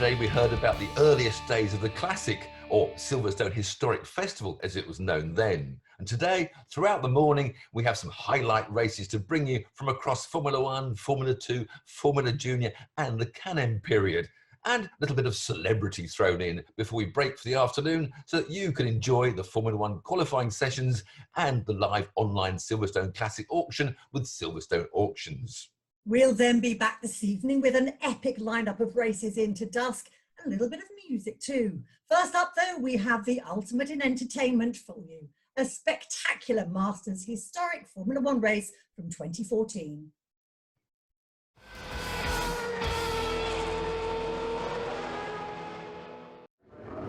yesterday we heard about the earliest days of the classic, or Silverstone Historic Festival as it was known then. And today, throughout the morning, we have some highlight races to bring you from across Formula One, Formula 2, Formula Junior and the Can-Am period. And a little bit of celebrity thrown in before we break for the afternoon so that you can enjoy the Formula One qualifying sessions and the live online Silverstone Classic auction with Silverstone Auctions. We'll then be back this evening with an epic lineup of races into dusk, and a little bit of music too. First up though, we have the ultimate in entertainment for you, a spectacular Masters historic Formula One race from 2014.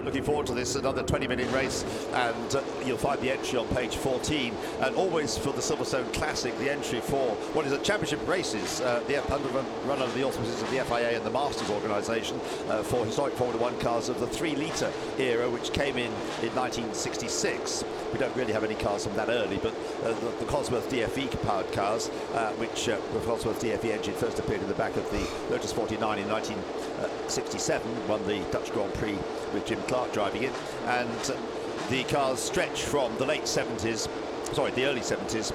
Looking forward to this, another 20-minute race, and you'll find the entry on page 14. And always for the Silverstone Classic, the entry for what is a championship races, run under the auspices of the FIA and the Masters organisation for historic Formula One cars of the 3-litre era, which came in 1966. We don't really have any cars from that early, but the Cosworth DFE-powered cars, which the Cosworth DFE engine first appeared in the back of the Lotus 49 in 1967, won the Dutch Grand Prix with Jim Clark driving it, and the cars stretch from the the early 70s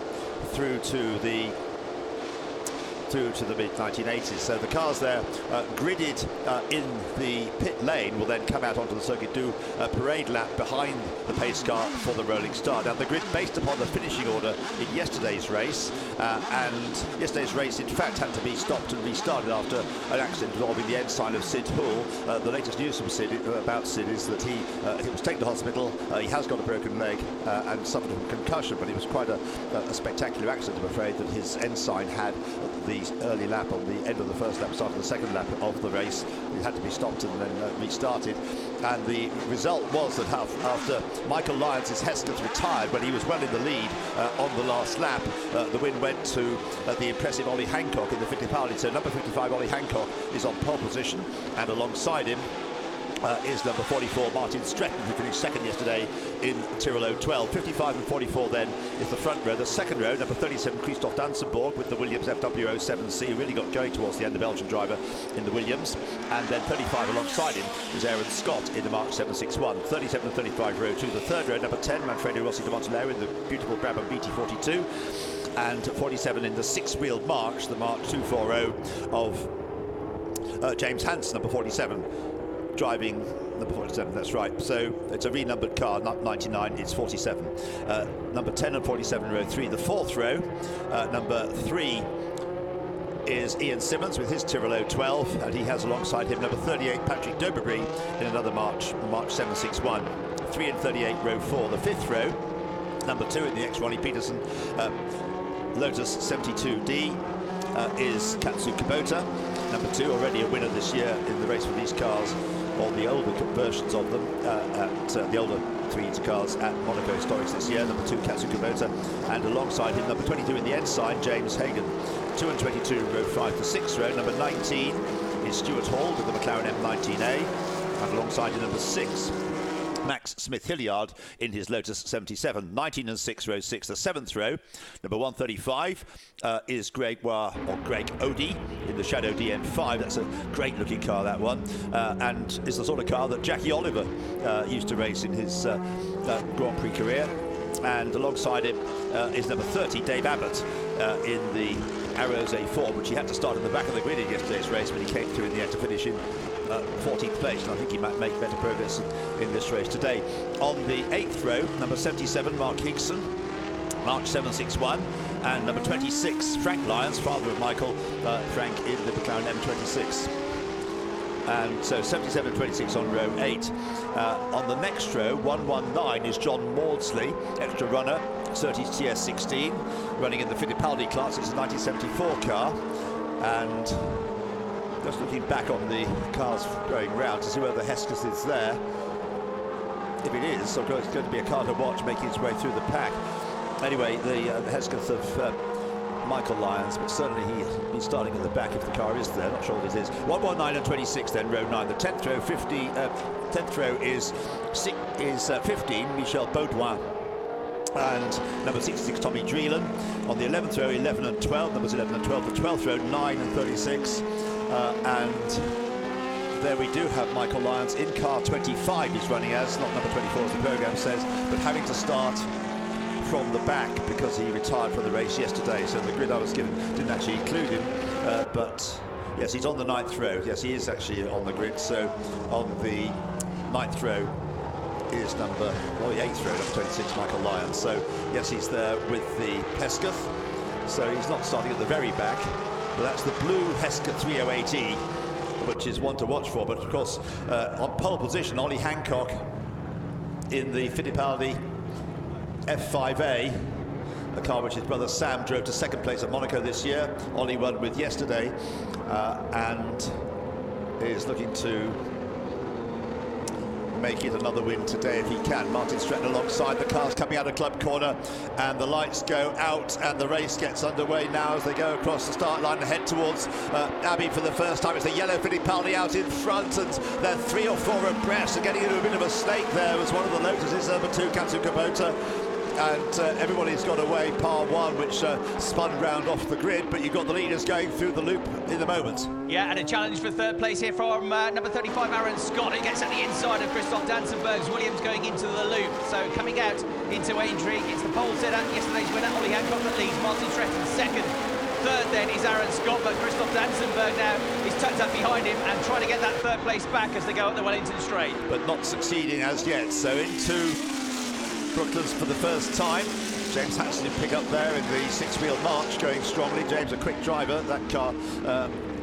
through to the mid-1980s. So the cars there gridded in the pit lane will then come out onto the circuit, do a parade lap behind the pace car for the rolling start. Now the grid based upon the finishing order in yesterday's race, and yesterday's race in fact had to be stopped and restarted after an accident involving the ensign of Sid Hoole. The latest news from Sid is that he was taken to hospital. He has got a broken leg and suffered a concussion, but it was quite a spectacular accident, I'm afraid, that his ensign had the early lap on the end of the first lap, started the second lap of the race. It had to be stopped and then restarted, and the result was that after Michael Lyons' Hesketh retired when he was well in the lead on the last lap, the win went to the impressive Ollie Hancock in the Fittipaldi. So number 55 Ollie Hancock is on pole position, and alongside him is number 44 Martin Stretton, who finished second yesterday in Tyrrell 12. 55 and 44 then is the front row. The second row, number 37 Christoph Dansenborg with the Williams FW07C, really got going towards the end, the Belgian driver in the Williams. And then 35 alongside him is Aaron Scott in the March 761. 37 and 35 row 2. The third row, number 10 Manfredo Rossi de Montanaro in the beautiful Brabham BT42. And 47 in the six-wheeled March, the March 240 of James Hansen, number 47. Driving number 47, that's right. So it's a renumbered car, not 99, it's 47. Number 10 and 47, row 3. The fourth row, number 3 is Ian Simmons with his Tyrrell 12, and he has alongside him number 38 Patrick Doberry in another March 761. 3 and 38, row 4. The fifth row, number 2 in the ex-Ronnie Peterson Lotus 72D is Katsu Kubota. Number 2, already a winner this year in the race for these cars, or the older versions of them, at the older 3-litre cars at Monaco Historics this year. Number 2, Katsu Kubota, and alongside him, number 22 in the ensign, James Hagan. 2 and 22, row 5 to 6 row. Number 19 is Stuart Hall with the McLaren M19A, and alongside him, number 6, Max Smith-Hilliard in his Lotus 77. 19 and 6, row 6, the 7th row. Number 135 is Greg Odie in the Shadow DN5. That's a great looking car, that one, and is the sort of car that Jackie Oliver used to race in his Grand Prix career. And alongside him is number 30 Dave Abbott in the Arrows A4, which he had to start in the back of the grid in yesterday's race, but he came through in the end to finish in 14th place, and I think he might make better progress in this race today. On the 8th row, number 77 Mark Higson, March 761, and number 26 Frank Lyons, father of Michael, Frank in the McLaren M26. And so 77 and 26 on row 8. On the next row, 119 is John Maudsley, extra runner, Surtees TS16, running in the Fittipaldi class. It's a 1974 car, and just looking back on the cars going round to see whether the Hesketh is there. If it is, so it's going to be a car to watch making its way through the pack. Anyway, the Hesketh of Michael Lyons, but certainly he's been starting at the back if the car is there. Not sure what it is. 119 and 26 then, row 9. The 10th row, 10th row is 15, Michel Baudouin, and number 66 Tommy Dreelan. On the 11th row, 11 and 12, numbers 11 and 12. The 12th row, 9 and 36, and there we do have Michael Lyons in car 25 he's running as, not number 24 as the programme says, but having to start from the back because he retired from the race yesterday, so the grid I was given didn't actually include him, but yes, he's on the 9th row. Yes, he is actually on the grid, so on the 9th row is the 8th row, number 26, Michael Lyons. So yes, he's there with the Hesketh, so he's not starting at the very back, but that's the blue Hesketh 308E, which is one to watch for. But of course, on pole position, Ollie Hancock in the Fittipaldi F5A, a car which his brother Sam drove to 2nd place at Monaco this year. Ollie won with yesterday, and is looking to make it another win today if he can. Martin Stretton alongside, the cars coming out of club corner, and the lights go out and the race gets underway now as they go across the start line and head towards Abbey for the first time. It's the yellow Fittipaldi out in front, and they're 3 or 4 abreast and getting into a bit of a snake there. Was one of the Lotuses, number 2 Katsu Kubota, and everybody's got away par 1, which spun round off the grid, but you've got the leaders going through the loop in the moment. Yeah, and a challenge for 3rd place here from number 35 Aaron Scott. It gets at the inside of Christoph Dansenberg's Williams going into the loop. So coming out into Aintree, it's the pole sitter, yesterday's winner Ollie Hancock that leads, Martin Stretton 2nd. 3rd then is Aaron Scott, but Christoph Dansenberg now is tucked up behind him and trying to get that 3rd place back as they go up the Wellington Straight. But not succeeding as yet, so into Brooklands for the first time. James Hansen in pick up there in the 6-wheel March, going strongly. James, a quick driver. That car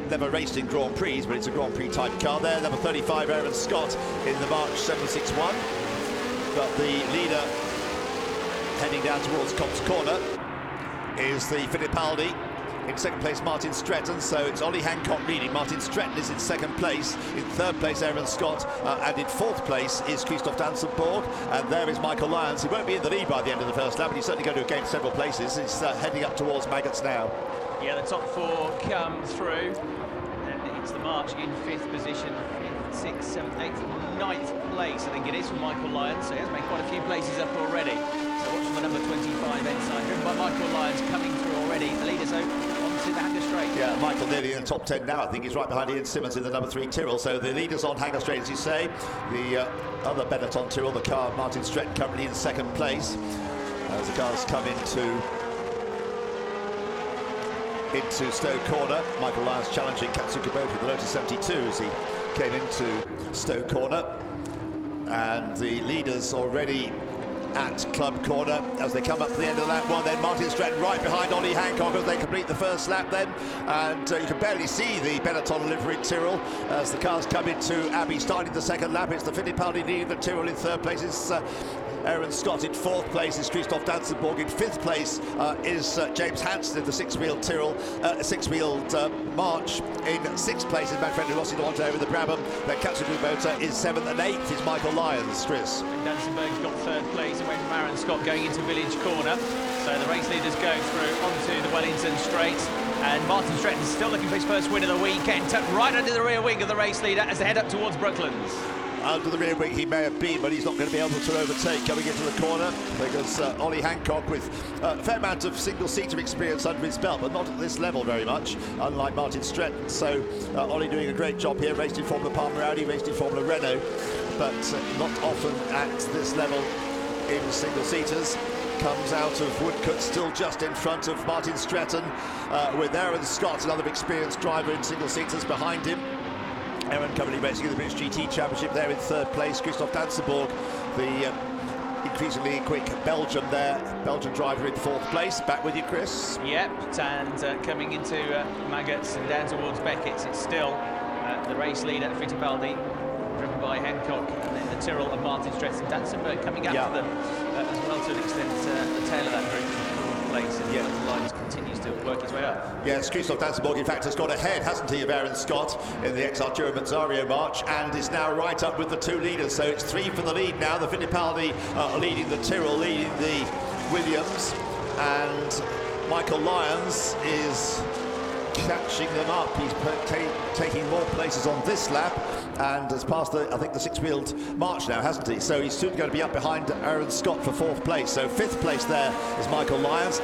never raced in Grand Prix, but it's a Grand Prix type car there. Number 35 Aaron Scott in the March 761. But the leader heading down towards Cops Corner is the Fittipaldi. In 2nd place, Martin Stretton, so it's Ollie Hancock leading. Martin Stretton is in 2nd place. In 3rd place, Aaron Scott, and in 4th place is Christoph Dansenborg. And there is Michael Lyons. He won't be in the lead by the end of the first lap, but he's certainly going to gain several places. He's heading up towards Maggots now. Yeah, the top 4 come through, and it's the March in 5th position, 5th, 6th, 7th, 8th, 9th place. I think it is from Michael Lyons, so he has made quite a few places up already. So watch for the number 25 inside, driven by Michael Lyons coming through already. The leaders onto the Hanger Straight. Yeah, Michael nearly in the top 10 now. I think he's right behind Ian Simmons in the number 3 Tyrrell. So the leaders on Hanger Straight, as you say. The other Benetton Tyrrell, the car Martin Stretton, currently in 2nd place. As the cars come into Stowe Corner. Michael Lyons challenging Katsu Kubota with the Lotus 72 as he came into Stowe Corner. And the leaders already at Club Corner as they come up to the end of lap 1. Then Martin Stretton right behind Ollie Hancock as they complete the first lap then. And you can barely see the Benetton livery Tyrrell as the cars come into Abbey starting the 2nd lap. It's the Fittipaldi leading the Tyrrell. In 3rd place is Aaron Scott. In 4th place is Christoph Dansenborg. In 5th place is James Hansen in the 6-wheeled Tyrrell, 6-wheeled March. In 6th place is Manfred Rossi Duonto with the Brabham. Then Katsu Kubota is 7th, and 8th is Michael Lyons. Chris. Dansenberg's got 3rd place away from Aaron Scott going into Village Corner. So the race leaders go through onto the Wellington Straight. And Martin Stretton still looking for his first win of the weekend, tucked right under the rear wing of the race leader as they head up towards Brooklands. Under the rear wing he may have been, but he's not going to be able to overtake coming into the corner because Ollie Hancock, with a fair amount of single-seater experience under his belt, but not at this level very much, unlike Martin Stretton. So Ollie doing a great job here, raced in Formula Palmer Audi, raced in Formula Renault, but not often at this level in single-seaters. Comes out of Woodcote, still just in front of Martin Stretton, with Aaron Scott, another experienced driver in single-seaters, behind him. Aaron currently racing in the British GT Championship there in 3rd place. Christoph Dansenborg, the increasingly quick Belgian there, Belgian driver in 4th place. Back with you, Chris. Yep, and coming into Maggots and down towards Beckett's, it's still the race leader, Fittipaldi, driven by Hancock, and then the Tyrrell of Martin Stretton. Dansenberg coming after them as well to an extent, the tail of that group. Place and Michael Lyons continues to work his way up. Yes, Christoph Dansenborg in fact has got ahead, hasn't he, of Aaron Scott in the ex-Arturo Mazzario March, and is now right up with the 2 leaders. So it's 3 for the lead now. The Fittipaldi leading the Tyrrell, leading the Williams, and Michael Lyons is catching them up. He's taking more places on this lap and has passed the, I think, the 6-wheeled March now, hasn't he? So he's soon going to be up behind Aaron Scott for 4th place. So 5th place there is Michael Lyons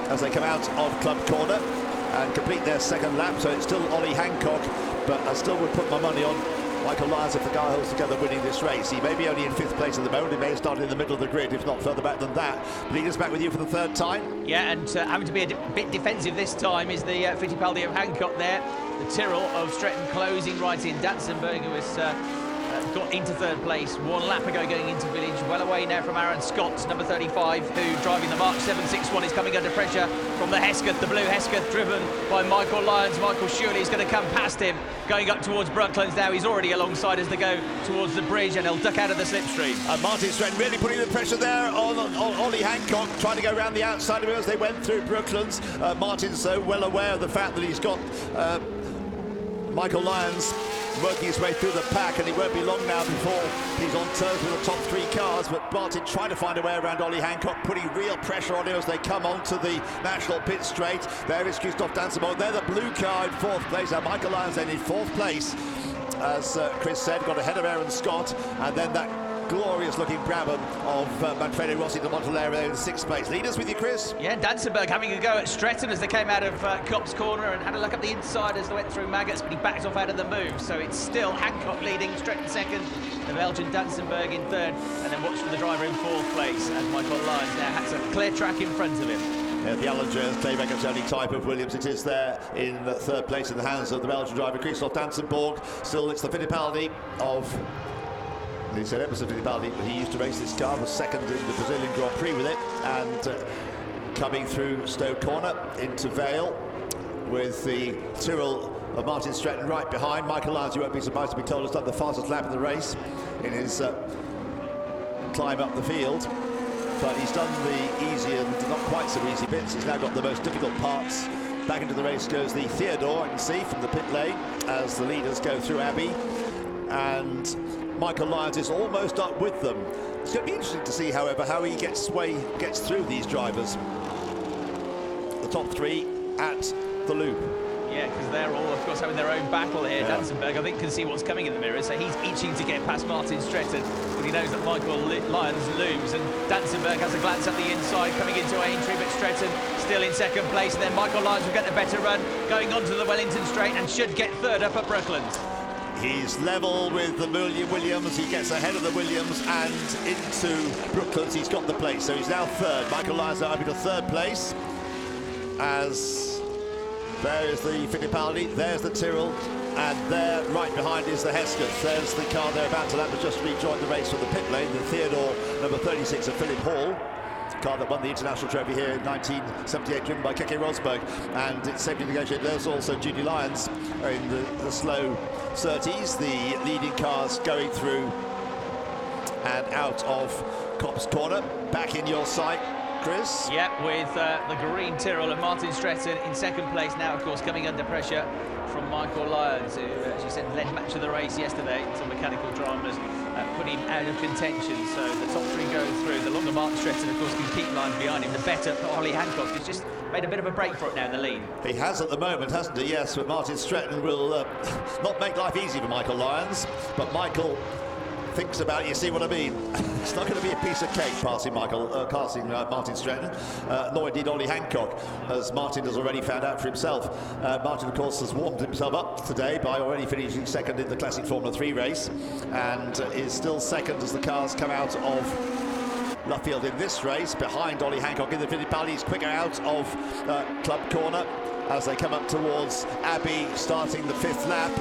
as they come out of Club Corner and complete their 2nd lap. So it's still Ollie Hancock, but I still would put my money on Michael Lyons, if the guy holds together, winning this race. He may be only in 5th place at the moment. He may have started in the middle of the grid, if not further back than that. Leaders back with you for the 3rd time. Yeah, and having to be a bit defensive this time is the Fittipaldi of Hancock there. The Tyrrell of Stretton closing right in. Dansenberg, who has got into 3rd place 1 lap ago going into village. Well away now from Aaron Scott, number 35, who driving the March 761 is coming under pressure from the Hesketh, the blue Hesketh, driven by Michael Lyons. Michael surely is going to come past him, going up towards Brooklands now. He's already alongside as they go towards the bridge, and he'll duck out of the slipstream. Martin Stretton really putting the pressure there on Ollie Hancock, trying to go around the outside of him as they went through Brooklands. Martin's so well aware of the fact that he's got Michael Lyons working his way through the pack, and it won't be long now before he's on terms with the top 3 cars. But Martin trying to find a way around Ollie Hancock, putting real pressure on him as they come onto the national pit straight. There is Christophe Dansemont. They're the blue car in 4th place. Now Michael Lyons then in 4th place, as Chris said, got ahead of Aaron Scott, and then that glorious looking Brabham of Manfredo Rossi de Montalero in 6th place. Leaders with you, Chris? Yeah, Dansenberg having a go at Stretton as they came out of Copse Corner and had a look up the inside as they went through Maggots, but he backed off out of the move. So it's still Hancock leading, Stretton 2nd, the Belgian Dansenberg in 3rd, and then watch from the driver in 4th place, and Michael Lyons now has a clear track in front of him. Yeah, the Allen Jones Clay-Records only type of Williams. It is there in 3rd place in the hands of the Belgian driver Christophe Dansenberg. Still, it's the Fittipaldi of... He said Emerson Fittipaldi, but he used to race this car, was 2nd in the Brazilian Grand Prix with it, and coming through Stowe Corner into Vale with the Tyrrell of Martin Stretton right behind. Michael Lyons, you won't be surprised to be told, has done the fastest lap of the race in his climb up the field, but he's done the easy and not quite so easy bits. He's now got the most difficult parts. Back into the race goes the Theodore, I can see from the pit lane as the leaders go through Abbey, and Michael Lyons is almost up with them. It's going to be interesting to see, however, how he gets through these drivers. The top 3 at the loop. Yeah, because they're all, of course, having their own battle here. Yeah. Dansenberg, I think, can see what's coming in the mirror, so he's itching to get past Martin Stretton, but he knows that Michael Lyons looms, and Dansenberg has a glance at the inside, coming into Aintree, but Stretton still in 2nd place, and then Michael Lyons will get the better run, going onto the Wellington straight, and should get 3rd up at Brooklands. He's level with the Williams. He gets ahead of the Williams and into Brooklands. He's got the place, so he's now 3rd. Michael Lyons now up into 3rd place. As there is the Fittipaldi, there's the Tyrrell, and there right behind is the Hesketh. There's the car they're about to lap, has just rejoined the race from the pit lane, the Theodore, number 36 of Philip Hall. Car that won the international trophy here in 1978, driven by Keke Rosberg, and it's safely negotiated. There's also Judy Lyons in the slow 30s, the leading cars going through and out of Copse Corner. Back in your sight, Chris. Yeah, with the green Tyrrell of Martin Stretton in 2nd place now, of course, coming under pressure from Michael Lyons, who, as you said, led match of the race yesterday. Some mechanical dramas put him out of contention, so the top 3 go through. The longer Martin Stretton, of course, can keep Lyons behind him. The better for Ollie Hancock, who's just made a bit of a break for it now in the lead. He has at the moment, hasn't he? Yes, but Martin Stretton will not make life easy for Michael Lyons, but Michael thinks about it, you see what I mean? It's not going to be a piece of cake passing Martin Stretton, nor indeed Ollie Hancock, as Martin has already found out for himself. Martin, of course, has warmed himself up today by already finishing 2nd in the Classic Formula 3 race, and is still 2nd as the cars come out of Luffield in this race, behind Ollie Hancock in the Fittipaldi. He's quicker out of Club Corner as they come up towards Abbey, starting the 5th lap.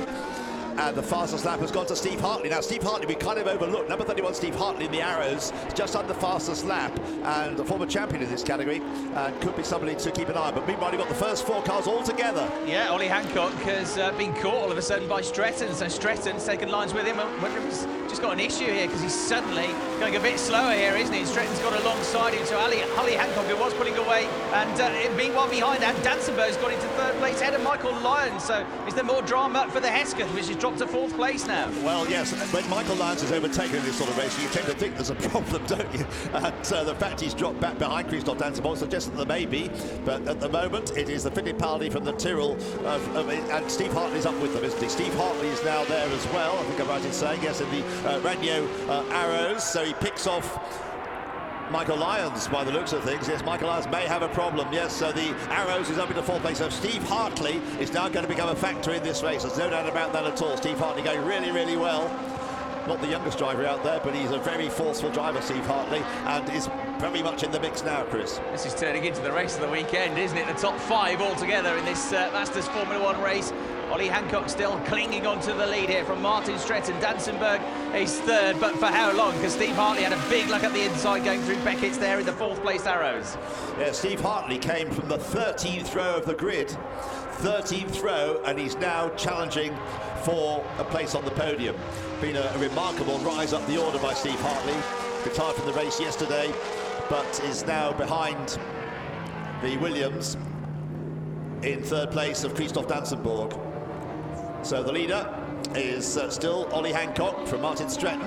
And the fastest lap has gone to Steve Hartley. Now, Steve Hartley, we kind of overlooked. Number 31, Steve Hartley in the Arrows, just on the fastest lap, and a former champion in this category, and could be somebody to keep an eye on. But meanwhile, you've got the first 4 cars all together. Yeah, Ollie Hancock has been caught all of a sudden by Stretton, so Stretton's taken lines with him. I wonder if he's just got an issue here, because he's suddenly going a bit slower here, isn't he? Stretton's got alongside him, so Ollie Hancock, who was pulling away, and meanwhile behind that, Dansenberg's got into 3rd place ahead of Michael Lyons. So is there more drama for the Hesketh, which is dropped to 4th place now? Well, yes, when Michael Lyons is overtaken in this sort of race, you tend to think there's a problem, don't you? And the fact he's dropped back behind Christophe Dansemont suggests that there may be, but at the moment it is the Fittipaldi from the Tyrrell, and Steve Hartley's up with them, isn't he? Steve Hartley is now there as well, I think I'm right in saying, yes, in the Ragno Arrows, so he picks off Michael Lyons, by the looks of things. Yes, Michael Lyons may have a problem. Yes, so the Arrows is up into fourth place. So Steve Hartley is now going to become a factor in this race. There's no doubt about that at all. Steve Hartley going really, really well. Not the youngest driver out there, but he's a very forceful driver, Steve Hartley, and is very much in the mix now, Chris. This is turning into the race of the weekend, isn't it? The top 5 altogether in this Masters Formula 1 race. Ollie Hancock still clinging on to the lead here from Martin Stretton. Dansenberg is third, but for how long? Because Steve Hartley had a big look at the inside going through Beckett's there in the 4th place Arrows. Yeah, Steve Hartley came from the 13th row of the grid. 13th row, and he's now challenging for a place on the podium. Been a remarkable rise up the order by Steve Hartley. Retired from the race yesterday, but is now behind the Williams in 3rd place of Christoph Dansenborg. So the leader is still Ollie Hancock from Martin Stretton.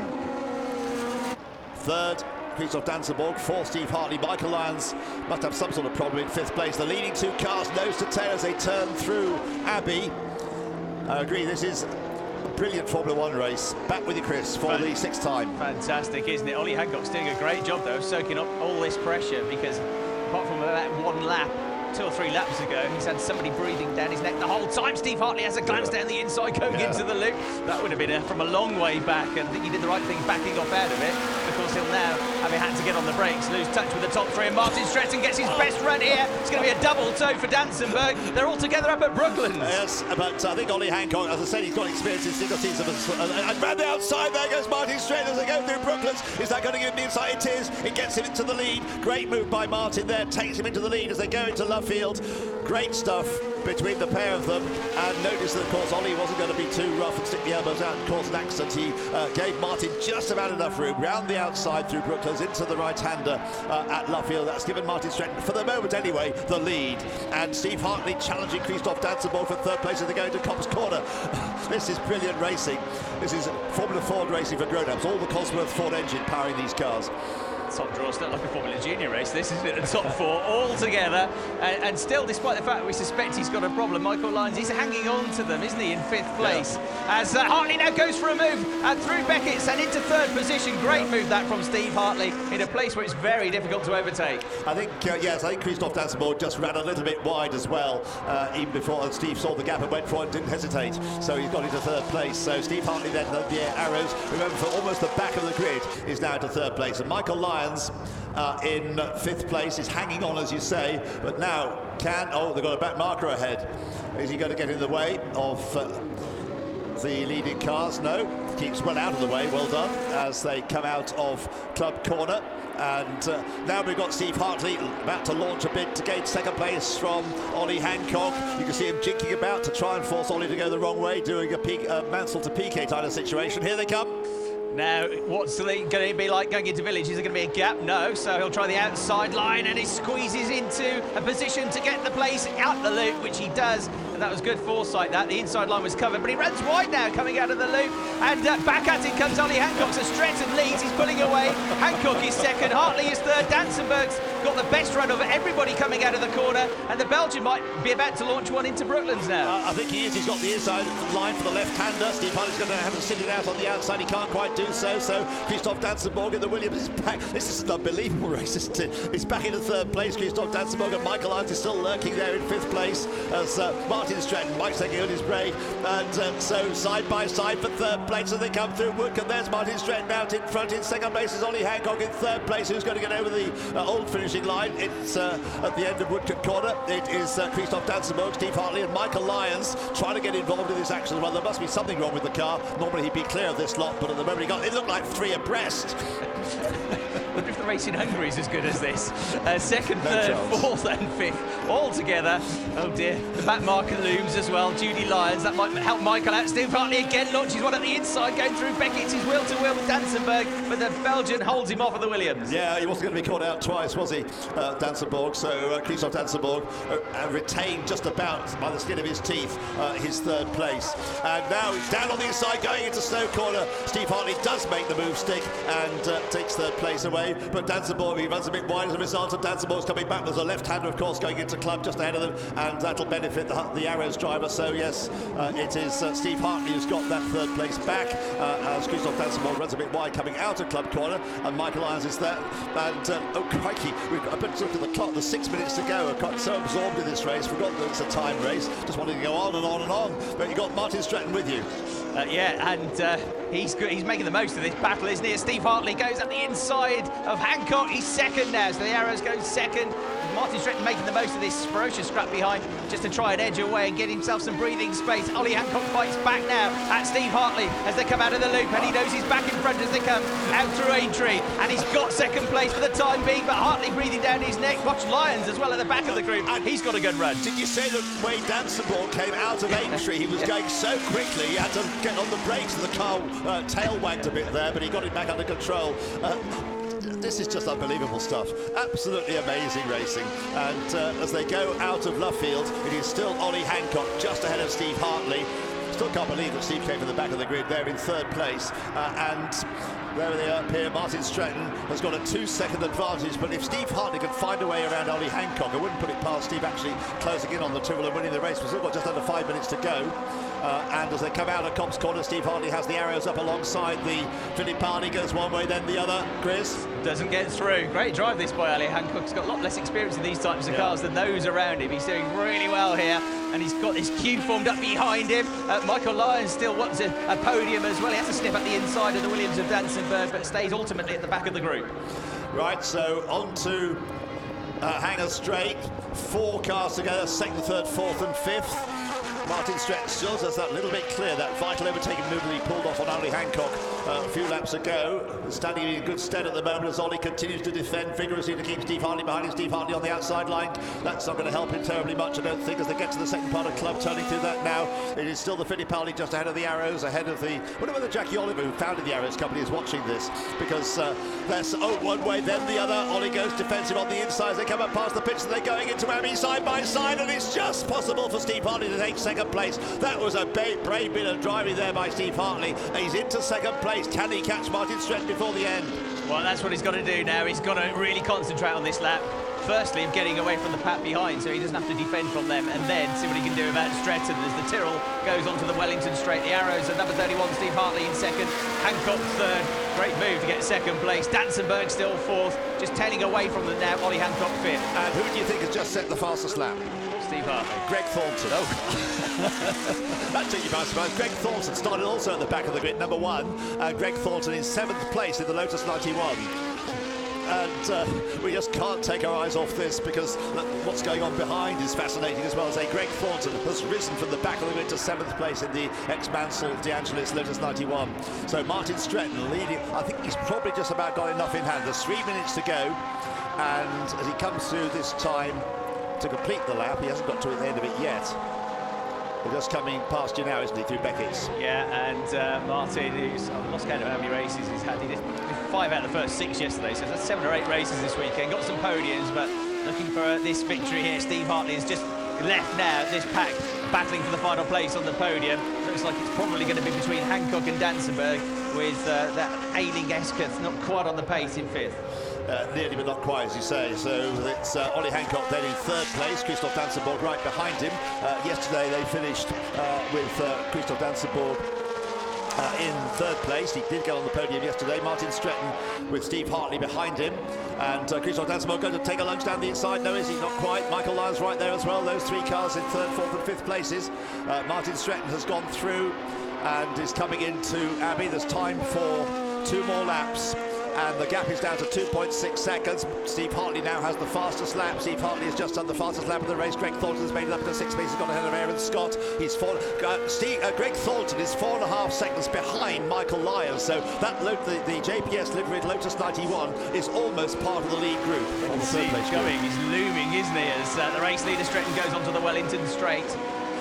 3rd, Christoph Dansenborg. 4th, Steve Hartley. Michael Lyons must have some sort of problem in 5th place. The leading 2 cars nose to tail as they turn through Abbey. I agree, this is a brilliant Formula 1 race. Back with you, Chris, for the 6th time. Fantastic, isn't it? Ollie Hancock's doing a great job, though, of soaking up all this pressure, because apart from that 1 lap, 2 or 3 laps ago, he's had somebody breathing down his neck the whole time. Steve Hartley has a glance down the inside going into the loop. That would have been from a long way back, and I think he did the right thing backing off out of it. Of course, he'll now, having had to get on the brakes, lose touch with the top 3, and Martin Stretton gets his best run here. It's going to be a double toe for Dansenberg. They're all together up at Brooklands. Yes, but I think Ollie Hancock, as I said, he's got experience in single seasons. And round the outside, there goes Martin Stretton as they go through Brooklands. Is that going to give him the inside? It is. It gets him into the lead. Great move by Martin there, takes him into the lead as they go into Lovefield. Great stuff between the pair of them, and notice that, of course, Ollie wasn't going to be too rough and stick the elbows out and cause an accident. He gave Martin just about enough room round the outside through Brooklands into the right-hander at Lovefield. That's given Martin Stretton, for the moment anyway, the lead. And Steve Hartley challenging Christoph Dansenborg for 3rd place as they go into Cops Corner. This is brilliant racing. This is Formula Ford racing for grown-ups. All the Cosworth Ford engine powering these cars. Top draw, still like a Formula Junior race, this, isn't it? The top 4 all together, and still, despite the fact that we suspect he's got a problem, Michael Lyons, he's hanging on to them, isn't he, in 5th place? Yeah. As Hartley now goes for a move, and through Beckett's and into 3rd position. Great move that from Steve Hartley, in a place where it's very difficult to overtake. I think, yes, I think Christoph Dansenborg just ran a little bit wide as well, even before Steve saw the gap and went for it and didn't hesitate. So he's got into 3rd place. So Steve Hartley then, the Arrows, remember, for almost the back of the grid, is now to 3rd place. And Michael Lyons in 5th place is hanging on, as you say, but now they've got a back marker ahead. Is he going to get in the way of the leading cars? No, keeps well out of the way. Well done as they come out of Club Corner. And now we've got Steve Hartley about to launch a bid to gain 2nd place from Ollie Hancock. You can see him jinking about to try and force Ollie to go the wrong way, doing a Mansell to Piquet kind of situation. Here they come. Now, what's it going to be like going into Village? Is there going to be a gap? No, so he'll try the outside line, and he squeezes into a position to get the place out the loop, which he does, and that was good foresight. That the inside line was covered, but he runs wide now coming out of the loop, and back at him comes Ollie Hancock. So Stretton leads, he's pulling away. Hancock is 2nd, Hartley is 3rd. Dansenberg's got the best run of everybody coming out of the corner, and the Belgian might be about to launch one into Brooklands now. I think he is. He's got the inside line for the left-hander. Steve Hartley's going to have to sit it out on the outside. He can't quite do so. So Christoph Dansenborg in the Williams is back. This is an unbelievable race, isn't it? He's back into 3rd place. Christoph Dansenborg, and Michael Lyons is still lurking there in 5th place as Martin Stretton, Mike's taking on his brake, and so side by side for 3rd place as they come through Woodcote. There's Martin Stretton out in front. In 2nd place is Ollie Hancock in 3rd place, who's going to get over the old finishing line. It's at the end of Woodcote Corner. It is Christoph Dansenborg, Steve Hartley and Michael Lyons trying to get involved in this action as well. There must be something wrong with the car. Normally he'd be clear of this lot, but at the moment it looked like 3 abreast. I wonder if the race in Hungary is as good as this. 2nd, 3rd, 4th and 5th all together. Oh dear, the back marker looms as well. Judy Lyons, that might help Michael out. Steve Hartley again launches one at the inside, going through Beckett's. He's wheel to wheel with Dansenberg, but the Belgian holds him off of the Williams. Yeah, he wasn't going to be caught out twice, was he? Dansenborg. So Christoph Dansenborg retained just about by the skin of his teeth his third place. And now he's down on the inside going into Snow Corner. Steve Hartley does make the move stick and takes third place away. But Dansenborg, he runs a bit wide as a result of Dansenborg's coming back. There's a left-hander, of course, going into club just ahead of them, and that'll benefit the Arrows driver. So yes, it is Steve Hartley who's got that third place back as Christoph Dansenborg runs a bit wide coming out of club corner, and Michael Irons is there. And oh crikey, I've been looking at the clock. There's 6 minutes to go. I've got so absorbed in this race, forgot that it's a time race. Just wanted to go on and on and on. But you got Martin Stratton with you. Yeah, and he's making the most of this battle, isn't he? As Steve Hartley goes up the inside of Hancock. He's second now, so the Arrows go second. Martin Stratton making the most of this ferocious scrap behind, just to try and edge away and get himself some breathing space. Ollie Hancock fights back now at Steve Hartley as they come out of the loop, and he knows he's back in front as they come out through Aintree, and he's got second place for the time being, but Hartley breathing down his neck. Watch Lyons as well at the back of the group, and he's got a good run. Did you say that when Dansenborg came out of Aintree, he was going so quickly, he had to get on the brakes, and the car tail wagged a bit there, but he got it back under control. This is just unbelievable stuff. Absolutely amazing racing. And as they go out of Luffield, it is still Ollie Hancock just ahead of Steve Hartley. Still can't believe that Steve came from the back of the grid there in third place. And there they are up here. Martin Stratton has got a 2-second advantage, but if Steve Hartley could find a way around Ollie Hancock, I wouldn't put it past Steve actually closing in on the two and winning the race. We've still got just under 5 minutes to go. And as they come out of Cops Corner, Steve Hartley has the Arrows up alongside the Fittipaldi, goes one way then the other. Chris? Doesn't get through. Great drive this by Ollie Hancock. He's got a lot less experience in these types of cars than those around him. He's doing really well here, and he's got this queue formed up behind him. Michael Lyons still wants a podium as well. He has to snip up the inside of the Williams of Dansenberg, but stays ultimately at the back of the group. Right, so on to Hanger Straight. 4 cars together, second, third, fourth and fifth. Martin Stratton still does that little bit clear, that vital overtaking move that he pulled off on Ollie Hancock a few laps ago. Standing in good stead at the moment as Ollie continues to defend vigorously to keep Steve Hartley behind him. Steve Hartley on the outside line. That's not going to help him terribly much, I don't think, as they get to the second part of club, turning through that now. It is still the Fittipaldi just ahead of the Arrows, ahead of the... I wonder whether Jackie Oliver, who founded the Arrows company, is watching this, because that's one way, then the other. Ollie goes defensive on the inside as they come up past the pitch, and they're going into Abbey side by side, and it's just possible for Steve Hartley to take second place. That was a brave bit of driving there by Steve Hartley, and he's into second place. Can he catch Martin Stratton before the end? Well, that's what he's got to do now. He's got to really concentrate on this lap. Firstly, of getting away from the pack behind, so he doesn't have to defend from them, and then see what he can do about Stratton as the Tyrrell goes onto the Wellington straight. The Arrows at number 31, Steve Hartley in second, Hancock third. Great move to get second place. Dansenberg still fourth, just tailing away from them now. Ollie Hancock fifth. And who do you think has just set the fastest lap? Steve Hartley. Greg Thornton. Oh. That took you by surprise. Greg Thornton started also at the back of the grid, number 1. Greg Thornton in 7th place in the Lotus 91. And we just can't take our eyes off this, because what's going on behind is fascinating as well. As Greg Thornton has risen from the back of the grid to 7th place in the ex-Mansell De Angelis Lotus 91. So Martin Stratton leading. I think he's probably just about got enough in hand. There's 3 minutes to go, and as he comes through this time to complete the lap, he hasn't got to the end of it yet. We're just coming past you now, isn't he, through Beckett's? Yeah, and Martin, who's I've lost count of how many races he's had. He did 5 out of the first 6 yesterday, so that's 7 or 8 races this weekend. Got some podiums, but looking for this victory here. Steve Hartley has just left now, this pack battling for the final place on the podium. Looks like it's probably going to be between Hancock and Dansenberg, with that ailing Esketh not quite on the pace in 5th. Nearly, but not quite, as you say. So it's Ollie Hancock then in 3rd place, Christoph Dansenborg right behind him. Yesterday they finished with Christoph Dansenborg in 3rd place. He did get on the podium yesterday. Martin Stratton with Steve Hartley behind him, and Christoph Dansenborg going to take a lunge down the inside. No, is he? Not quite. Michael Lyons right there as well. Those 3 cars in 3rd, 4th and 5th places. Martin Stratton has gone through and is coming into Abbey. There's time for 2 more laps, and the gap is down to 2.6 seconds. Steve Hartley now has the fastest lap. Steve Hartley has just done the fastest lap of the race. Greg Thornton has made it up to 6 places, got ahead of Aaron Scott. He's Greg Thornton is 4.5 seconds behind Michael Lyons. So that the JPS liveried Lotus 91 is almost part of the lead group. On the third place going, he's looming, isn't he? As the race leader Stratton goes onto the Wellington straight,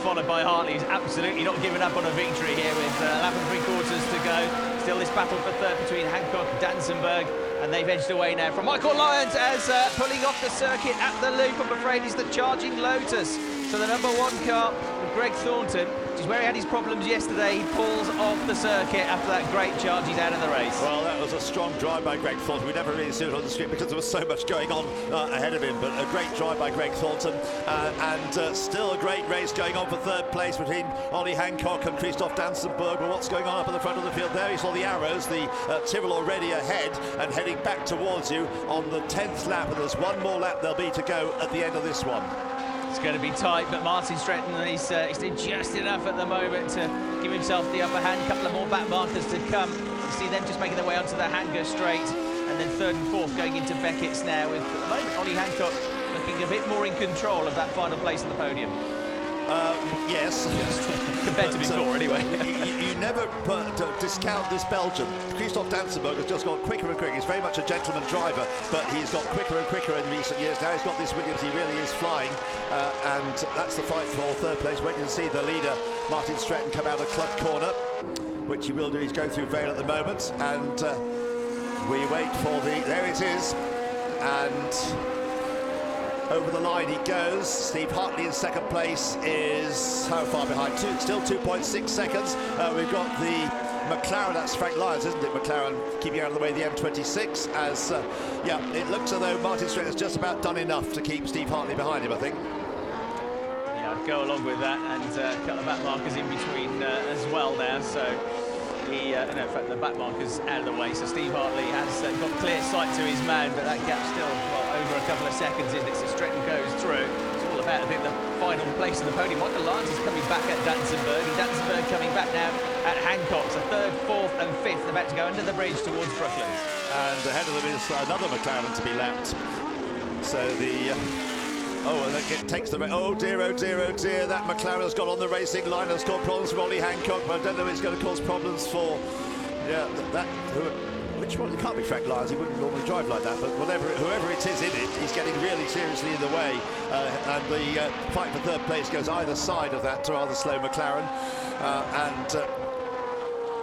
followed by Hartley, who's absolutely not giving up on a victory here with a lap and 3/4 to go. Still this battle for 3rd between Hancock and Dansenberg, And they've edged away now from Michael Lyons as pulling off the circuit at the loop, I'm afraid, is the Charging Lotus. So the number 1 car, Greg Thornton, which is where he had his problems yesterday, he pulls off the circuit after that great charge. He's out of the race. Well, that was a strong drive by Greg Thornton. We never really saw it on the street because there was so much going on ahead of him, but a great drive by Greg Thornton, and still a great race going on for 3rd place between Ollie Hancock and Christoph Dansenberg. Well, what's going on up at the front of the field there? You saw the arrows, the Tyrrell already ahead and heading back towards you on the 10th lap, and there's one more lap there'll be to go at the end of this one. It's going to be tight, but Martin Stretton, he's doing just enough at the moment to give himself the upper hand. A couple of more back markers to come. You see them just making their way onto the hanger straight, and then 3rd and 4th going into Beckett's now, with at the moment Ollie Hancock looking a bit more in control of that final place on the podium. Yes. Compared to before, anyway. You never discount this Belgian. Christoph Dansenberg has just gone quicker and quicker. He's very much a gentleman driver, but he's got quicker and quicker in recent years. Now he's got this Williams, he really is flying, and that's the fight for 3rd place. Waiting to see the leader, Martin Stretton, come out of Club Corner, which he will do. He's going through Vale at the moment, and we wait for there it is, and over the line he goes. Steve Hartley in 2nd place is how far behind? Still 2.6 seconds. We've got the McLaren, that's Frank Lyons, isn't it? McLaren keeping out of the way the M26 as, yeah, it looks as though Martin Stretton has just about done enough to keep Steve Hartley behind him, I think. Yeah, I'd go along with that, and a couple of back markers in between as well now, so he, no, in fact, the back marker's out of the way, so Steve Hartley has got clear sight to his man, but that gap's still, well, over a couple of seconds, isn't it? So Stretton goes through. It's all about, I think, the final place on the podium. Michael Lyons is coming back at Dansenberg, and Dansenberg coming back now at Hancock. So 3rd, 4th and 5th about to go under the bridge towards Brooklands. And ahead of them is another McLaren to be lapped. So the... and that takes the... Oh dear, oh dear, oh dear. That McLaren has got on the racing line. Has caused problems for Ollie Hancock, but I don't know if it's going to cause problems for... Yeah, which one? It can't be Frank Lyons. He wouldn't normally drive like that, but whoever it is in it, he's getting really seriously in the way. And the fight for 3rd place goes either side of that rather slow McLaren.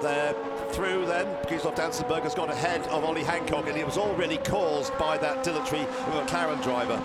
They're through then. Christoph Dansenberg has gone ahead of Ollie Hancock, and it was all really caused by that dilatory McLaren driver.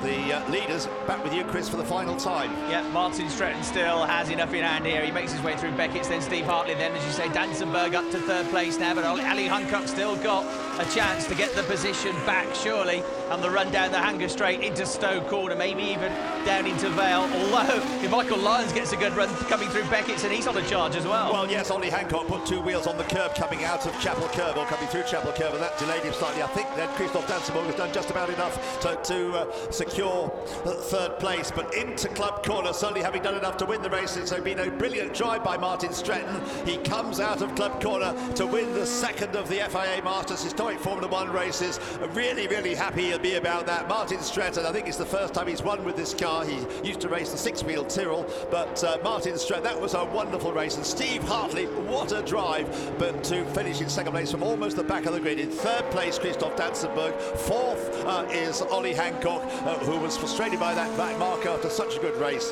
The leaders back with you, Chris, for the final time. Yeah, Martin Stretton still has enough in hand here. He makes his way through Beckett's, then Steve Hartley, then, as you say, Dansenberg up to 3rd place now, but Ollie Hancock still got a chance to get the position back, surely, on the run down the hanger straight into Stowe Corner, maybe even down into Vale, although if Michael Lyons gets a good run coming through Beckett's, and he's on a charge as well. Well, yes, Ollie Hancock put 2 wheels on the curb coming out of Chapel Curve, or coming through Chapel Curve, and that delayed him slightly. I think then Christoph Dansenberg has done just about enough to secure 3rd place, but into Club Corner, certainly having done enough to win the race. It's been a brilliant drive by Martin Stretton. He comes out of Club Corner to win the 2nd of the FIA Masters historic Formula 1 races. Really, really happy he'll be about that. Martin Stretton, I think it's the first time he's won with this car. He used to race the 6-wheel Tyrrell, but Martin Stretton, that was a wonderful race. And Steve Hartley, what a drive, but to finish in 2nd place from almost the back of the grid. In 3rd place, Christoph Dansenberg. 4th is Ollie Hancock, who was frustrated by that back marker after such a good race,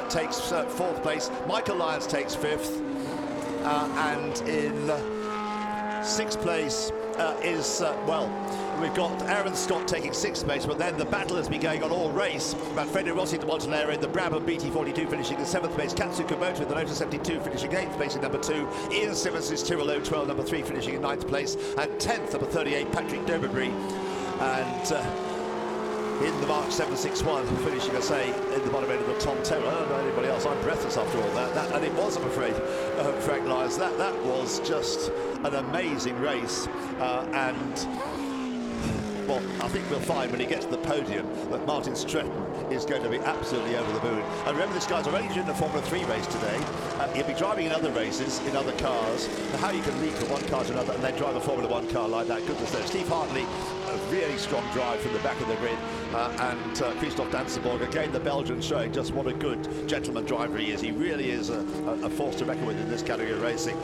takes 4th place. Michael Lyons takes 5th, and in 6th place is, well, we've got Aaron Scott taking 6th place, but then the battle has been going on all race. Manfredo Rossi de Montanaro in the Brabham BT42 finishing in 7th place. Katsu Komoto in the Lotus 72 finishing 8th place in number 2. Ian Simmons' Tyrrell 012 number 3 finishing in 9th place. And 10th, number 38, Patrick Doberbury. And in the Mark 761, finishing, I say, in the bottom end of the Tom Terror. I don't know anybody else. I'm breathless after all that. And it was, I'm afraid, Frank Lyons. That was just an amazing race. And well, I think we'll find when he gets to the podium that Martin Stretton is going to be absolutely over the moon. And remember, this guy's already doing the Formula 3 race today. He'll be driving in other races, in other cars. How you can leap from one car to another and then drive a Formula 1 car like that, goodness knows. Steve Hartley, a really strong drive from the back of the grid. And Christoph Dansenberg, again, the Belgian, showing just what a good gentleman driver he is. He really is a force to reckon with in this category of racing.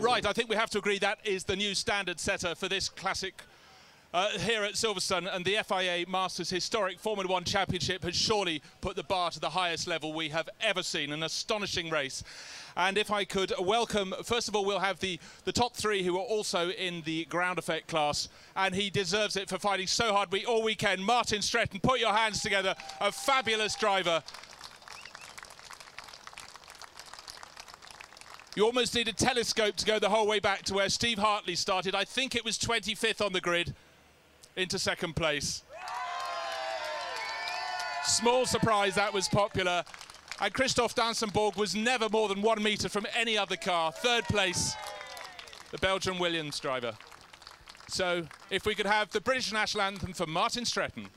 Right, I think we have to agree that is the new standard setter for this classic here at Silverstone, and the FIA Masters historic Formula One Championship has surely put the bar to the highest level we have ever seen. An astonishing race. And if I could welcome, first of all, we'll have the top three who are also in the ground effect class, and he deserves it for fighting so hard all weekend. Martin Stretton, put your hands together, a fabulous driver. You almost need a telescope to go the whole way back to where Steve Hartley started. I think it was 25th on the grid into second place. Small surprise that was popular. And Christoph Dansenborg was never more than 1 metre from any other car. Third place, the Belgian Williams driver. So if we could have the British national anthem for Martin Stretton.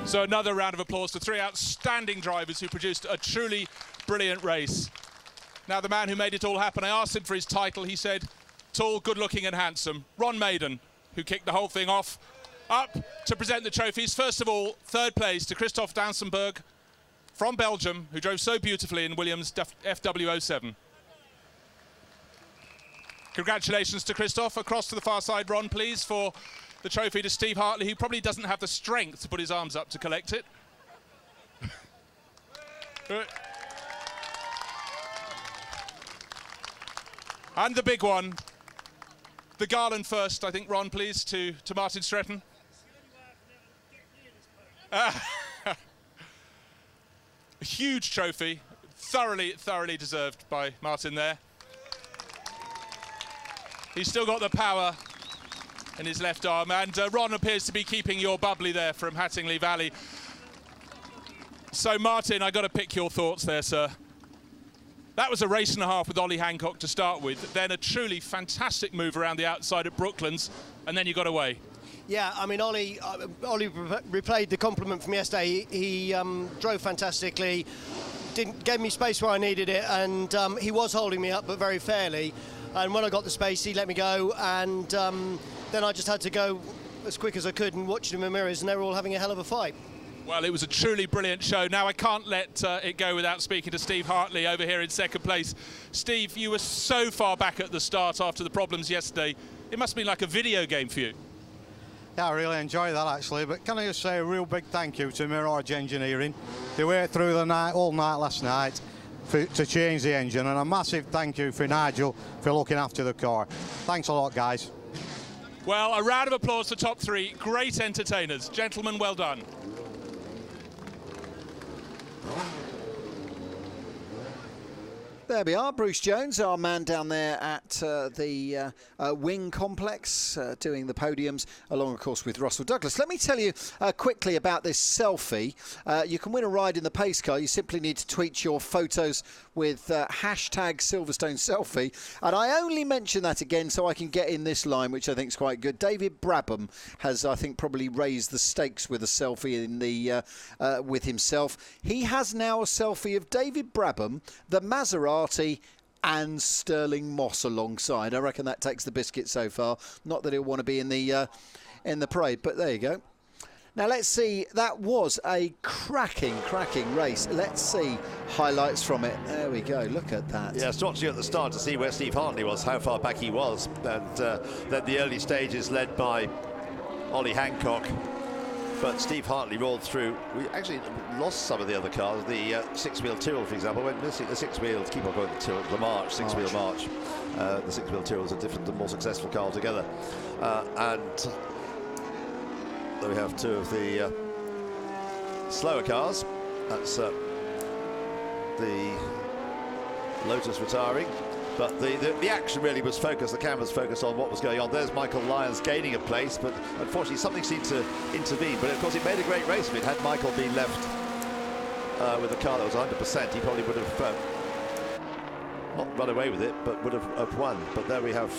So another round of applause to three outstanding drivers who produced a truly brilliant race. Now the man who made it all happen, I asked him for his title. He said, tall, good-looking and handsome. Ron Maiden, who kicked the whole thing off. Up to present the trophies. First of all, third place to Christoph Dansenborg from Belgium, who drove so beautifully in Williams FW07. Congratulations to Christoph. Across to the far side, Ron, please, for the trophy to Steve Hartley, who probably doesn't have the strength to put his arms up to collect it. And the big one, the garland first, I think, Ron, please, to Martin Stretton. A huge trophy, thoroughly deserved by Martin there. He's still got the power in his left arm, and Ron appears to be keeping your bubbly there from Hattingley Valley. So Martin, I got to pick your thoughts there, sir. That was a race and a half with Ollie Hancock to start with, then a truly fantastic move around the outside at Brooklands, and then you got away. Yeah, I mean, Ollie replayed the compliment from yesterday. He drove fantastically, gave me space where I needed it, and he was holding me up, but very fairly. And when I got the space, he let me go, and then I just had to go as quick as I could and watch them in mirrors, and they were all having a hell of a fight. Well, it was a truly brilliant show. Now, I can't let it go without speaking to Steve Hartley over here in second place. Steve, you were so far back at the start after the problems yesterday. It must have been like a video game for you. Yeah, I really enjoyed that, actually. But can I just say a real big thank you to Mirage Engineering. They worked through the night, all night last night, to change the engine, and a massive thank you for Nigel for looking after the car. Thanks a lot, guys. Well, a round of applause to top three. Great entertainers. Gentlemen, well done. There we are, Bruce Jones, our man down there at the wing complex, doing the podiums, along, of course, with Russell Douglas. Let me tell you quickly about this selfie. You can win a ride in the pace car. You simply need to tweet your photos with hashtag Silverstone Selfie. And I only mention that again so I can get in this line, which I think is quite good. David Brabham has, I think, probably raised the stakes with a selfie in the with himself. He has now a selfie of David Brabham, the Maserati, and Sterling Moss alongside. I reckon that takes the biscuit so far. Not that he'll want to be in the parade, but there you go. Now let's see. That was a cracking race. Let's see highlights from it. There we go. Look at that. Yeah, watching at the start to see where Steve Hartley was, how far back he was, and then the early stages led by Ollie Hancock. But Steve Hartley rolled through. We actually lost some of the other cars. The six-wheel Tyrrell, for example, went missing. The six-wheel, keep on going, the March, six-wheel March. The six-wheel Tyrrell was a different and more successful car altogether. And then we have two of the slower cars. That's the Lotus retiring. But the action really was focused, the camera's focused on what was going on. There's Michael Lyons gaining a place, but unfortunately something seemed to intervene. But of course, he made a great race of it. Had Michael been left with a car that was 100%, he probably would have not run away with it, but would have won. But there we have,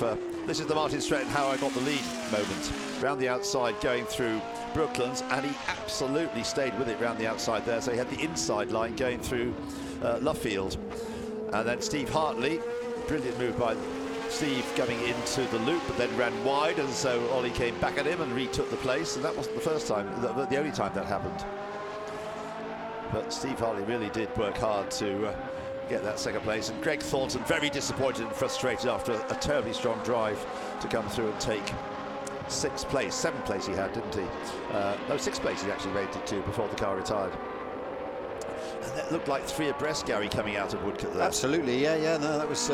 this is the Martin Stretton how I got the lead moment. Round the outside going through Brooklands, and he absolutely stayed with it round the outside there. So he had the inside line going through Luffield. And then Steve Hartley, brilliant move by Steve coming into the loop, but then ran wide, and so Ollie came back at him and retook the place. And that wasn't the first time, the only time that happened. But Steve Hartley really did work hard to get that second place, and Greg Thornton very disappointed and frustrated after a terribly strong drive to come through and take 6th place. 7th place he had, didn't he? No, 6th place he actually rated it to before the car retired. And that looked like 3 abreast, Gary, coming out of Woodcote there. Absolutely, yeah, no, that was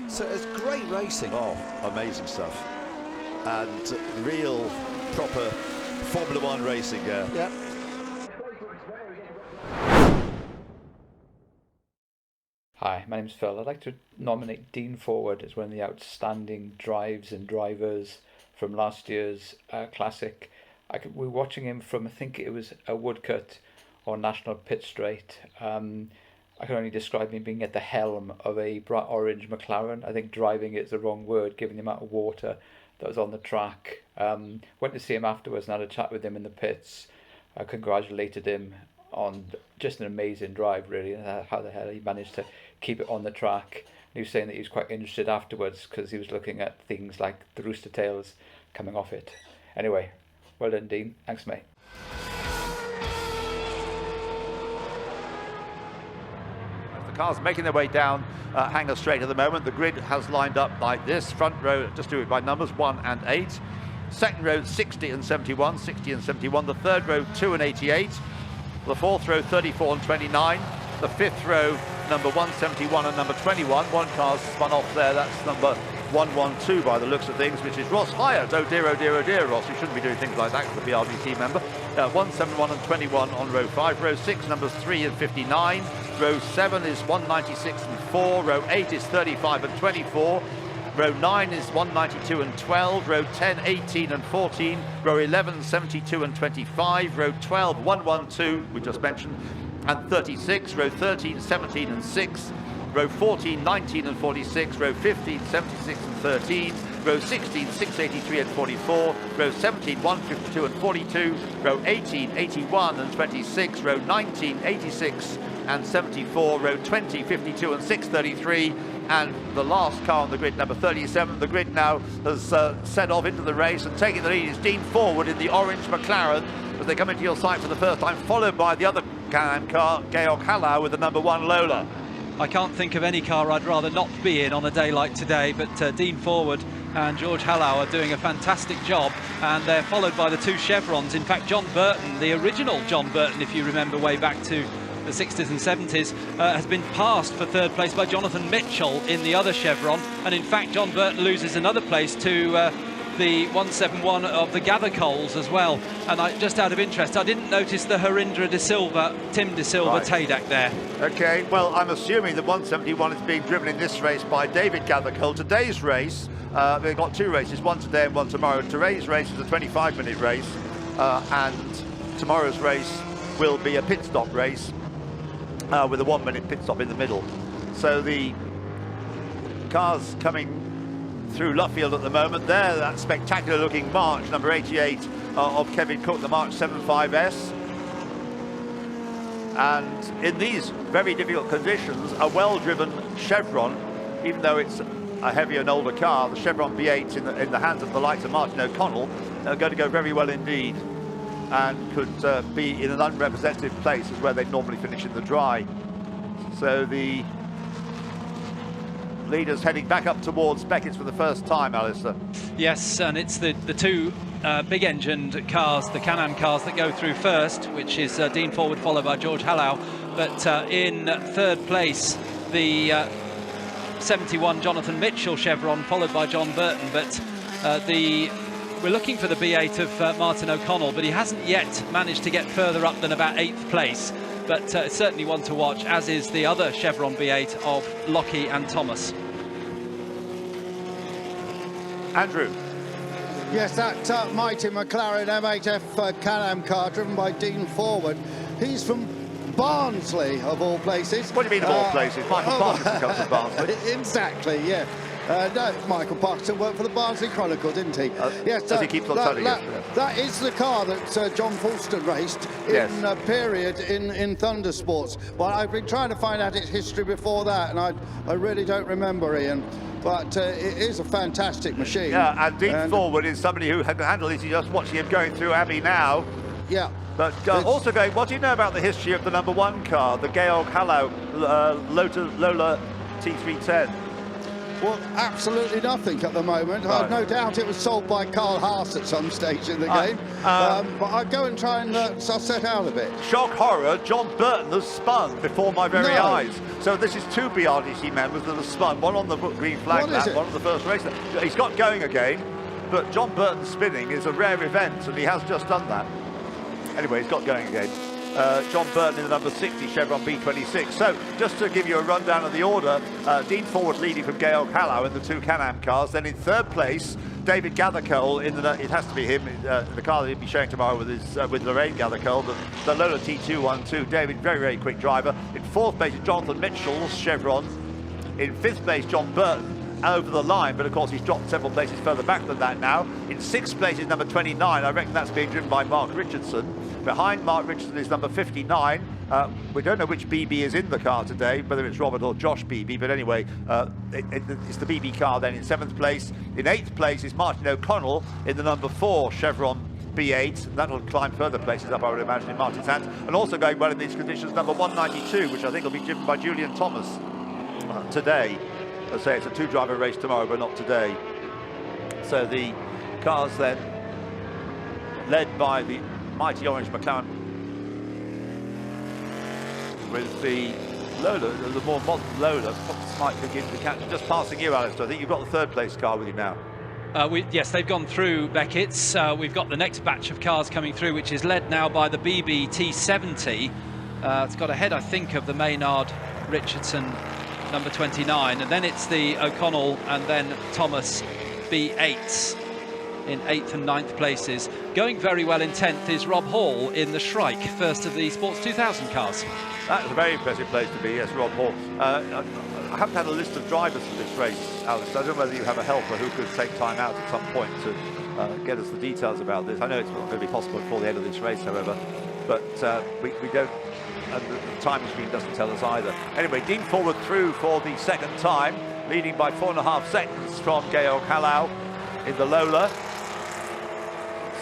so it's great racing. Oh, amazing stuff. And real proper Formula One racing. Yeah. Hi, my name's Phil. I'd like to nominate Dean Forward as one of the outstanding drives and drivers from last year's Classic. We were watching him from, I think it was a Woodcote or National Pit Straight. I can only describe him being at the helm of a bright orange McLaren. I think driving it is the wrong word, given the amount of water that was on the track. Went to see him afterwards and had a chat with him in the pits. I congratulated him on just an amazing drive, really, and how the hell he managed to keep it on the track. He was saying that he was quite interested afterwards because he was looking at things like the rooster tails coming off it. Anyway, well done, Dean. Thanks, mate. The cars making their way down Hangar Straight at the moment. The grid has lined up like this. Front row, just do it by numbers, 1 and 8. Second row, 60 and 71, 60 and 71. The third row, 2 and 88. The fourth row, 34 and 29. The fifth row, number 171 and number 21. One car's spun off there. That's number 112 by the looks of things, which is Ross Hyatt. Oh dear, Ross. You shouldn't be doing things like that as a BRBT member. 171 and 21 on row 5. Row 6, numbers 3 and 59. Row 7 is 196 and 4. Row 8 is 35 and 24. Row 9 is 192 and 12. Row 10, 18 and 14. Row 11, 72 and 25. Row 12, 112, we just mentioned, and 36. Row 13, 17 and 6. Row 14, 19 and 46. Row 15, 76 and 13. Row 16, 683 and 44. Row 17, 152 and 42. Row 18, 81 and 26. Row 19, 86 and 74. Row 20, 52 and 633. And the last car on the grid, number 37, the grid now has set off into the race, and taking the lead is Dean Forward in the orange McLaren as they come into your sight for the first time, followed by the other Can-Am car, Georg Hallau, with the number 1 Lola. I can't think of any car I'd rather not be in on a day like today, but Dean Forward and George Hallau are doing a fantastic job, and they're followed by the 2 Chevrons. In fact, John Burton, the original John Burton, if you remember way back to the 60s and 70s, has been passed for 3rd place by Jonathan Mitchell in the other Chevron, and in fact John Burton loses another place to the 171 of the Gather Coles as well. And just out of interest, I didn't notice the Harindra De Silva, Tim De Silva Right. Taidak there. Okay, well, I'm assuming that 171 is being driven in this race by David Gathercole. Today's race, they've got 2 races, one today and one tomorrow. Today's race is a 25-minute race, and tomorrow's race will be a pit stop race with a 1-minute pit stop in the middle. So the cars coming through Luffield at the moment. There, that spectacular looking March, number 88 of Kevin Cook, the March 75S. And in these very difficult conditions, a well-driven Chevron, even though it's a heavier and older car, the Chevron B8 in the hands of the likes of Martin O'Connell, are going to go very well indeed, and could be in an unrepresentative place as where they normally finish in the dry. So the leaders heading back up towards Beckett's for the first time, Alistair. Yes, and it's the 2 big-engined cars, the Can-Am cars, that go through first, which is Dean Forward, followed by George Hallau. But in 3rd place, the 71 Jonathan Mitchell Chevron, followed by John Burton. But we're looking for the B8 of Martin O'Connell, but he hasn't yet managed to get further up than about 8th place. But it's certainly one to watch, as is the other Chevron B8 of Lockie and Thomas. Andrew. Yes, that mighty McLaren M8F Can-Am car driven by Dean Forward. He's from Barnsley, of all places. What do you mean of all places? Michael Parkinson comes from Barnsley. Exactly, yeah. No, Michael Parkinson worked for the Barnsley Chronicle, didn't he? Yes, as he keeps on telling us. That is the car that John Fulston raced in a period in Thunder Sports. Well, I've been trying to find out its history before that, and I really don't remember, Ian. But it is a fantastic machine. Yeah, and Dean Forward is somebody who had handled it. You're just watching him going through Abbey now. Yeah. But also going, what do you know about the history of the #1 car, the Georg Hallau Lola T310? Well, absolutely nothing at the moment. Right. I've no doubt it was sold by Carl Haas at some stage in the game. But I'll go and try and suss that out a bit. Shock horror, John Burton has spun before my very eyes. So this is 2 BRDC members that have spun, one on the green flag lap, one on the first race. He's got going again, but John Burton spinning is a rare event, and he has just done that. Anyway, he's got going again. John Burton in the #60 Chevron B26. So, just to give you a rundown of the order, Dean Forward leading from Georg Hallau in the 2 Can-Am cars. Then in 3rd place, David Gathercole in the, it has to be him, the car that he'll be showing tomorrow with his with Lorraine Gathercole, the Lola T212. David, very, very quick driver. In 4th place, Jonathan Mitchell's Chevron. In 5th place, John Burton over the line, but of course he's dropped several places further back than that now. In 6th place is number 29. I reckon that's being driven by Mark Richardson. Behind Mark Richardson is number 59. We don't know which BB is in the car today, whether it's Robert or Josh BB, but anyway, it's the BB car then in 7th place. In 8th place is Martin O'Connell in the #4 Chevron B8. That'll climb further places up, I would imagine, in Martin's hands. And also going well in these conditions, number 192, which I think will be driven by Julian Thomas today. I say it's a 2-driver race tomorrow, but not today. So the cars then, led by the mighty orange McLaren, with the Lola, the more modern Lola, might begin to catch. Just passing you, Alistair. I think you've got the 3rd place car with you now. Yes, they've gone through Beckett's. We've got the next batch of cars coming through, which is led now by the BB T70. It's got ahead, I think, of the Maynard Richardson number 29, and then it's the O'Connell and then Thomas B8s in 8th and 9th places. Going very well in 10th is Rob Hall in the Shrike, first of the Sports 2000 cars. That's a very impressive place to be, yes, Rob Hall. I haven't had a list of drivers for this race, Alice. I don't know whether you have a helper who could take time out at some point to get us the details about this. I know it's not going to be possible before the end of this race, however, but we don't, and the time machine doesn't tell us either. Anyway, Dean Forward through for the 2nd time, leading by 4.5 seconds from Georg Hallau in the Lola.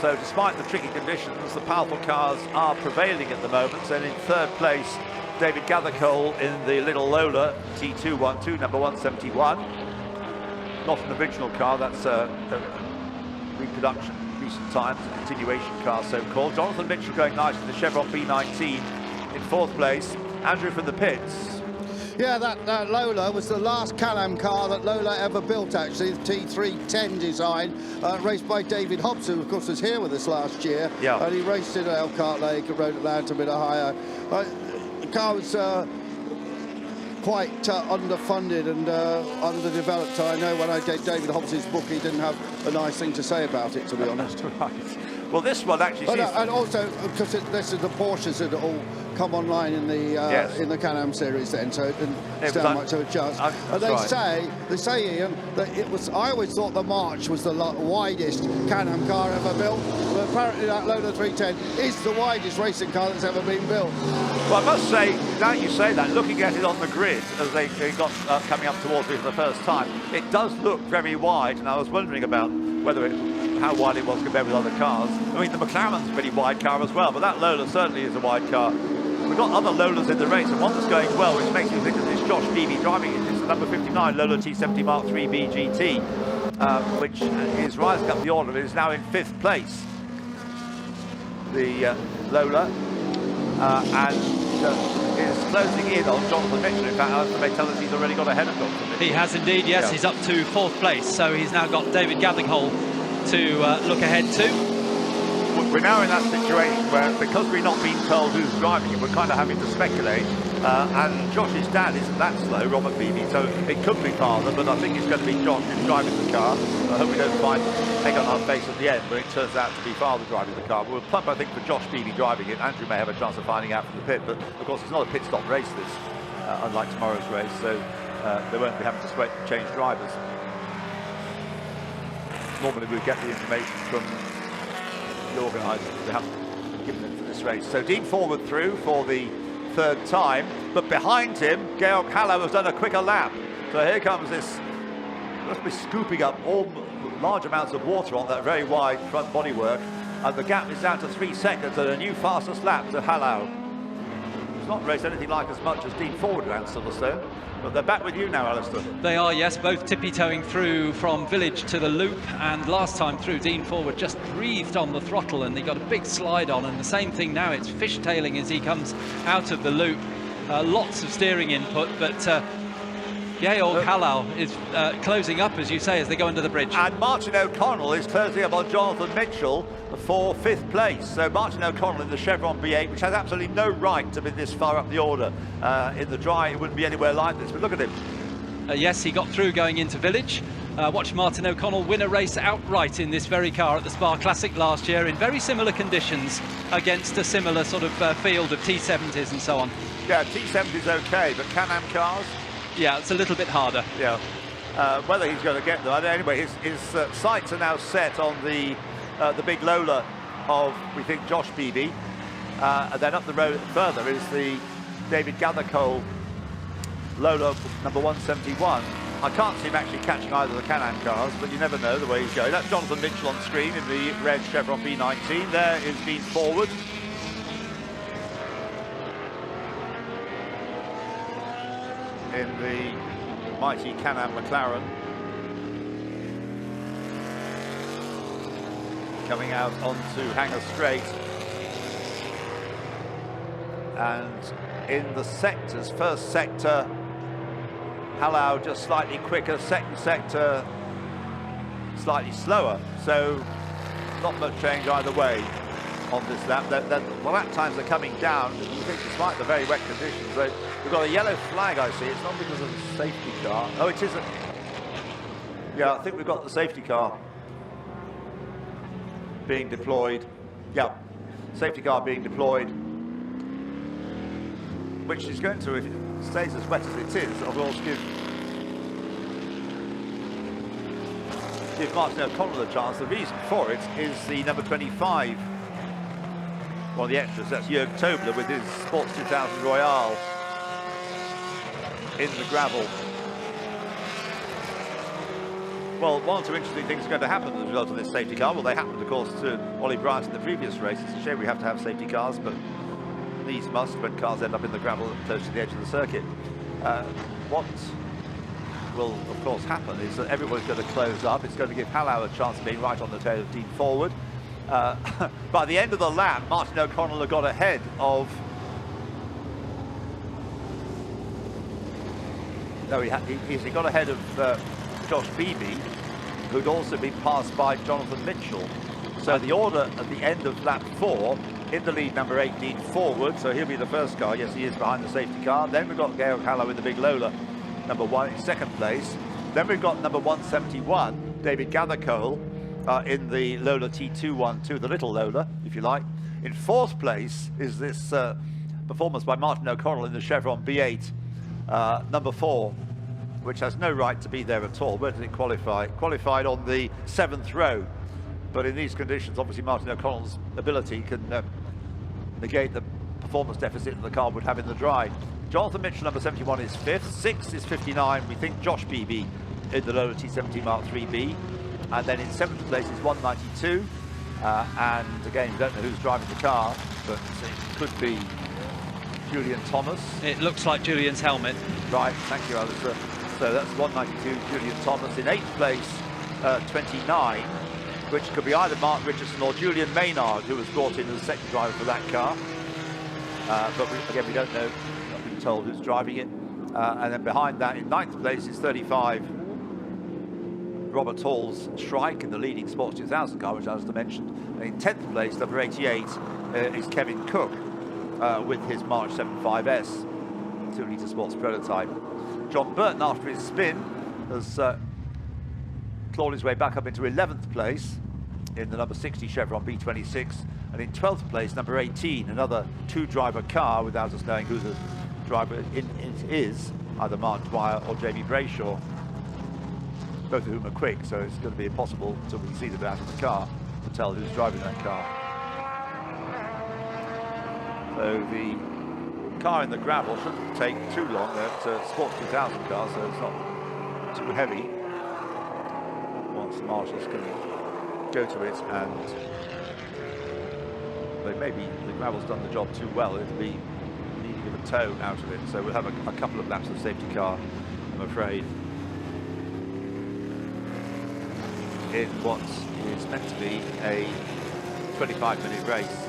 So despite the tricky conditions, the powerful cars are prevailing at the moment. And in 3rd place, David Gathercole in the little Lola T212, number 171. Not an original car, that's a reproduction, recent times, a continuation car so-called. Jonathan Mitchell going nice in the Chevron B19 in 4th place. Andrew from the pits. Yeah, that Lola was the last Can-Am car that Lola ever built, actually, the T310 design, raced by David Hobbs, who, of course, was here with us last year. Yeah. And he raced at Elkhart Lake, rode Atlanta, a bit higher. The car was quite underfunded and underdeveloped. I know when I gave David Hobbs' book, he didn't have a nice thing to say about it, to be honest. Right. Well, this one actually seems... And also, because this is the Porsches that all come online in the Can-Am series then, so it didn't stand much of a chance. And they say, Ian, that it was. I always thought the March was the widest Can-Am car ever built, but apparently that Lola 310 is the widest racing car that's ever been built. Well, I must say, now you say that, looking at it on the grid as they got coming up towards me for the first time, it does look very wide, and I was wondering about how wide it was compared with other cars. I mean, the McLaren's a pretty wide car as well, but that Lola certainly is a wide car. We've got other Lolas in the race, and one that's going well, which makes me think that it's Josh Beebe driving it. It's the number 59 Lola T70 Mark III BGT, which is rising up the order. It is now in 5th place, the Lola, and is closing in on Jonathan Mitchell. In fact, they tell us he's already got ahead of Jonathan Mitchell. He has indeed, yes. Yeah. He's up to 4th place, so he's now got David Gathercole to look ahead to. We're now in that situation where, because we're not being told who's driving it, we're kind of having to speculate. And Josh's dad isn't that slow, Robert Beebe, so it could be father, but I think it's going to be Josh who's driving the car. I hope we don't find egg on our face at the end, but it turns out to be father driving the car. We'll pump, I think, for Josh Beebe driving it. Andrew may have a chance of finding out from the pit, but of course it's not a pit stop race, this, unlike tomorrow's race, so they won't be having to change drivers. Normally we get the information from the organisers, they haven't given it for this race. So Dean Forward through for the third time, but behind him, Georg Hallow has done a quicker lap. So here comes this, must be scooping up all large amounts of water on that very wide front bodywork, and the gap is down to 3 seconds and a new fastest lap to Hallow. He's not raced anything like as much as Dean Forward around Silverstone, but they're back with you now, Alistair. They are, yes, both tippy-toeing through from Village to the loop, and last time through, Dean Forward just breathed on the throttle and he got a big slide on, and the same thing now, it's fishtailing as he comes out of the loop. Lots of steering input, but Georg Hallow is closing up, as you say, as they go under the bridge. And Martin O'Connell is closing up on Jonathan Mitchell for 5th place. So Martin O'Connell in the Chevron B8, which has absolutely no right to be this far up the order. In the dry, it wouldn't be anywhere like this, but look at him. Yes, he got through going into Village. Watch Martin O'Connell win a race outright in this very car at the Spa Classic last year in very similar conditions against a similar sort of field of T70s and so on. Yeah, T70's okay, but Can-Am cars? Yeah, it's a little bit harder. Yeah. Whether he's going to get them, anyway, his sights are now set on the big Lola of, we think, Josh Beebe. And then up the road further is the David Gathercole Lola number 171. I can't see him actually catching either of the Can-Am cars, but you never know the way he's going. That's Jonathan Mitchell on screen in the red Chevron B19. There is Dean Forward. In the mighty Can-Am McLaren. Coming out onto Hanger Straight. And in the sectors, first sector, Hallow just slightly quicker, second sector slightly slower, so not much change either way on this lap. The lap times are coming down, you think, despite the very wet conditions. We've got a yellow flag, I see. It's not because of the safety car. Oh, it isn't. Yeah, I think we've got the safety car being deployed. Yeah, safety car being deployed, which is going to, if it stays as wet as it is, of course give Martin O'Connell a chance. The reason for it is the number 25, one of the extras, that's Jörg Tobler with his Sports 2000 Royale in the gravel. Well, one or two interesting things are going to happen as a result of this safety car. Well, they happened, of course, to Ollie Bryant in the previous race. It's a shame we have to have safety cars, but these must when cars end up in the gravel close to the edge of the circuit. What will, of course, happen is that everybody's going to close up. It's going to give Hallow a chance of being right on the tail of Dean Forward. By the end of the lap, Martin O'Connell got ahead of... No, he got ahead of Josh Beebe, who'd also been passed by Jonathan Mitchell. So the order at the end of lap 4, in the lead, number 8, Dean Forward, so he'll be the first car. Yes, he is behind the safety car. Then we've got Georg Hallow in the big Lola, number 1 in second place. Then we've got number 171, David Gathercole, in the Lola T212, the little Lola, if you like. In fourth place is this performance by Martin O'Connell in the Chevron B8, number 4, which has no right to be there at all. Where did it qualify? Qualified on the 7th row. But in these conditions, obviously Martin O'Connell's ability can negate the performance deficit that the car would have in the dry. Jonathan Mitchell, number 71, is 5th. 6th is 59. We think Josh Beebe in the Lola T70 Mark 3B. And then in 7th place is 192. And again, we don't know who's driving the car, but it could be Julian Thomas. It looks like Julian's helmet. Right, thank you, Alistair. So that's 192, Julian Thomas. In 8th place, 29, which could be either Mark Richardson or Julian Maynard, who was brought in as the second driver for that car. But again, we don't know, not been told who's driving it. And then behind that, in 9th place is 35, Robert Hall's Shrike in the leading Sports 2000 car, which I was mentioned. And in 10th place, number 88, is Kevin Cook with his March 75S. 2 Litre Sports prototype. John Burton, after his spin, has clawed his way back up into 11th place in the number 60 Chevron B26, and in 12th place, number 18, another 2-driver car, without us knowing who the driver it is, either Mark Dwyer or Jamie Brayshaw, both of whom are quick, so it's going to be impossible until we see them out of the car to tell who's driving that car. So the car in the gravel shouldn't take too long. They're Sports 2000 car, so it's not too heavy. Once the marshals can go to it, and maybe the gravel's done the job too well. It'll be needing of a tow out of it. So we'll have a couple of laps of the safety car, I'm afraid, in what is meant to be a 25-minute race.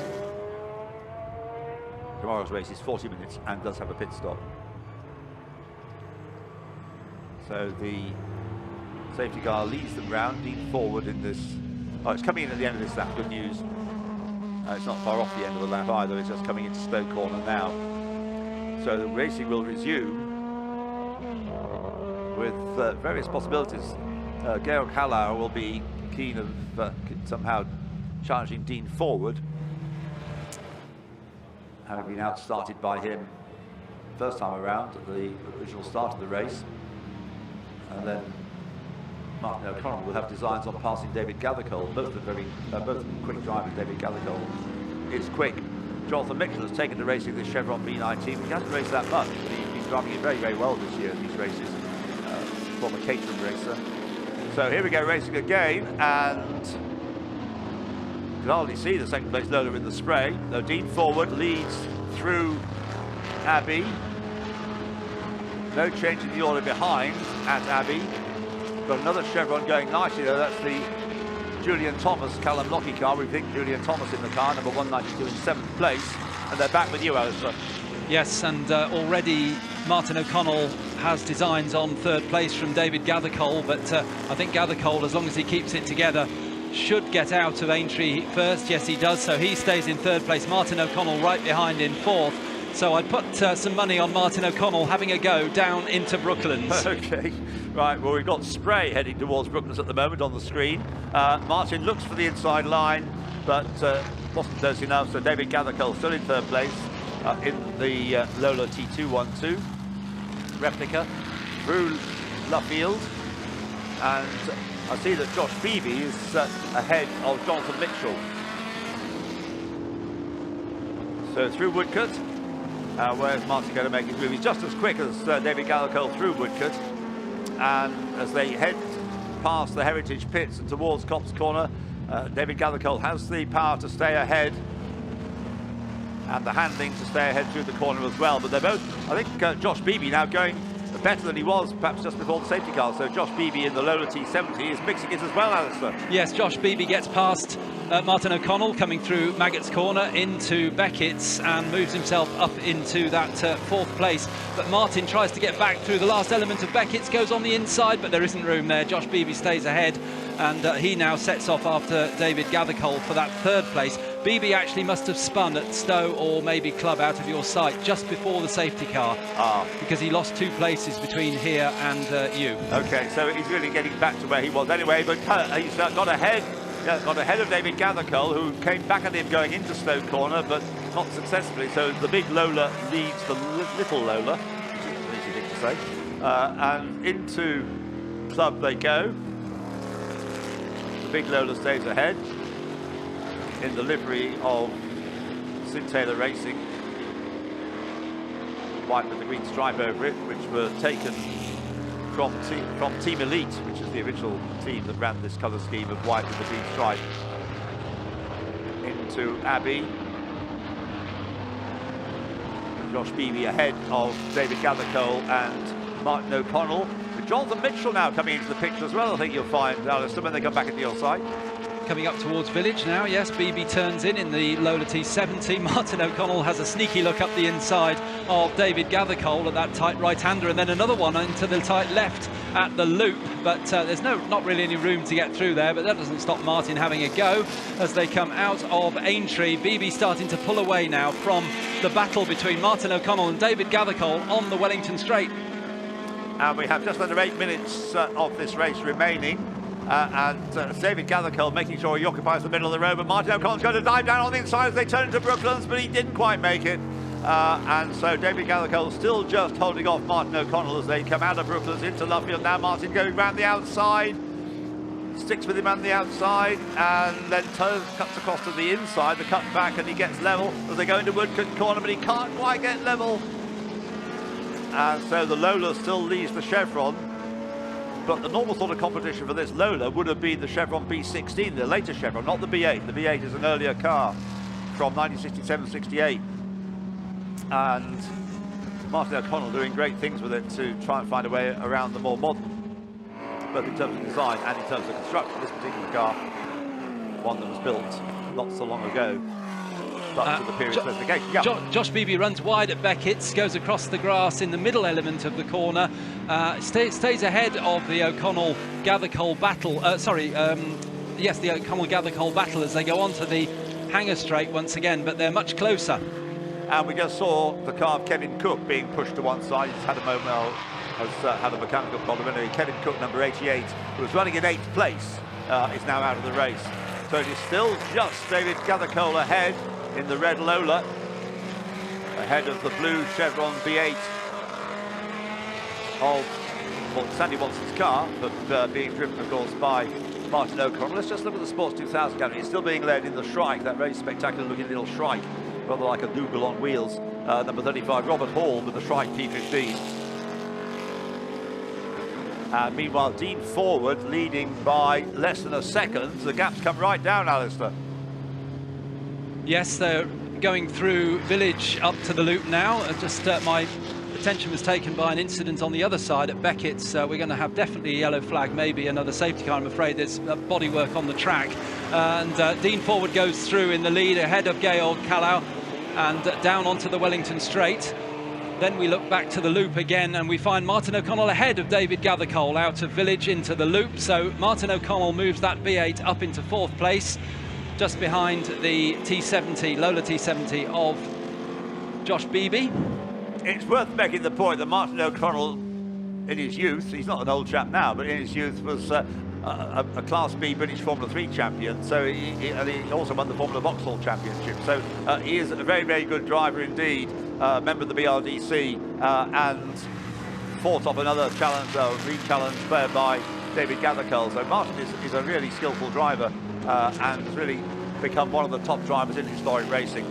Tomorrow's race is 40 minutes and does have a pit stop. So the safety car leads them round, Dean Forward in this. Oh, it's coming in at the end of this lap, good news. It's not far off the end of the lap either, it's just coming into Stoke Corner now. So the racing will resume with various possibilities. Georg Hallau will be keen of somehow challenging Dean Forward, having been outstarted by him first time around at the original start of the race. And then Martin O'Connell will have designs on passing David Gathercole. Both quick drivers. David Gathercole is quick. Jonathan Mitchell has taken to racing this Chevron B19. He hasn't raced that much, but he's been driving it very, very well this year in these races. Former Caterham racer. So here we go, racing again, and you can hardly see the second place Lola in the spray. Though Dean Forward leads through Abbey. No change in the order behind at Abbey. Got another Chevron going nicely though. That's the Julian Thomas Callum Lockie car. We think Julian Thomas in the car, number 192 in 7th place. And they're back with you, Alistair. Yes, and already Martin O'Connell has designs on 3rd place from David Gathercole, but I think Gathercole, as long as he keeps it together, should get out of Aintree first. Yes, he does, so he stays in 3rd place. Martin O'Connell right behind in 4th. So I'd put some money on Martin O'Connell having a go down into Brooklands. Okay, right, well, we've got Spray heading towards Brooklands at the moment on the screen. Martin looks for the inside line, but wasn't close enough, so David Gathercole still in 3rd place in the Lola T212 replica through Luffield. And I see that Josh Beebe is ahead of Jonathan Mitchell. So through Woodcote. Where's Martin going to make his move? He's just as quick as David Gathercole through Woodcote. And as they head past the Heritage pits and towards Copse Corner, David Gathercole has the power to stay ahead and the handling to stay ahead through the corner as well. But they're both, I think Josh Beebe now going better than he was perhaps just before the safety car. So Josh Beebe in the Lola T70 is mixing it as well, Alistair. Yes, Josh Beebe gets past Martin O'Connell coming through Maggots Corner into Beckett's and moves himself up into that 4th place. But Martin tries to get back through the last element of Beckett's, goes on the inside, but there isn't room there. Josh Beebe stays ahead, and he now sets off after David Gathercole for that 3rd place. Beebe actually must have spun at Stowe or maybe Club out of your sight just before the safety car, because he lost 2 places between here and you. Okay, so he's really getting back to where he was anyway, but he's got ahead of David Gathercole, who came back at him going into Stoke Corner, but not successfully. So the big Lola leads the little Lola, which is an easy thing to say, and into Club they go. The big Lola stays ahead in the livery of Sid Taylor Racing, white with the green stripe over it, which were taken from Team Elite, which is the original team that ran this colour scheme of white with the green stripe. Into Abbey. Josh Beebe ahead of David Gathercole and Martin O'Connell. With Jonathan Mitchell now coming into the picture as well, I think you'll find, Alistair, when they come back into your side. Coming up towards Village now, yes, Beebe turns in the Lola T70. Martin O'Connell has a sneaky look up the inside of David Gathercole at that tight right-hander, and then another one into the tight left at the loop, but there's not really any room to get through there, but that doesn't stop Martin having a go as they come out of Aintree. Beebe starting to pull away now from the battle between Martin O'Connell and David Gathercole on the Wellington Straight. And we have just under 8 minutes of this race remaining. David Gathercole making sure he occupies the middle of the road, but Martin O'Connell's going to dive down on the inside as they turn into Brooklands, but he didn't quite make it. And so David Gathercole still just holding off Martin O'Connell as they come out of Brooklands into Luffield. Now Martin going round the outside, sticks with him on the outside, and then cuts across to the inside, the cut back, and he gets level as they go into Woodcote Corner, but he can't quite get level. And so the Lola still leads the Chevron. But the normal sort of competition for this Lola would have been the Chevron B16, the later Chevron, not the B8. The B8 is an earlier car from 1967-68. And Martin O'Connell doing great things with it to try and find a way around the more modern, both in terms of design and in terms of construction. This particular car, one that was built not so long ago, up to the period specification. Yeah. Josh Beebe runs wide at Beckett's, goes across the grass in the middle element of the corner, stays ahead of the O'Connell-Gathercole battle. Yes, the O'Connell-Gathercole battle as they go on to the Hanger Straight once again, but they're much closer. And we just saw the car of Kevin Cook being pushed to one side. He's had a moment, has had a mechanical problem. Anyway, Kevin Cook, number 88, who was running in 8th place, is now out of the race. So it is still just David Gathercole ahead in the red Lola, ahead of the blue Chevron V8 of Sandy Watson's car, but being driven, of course, by Martin O'Connell. Let's just look at the Sports 2000 gallery. It's still being led in the Shrike, that very spectacular looking little Shrike, rather like a Dougal on wheels. Number 35, Robert Hall, with the Shrike P15. Meanwhile, Dean Forward leading by less than a second. The gap's come right down, Alistair. Yes, they're going through Village up to the loop now. My attention was taken by an incident on the other side at Beckett's. We're going to have definitely a yellow flag, maybe another safety car. I'm afraid there's bodywork on the track. And Dean Forward goes through in the lead ahead of Georg Kalau and down onto the Wellington Straight. Then we look back to the loop again and we find Martin O'Connell ahead of David Gathercole out of Village into the loop. So Martin O'Connell moves that V8 up into 4th place, just behind the T70, Lola T70 of Josh Beebe. It's worth making the point that Martin O'Connell, in his youth, he's not an old chap now, but in his youth was a Class B British Formula 3 champion, so he also won the Formula Vauxhall Championship. So he is a very, very good driver indeed, member of the BRDC, and fought off another challenge, re-challenge player by David Gathercole. So Martin is a really skillful driver and has really become one of the top drivers in historic racing.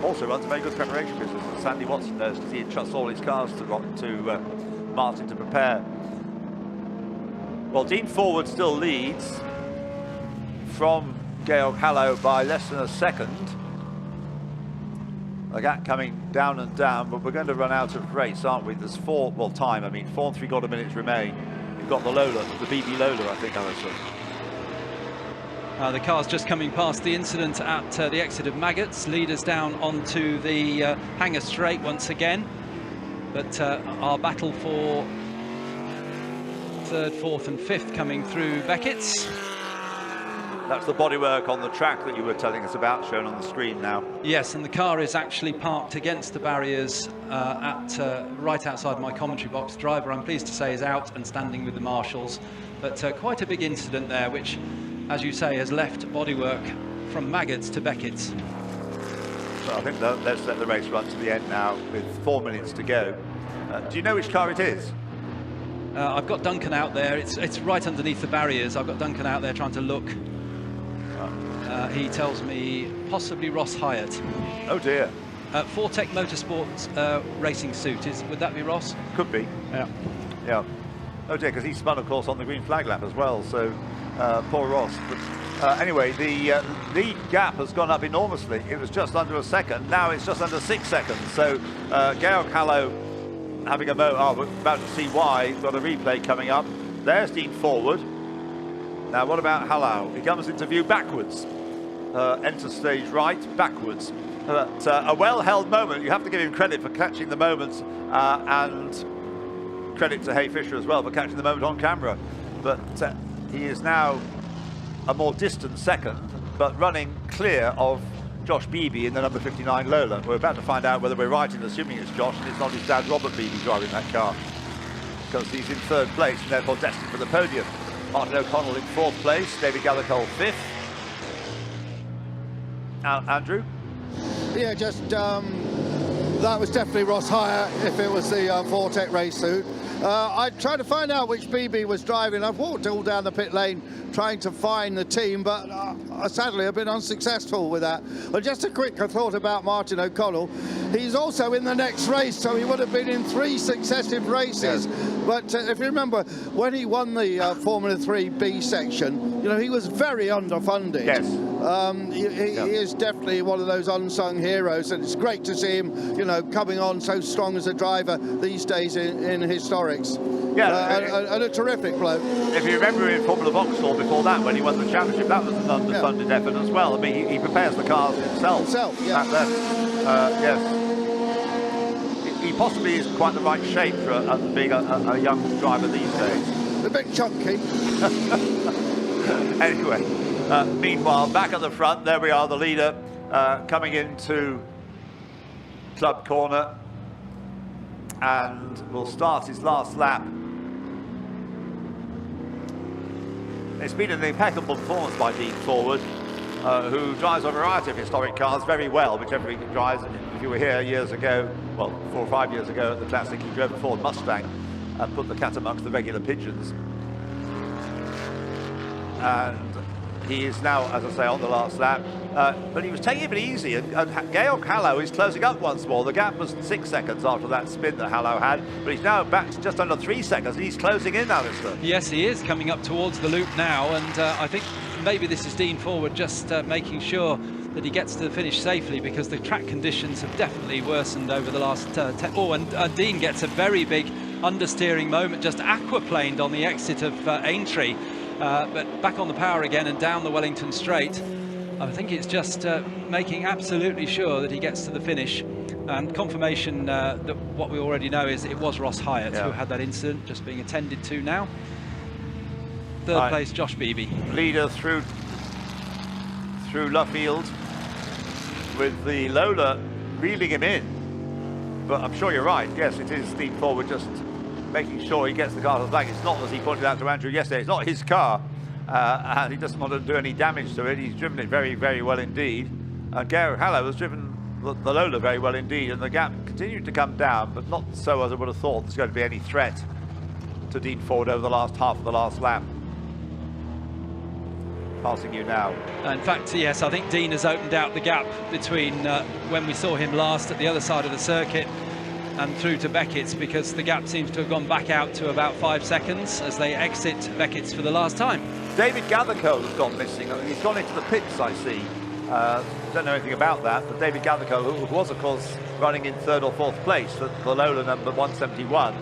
Also runs a very good preparation business, as Sandy Watson knows, because he entrusts all his cars to Martin to prepare. Well, Dean Forward still leads from Georg Kalau by less than a second. The gap coming down and down, but we're going to run out of race, aren't we? There's 4 and 3/4 minutes remain. You've got the Lola, the BB Lola, I think, Alison. The car's just coming past the incident at the exit of Maggots, lead us down onto the Hanger Straight once again. But our battle for 3rd, 4th and 5th coming through Beckett's. That's the bodywork on the track that you were telling us about, shown on the screen now. Yes, and the car is actually parked against the barriers right outside my commentary box. Driver, I'm pleased to say, is out and standing with the marshals. But quite a big incident there, which, as you say, has left bodywork from Maggots to Beckett's. So I think let's let the race run to the end now with 4 minutes to go. Do you know which car it is? I've got Duncan out there. It's right underneath the barriers. I've got Duncan out there trying to look. He tells me possibly Ross Hyatt. Oh dear. Fortec Motorsports racing suit. Would that be Ross? Could be. Yeah. Yeah. Oh dear, because he spun, of course, on the green flag lap as well. So poor Ross. But anyway, the lead gap has gone up enormously. It was just under a second. Now it's just under 6 seconds. So Georg Kalau having a moment. We're about to see why. Got a replay coming up. There's Dean Forward. Now what about Halau? He comes into view backwards. Enter stage right, backwards. But a well-held moment. You have to give him credit for catching the moment and credit to Hay Fisher as well for catching the moment on camera. But he is now a more distant second, but running clear of Josh Beebe in the number 59 Lola. We're about to find out whether we're right in assuming it's Josh and it's not his dad Robert Beebe driving that car, because he's in 3rd place and therefore destined for the podium. Martin O'Connell in 4th place, David Gathercole 5th. Andrew? Yeah, just that was definitely Ross Hyatt if it was the Vortec race suit. I tried to find out which BB was driving. I've walked all down the pit lane trying to find the team, but sadly I've been unsuccessful with that. But just a quick thought about Martin O'Connell. He's also in the next race, so he would have been in 3 successive races. Yes. But if you remember, when he won the Formula 3 B section, you know, he was very underfunded. Yes. He is definitely one of those unsung heroes, and it's great to see him, you know, coming on so strong as a driver these days in historics. Yeah, and a terrific bloke. If you remember in Formula Vauxhall before that, when he won the championship, that was an underfunded effort as well. I mean, he prepares the cars himself. Yeah. Yes. He possibly is quite the right shape for being a young driver these days. A bit chunky. Anyway. Meanwhile, back at the front, there we are, the leader coming into club corner, and will start his last lap. It's been an impeccable performance by Dean Forward, who drives a variety of historic cars very well, whichever he drives. If you were here years ago, well, 4 or 5 years ago at the Classic, he drove a Ford Mustang and put the cat amongst the regular pigeons. And he is now, as I say, on the last lap, but he was taking it a bit easy, and Georg Hallow is closing up once more. The gap was 6 seconds after that spin that Hallow had, but he's now back to just under 3 seconds, and he's closing in, Alistair. Yes, he is coming up towards the loop now, and I think maybe this is Dean Forward just making sure that he gets to the finish safely, because the track conditions have definitely worsened over the last and Dean gets a very big understeering moment, just aquaplaned on the exit of Aintree. But back on the power again and down the Wellington Straight. I think it's just making absolutely sure that he gets to the finish, and confirmation that what we already know is it was Ross Hyatt who had that incident, just being attended to now. 3rd place, Josh Beebe. Leader through Luffield, with the Lola reeling him in. But I'm sure you're right, yes, it is Dean Forward just making sure he gets the car to the back. It's not, as he pointed out to Andrew yesterday, it's not his car, and he doesn't want to do any damage to it. He's driven it very, very well indeed. And Georg Hallow has driven the Lola very well indeed, and the gap continued to come down, but not so as I would have thought there's going to be any threat to Dean Forward over the last half of the last lap. Passing you now. In fact, yes, I think Dean has opened out the gap between when we saw him last at the other side of the circuit and through to Beckett's, because the gap seems to have gone back out to about 5 seconds as they exit Beckett's for the last time. David Gathercole has gone missing. He's gone into the pits, I see. Don't know anything about that, but David Gathercole, who was, of course, running in 3rd or 4th place for the Lola number 171,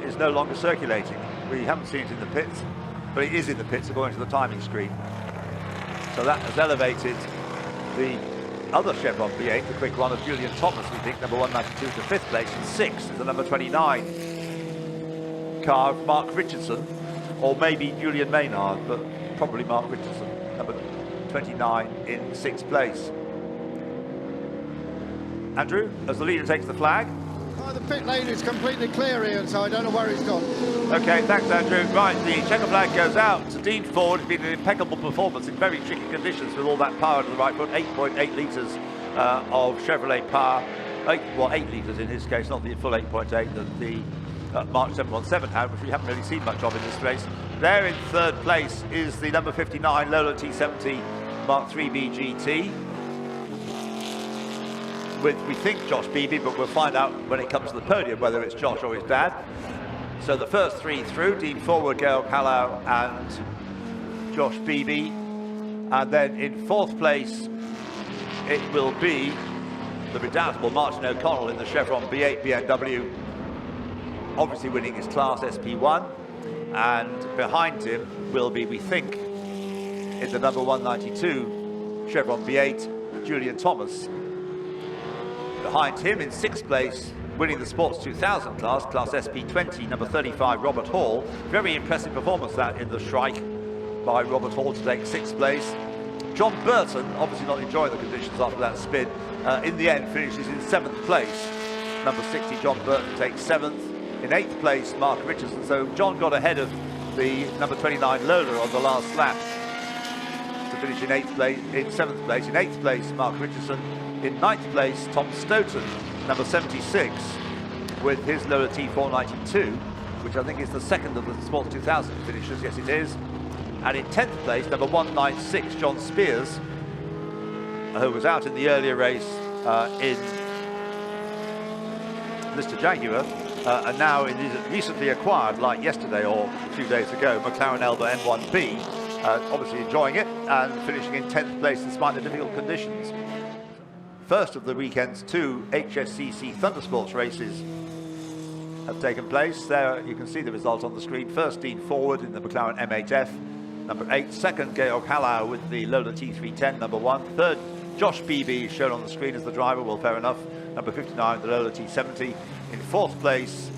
is no longer circulating. We haven't seen it in the pits, but it is in the pits according to the timing screen. So that has elevated the other Chevron B8, the quick one of Julian Thomas, we think, number 192 to 5th place, and 6th is the number 29 car of Mark Richardson, or maybe Julian Maynard, but probably Mark Richardson, number 29 in 6th place. Andrew, as the leader takes the flag. The pit lane is completely clear, Ian, so I don't know where he's gone. Okay, thanks, Andrew. Right, the checker flag goes out to Dean Ford. It's been an impeccable performance in very tricky conditions with all that power to the right foot. 8.8 litres of Chevrolet power. 8 litres in his case, not the full 8.8 that the March 717 had, which we haven't really seen much of in this race. There in 3rd place is the number 59 Lola T70 Mark III BGT. With, we think, Josh Beebe, but we'll find out when it comes to the podium whether it's Josh or his dad. So the first 3 through, Dean Forward, Georg Hallow and Josh Beebe. And then in 4th place, it will be the redoubtable Martin O'Connell in the Chevron B8 BMW, obviously winning his class SP1. And behind him will be, we think, in the number 192 Chevron B8, Julian Thomas. Behind him in 6th place winning the Sports 2000 class SP20, number 35, Robert Hall. Very impressive performance that in the Shrike by Robert Hall to take 6th place. John Burton, obviously not enjoying the conditions after that spin, in the end finishes in 7th place. Number 60, John Burton, takes 7th. In 8th place, Mark Richardson. So John got ahead of the number 29 Lola on the last lap to finish in 8th place, in 7th place. In 8th place, Mark Richardson. In 9th place, Tom Stoughton, number 76, with his Lola T492, which I think is the second of the Sports 2000 finishers. Yes, it is. And in 10th place, number 196, John Spears, who was out in the earlier race in Mr. Jaguar, and now it is recently acquired, like yesterday or a few days ago, McLaren Elba M1B, obviously enjoying it and finishing in 10th place despite the difficult conditions. First of the weekend's 2 HSCC Thundersports races have taken place. There you can see the result on the screen. First, Dean Forward in the McLaren M8F, number 8. Second, Georg Hallau with the Lola T310, number 1. Third, Josh Beebe, shown on the screen as the driver, well, fair enough, number 59, the Lola T70. In 4th place,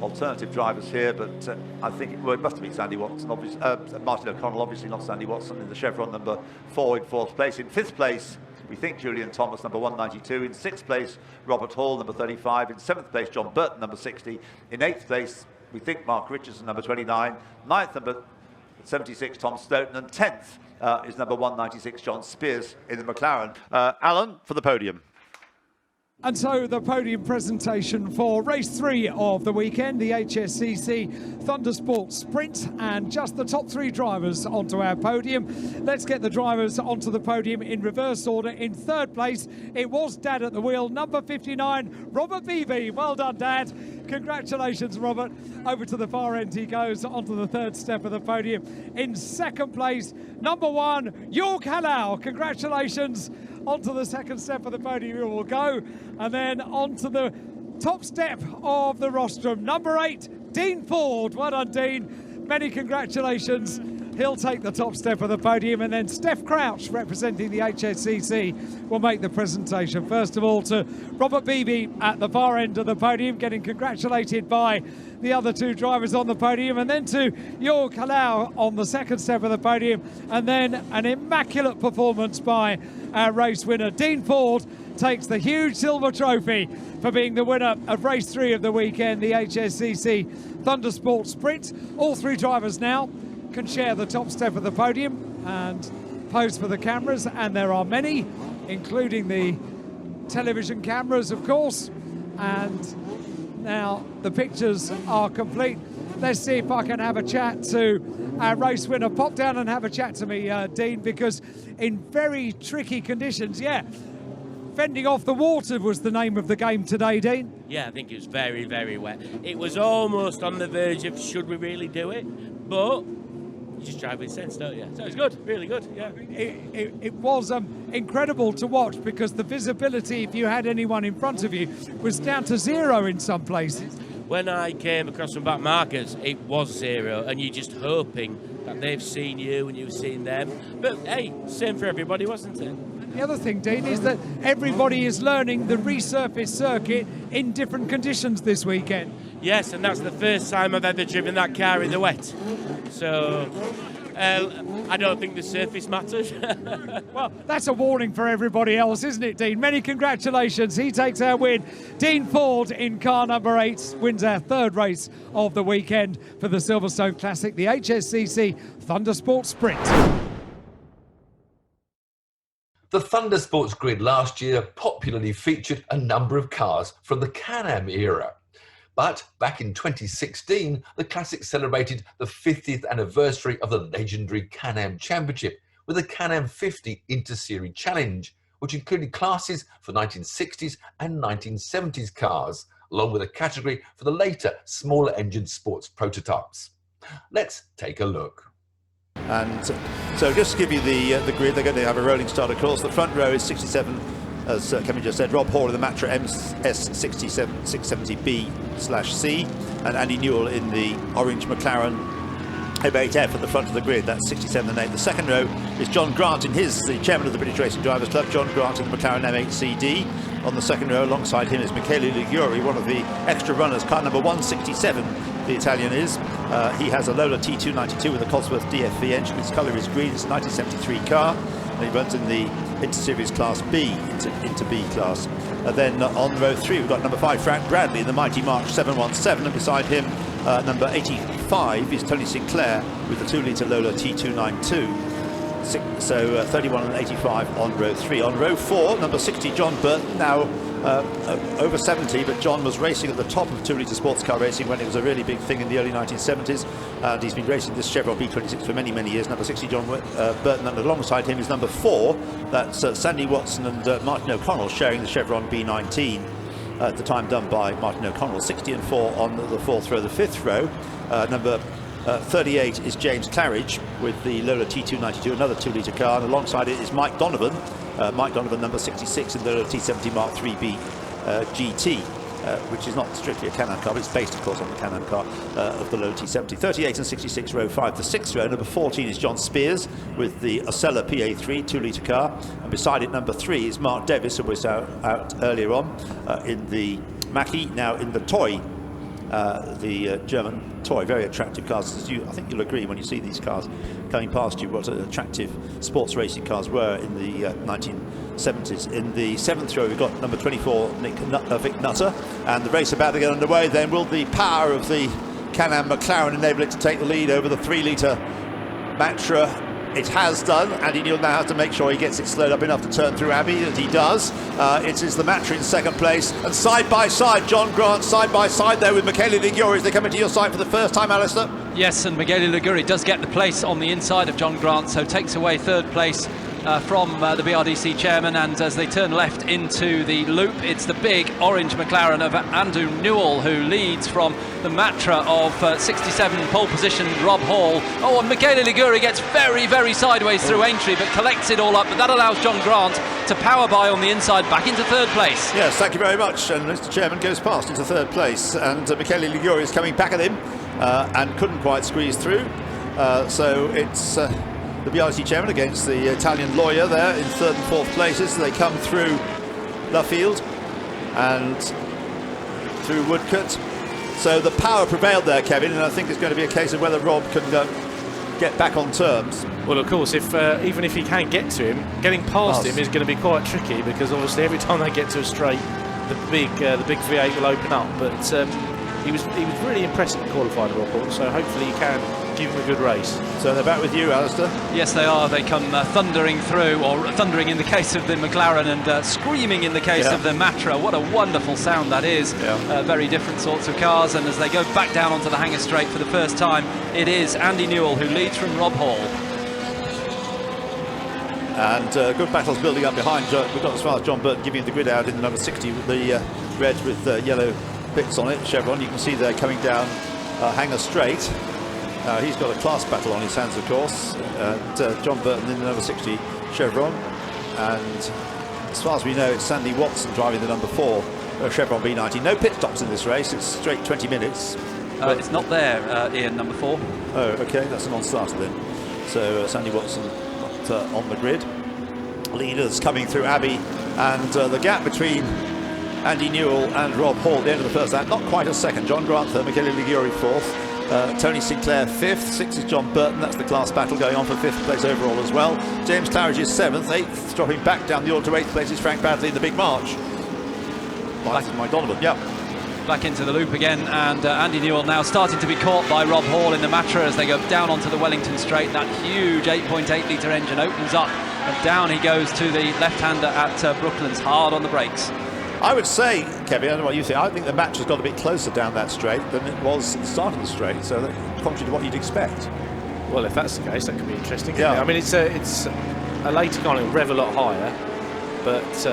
alternative drivers here, but I think it must have been Sandy Watson, obviously, Martin O'Connell, obviously not Sandy Watson, in the Chevron number 4 in 4th place. In 5th place, we think Julian Thomas, number 192. In 6th place, Robert Hall, number 35. In 7th place, John Burton, number 60. In 8th place, we think Mark Richardson, number 29. 9th, number 76, Tom Stoughton. And 10th is number 196, John Spears in the McLaren. Alan, for the podium. And so the podium presentation for race 3 of the weekend, the HSCC Thundersport Sprint, and just the top 3 drivers onto our podium. Let's get the drivers onto the podium in reverse order. In 3rd place, it was Dad at the wheel, number 59, Robert Beebe. Well done, Dad. Congratulations, Robert. Over to the far end he goes, onto the 3rd step of the podium. In 2nd place, number 1, Georg Hallau. Congratulations. Onto the 2nd step of the podium we will go, and then onto the top step of the rostrum, number 8, Dean Ford. Well done, Dean. Many congratulations. He'll take the top step of the podium, and then Steph Crouch, representing the HSCC, will make the presentation. First of all, to Robert Beebe at the far end of the podium, getting congratulated by the other 2 drivers on the podium, and then to Georg Hallau on the 2nd step of the podium, and then an immaculate performance by our race winner. Dean Ford takes the huge silver trophy for being the winner of race 3 of the weekend, the HSCC Thundersport Sprint. All 3 drivers now can share the top step of the podium and pose for the cameras, and there are many, including the television cameras, of course. And now the pictures are complete. Let's see if I can have a chat to our race winner. Pop down and have a chat to me, Dean, because in very tricky conditions, fending off the water was the name of the game today, Dean. Yeah, I think it was very, very wet. It was almost on the verge of should we really do it, but you just drive with sense, don't you? So it's good, really good, yeah. It was incredible to watch, because the visibility, if you had anyone in front of you, was down to 0 in some places. When I came across some back markers, it was 0, and you're just hoping that they've seen you and you've seen them. But hey, same for everybody, wasn't it? The other thing, Dean, is that everybody is learning the resurfaced circuit in different conditions this weekend. Yes, and that's the first time I've ever driven that car in the wet. So I don't think the surface matters. Well, that's a warning for everybody else, isn't it, Dean? Many congratulations. He takes our win. Dean Ford in car number 8 wins our 3rd race of the weekend for the Silverstone Classic, the HSCC Thundersport Sprint. The Thundersports grid last year popularly featured a number of cars from the Can-Am era. But back in 2016, the Classic celebrated the 50th anniversary of the legendary Can-Am Championship with the Can-Am 50 Inter-Series Challenge, which included classes for 1960s and 1970s cars, along with a category for the later, smaller engine sports prototypes. Let's take a look. And so just to give you the grid, they're going to have a rolling start, of course. The front row is 67, as Kevin just said, Rob Hall in the Matra MS670B/C, and Andy Newell in the orange McLaren M8F at the front of the grid. That's 67 and 8. The second row is John Grant in the chairman of the British Racing Drivers Club, John Grant in the McLaren M8CD. on the second row. Alongside him is Michele Liguri, one of the extra runners, car number 167, the Italian is. He has a Lola T292 with a Cosworth DFV engine. His colour is green. It's a 1973 car, and he runs in the Inter-Series Class B, into B class. Then on row 3, we've got number 5, Frank Bradley, in the Mighty March 717, and beside him, number 85 is Tony Sinclair with the 2-litre Lola T292. So 31 and 85 on row 3. On row 4, number 60, John Burton, now over 70, but John was racing at the top of 2-litre sports car racing when it was a really big thing in the early 1970s, and he's been racing this Chevrolet B26 for many, many years. Number 60, John Burton, and alongside him is number 4, that's Sandy Watson and Martin O'Connell, sharing the Chevron B19, at the time done by Martin O'Connell. 60 and 4 on the 4th row. The 5th row, number 38 is James Claridge with the Lola T292, another 2-litre car, and alongside it is Mike Donovan. Mike Donovan, number 66, in the Lola T70 Mark 3B GT, which is not strictly a Can-Am car, but it's based, of course, on the Can-Am car of the Lola T70. 38 and 66, row 5. The 6th row, number 14 is John Spears with the Osella PA3 2-litre car, and beside it, number 3 is Mark Davis, who was out earlier on in the Mackie, now in the Toy, the German Toy. Very attractive cars. I think you'll agree when you see these cars coming past you what attractive sports racing cars were in the 1970s. In the 7th row, we've got number 24, Vic Nutter, and the race about to get underway. Then will the power of the Can-Am McLaren enable it to take the lead over the 3-litre Matra? It has done. Andy Newell now has to make sure he gets it slowed up enough to turn through Abbey, and he does. It is the Matra in second place, and side by side, John Grant side by side there with Michele Liguri as they come into your side for the first time, Alistair. Yes, and Michele Liguri does get the place on the inside of John Grant, so takes away 3rd place from the BRDC chairman, and as they turn left into the loop, it's the big orange McLaren of Andrew Newell who leads from the Matra of 67 pole position Rob Hall. Oh, and Michele Liguri gets very, very sideways through Aintree, but collects it all up, but that allows John Grant to power by on the inside back into 3rd place. Yes, thank you very much, and Mr. Chairman goes past into 3rd place, and Michele Liguri is coming back at him and couldn't quite squeeze through, so it's the BRC chairman against the Italian lawyer there in 3rd and 4th places. They come through Luffield and through Woodcote. So the power prevailed there, Kevin, and I think it's going to be a case of whether Rob can get back on terms. Well, of course, if even if he can get to him, getting past him is going to be quite tricky, because obviously every time they get to a straight, the big V8 will open up. But he was really impressive in qualifying, Rob Hall, so hopefully he can give him a good race. So they're back with you, Alistair? Yes, they are. They come thundering through, or thundering in the case of the McLaren, and screaming in the case of the Matra. What a wonderful sound that is. Very different sorts of cars, and as they go back down onto the hanger straight for the first time, it is Andy Newell who leads from Rob Hall. And good battles building up behind. We've got as far as John Burton giving the grid out in the number 60 with the red with yellow bits on it, Chevron. You can see they're coming down hanger straight. He's got a class battle on his hands, of course, and John Burton in the number 60 Chevron, and as far as we know, it's Sandy Watson driving the number 4 Chevron B90. No pit stops in this race, it's straight 20 minutes. It's not there, Ian, number 4. Oh, okay, that's a non-starter then. So Sandy Watson not on the grid. Leaders coming through Abbey, and the gap between Andy Newell and Rob Hall at the end of the first lap, not quite a second. John Grant third, Michele Liguri 4th. Tony Sinclair 5th, 6th is John Burton. That's the class battle going on for 5th place overall as well. James Claridge is 7th, 8th, dropping back down the order to 8th place is Frank Bradley in the big march. Mike Donovan, yep. Back into the loop again, and Andy Newell now starting to be caught by Rob Hall in the Matra as they go down onto the Wellington straight. That huge 8.8 litre engine opens up, and down he goes to the left-hander at Brooklands, hard on the brakes. I would say, Kevin, I don't know what you think, I think the match has got a bit closer down that straight than it was at the start of the straight, so that, contrary to what you'd expect. Well, if that's the case, that could be interesting. Yeah. I mean, it's a later car, it'll rev a lot higher, but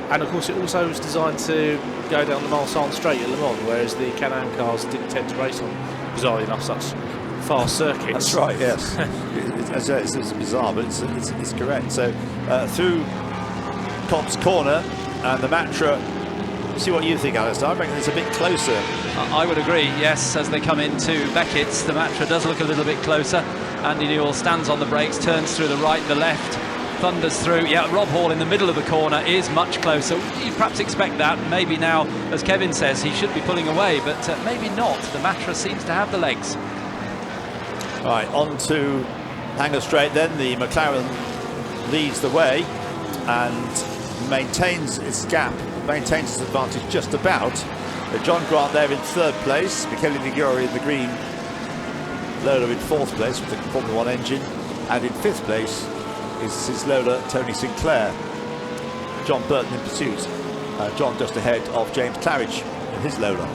and of course it also was designed to go down the Mulsanne straight at Le Mans, whereas the Can-Am cars didn't tend to race on, bizarrely enough, such fast circuits. That's right, yes. It's bizarre, but it's correct. So through Cobb's Corner and the Matra, see what you think, Alistair. I reckon it's a bit closer. I would agree, yes. As they come into Beckett's, the Matra does look a little bit closer. Andy Newell stands on the brakes, turns through the right, the left, thunders through. Yeah, Rob Hall in the middle of the corner is much closer. You perhaps expect that. Maybe now, as Kevin says, he should be pulling away, but maybe not. The Matra seems to have the legs. Right, on to Hanger Straight then. The McLaren leads the way and maintains its gap, maintains its advantage just about. John Grant there in 3rd place, Michele Liguori in the green, Lola in 4th place with the Formula 1 engine, and in 5th place is his Lola Tony Sinclair. John Burton in pursuit. John just ahead of James Claridge in his Lola.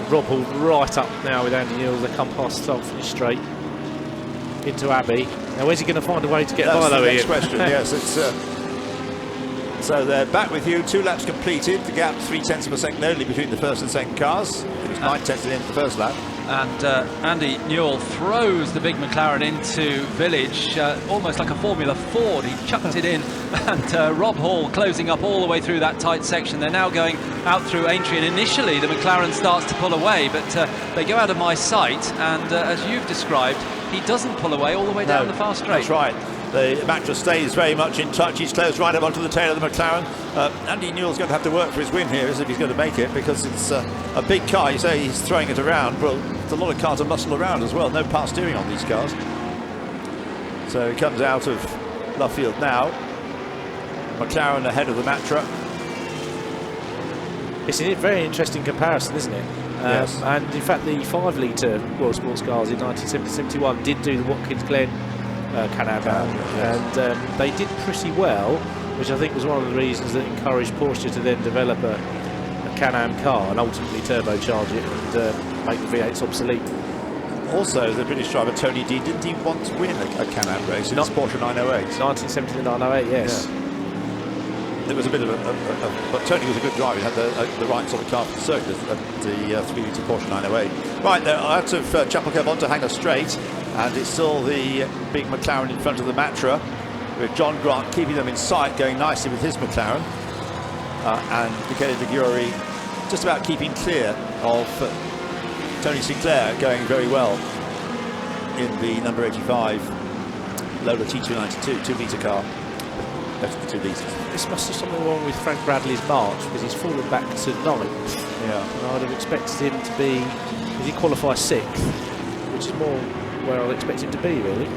Rob Hall right up now with Andy Newell. They come past start finish straight into Abbey. Now where's he going to find a way to get by though? That's the next question. Yes, it's so they're back with you. 2 laps completed. The gap 0.3 of a second only between the first and second cars. It was 9 tenths at the end of the first lap. And Andy Newell throws the big McLaren into Village, almost like a Formula Ford. He chucked it in, and Rob Hall closing up all the way through that tight section. They're now going out through Aintree, and initially the McLaren starts to pull away, but they go out of my sight, and as you've described, he doesn't pull away all the way down the far straight. That's right. The Matra stays very much in touch. He's close right up onto the tail of the McLaren. Andy Newell's going to have to work for his win here, as if he's going to make it, because it's a big car. You say he's throwing it around. Well, it's a lot of cars to muscle around as well. No power steering on these cars. So he comes out of Luffield now. McLaren ahead of the Matra. It's a very interesting comparison, isn't it? Yes. And in fact, the 5-litre World Sports cars in 1970-71 did do the Watkins Glen Can-Am, yes. And they did pretty well, which I think was one of the reasons that encouraged Porsche to then develop a Can-Am car and ultimately turbocharge it and make the V8s obsolete. Also, the British driver Tony D, didn't he want to win a Can-Am race in his Porsche 908? 1970 to 908, yes. Yeah. There was a bit of but Tony was a good driver. He had the right sort of car for the circuit at the 3-litre Porsche 908. Right, they're out of Chapel Cove onto Hanger Straight, and it's still the big McLaren in front of the Matra, with John Grant keeping them in sight, going nicely with his McLaren, and Michele Liguori just about keeping clear of Tony Sinclair, going very well in the number 85 Lola T292 2-litre car. Better than 2 litres. This must be something wrong with Frank Bradley's march, because he's fallen back to 9th. Yeah. And I'd have expected him to be, did he qualify 6th, which is more where I'd expect him to be, really.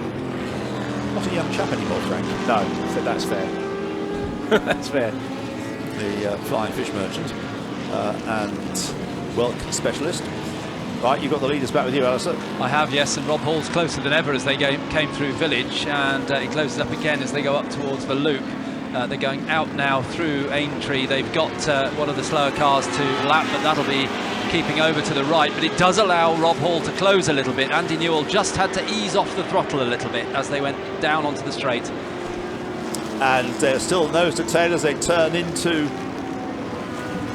Not a young chap anymore, Frank. No, that's fair. That's fair. The flying fish merchant and Welk specialist. Right, you've got the leaders back with you, Alistair. I have, yes, and Rob Hall's closer than ever as they came through Village, and he closes up again as they go up towards the loop. They're going out now through Aintree. They've got one of the slower cars to lap, but that'll be keeping over to the right. But it does allow Rob Hall to close a little bit. Andy Newell just had to ease off the throttle a little bit as they went down onto the straight. And they're still nose to tail as they turn into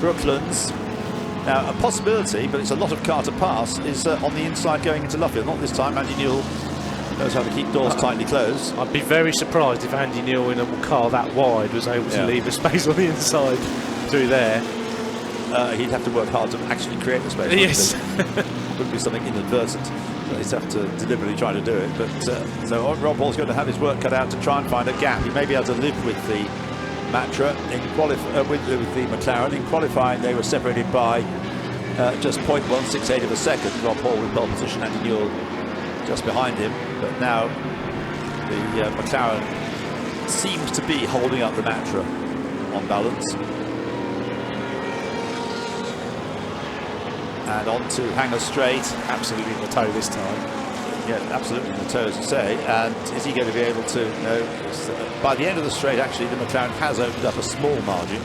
Brooklands. Now, a possibility, but it's a lot of car to pass, is on the inside going into Luffield. Not this time. Andy Newell knows how to keep doors tightly closed. I'd be very surprised if Andy Newell in a car that wide was able to leave a space on the inside through there. He'd have to work hard to actually create the space. Yes. It would be something inadvertent. So he'd have to deliberately try to do it. But so Rob Hall's going to have his work cut out to try and find a gap. He may be able to live with the Matra with the McLaren. In qualifying, they were separated by just 0.168 of a second. Rob Hall with pole position, Andy Newell just behind him. But now the McLaren seems to be holding up the Matra on balance. And on to Hanger Straight. Absolutely in the toe this time. Yeah, absolutely in the toe, as you say. And is he going to be able to? By the end of the straight, actually, the McLaren has opened up a small margin.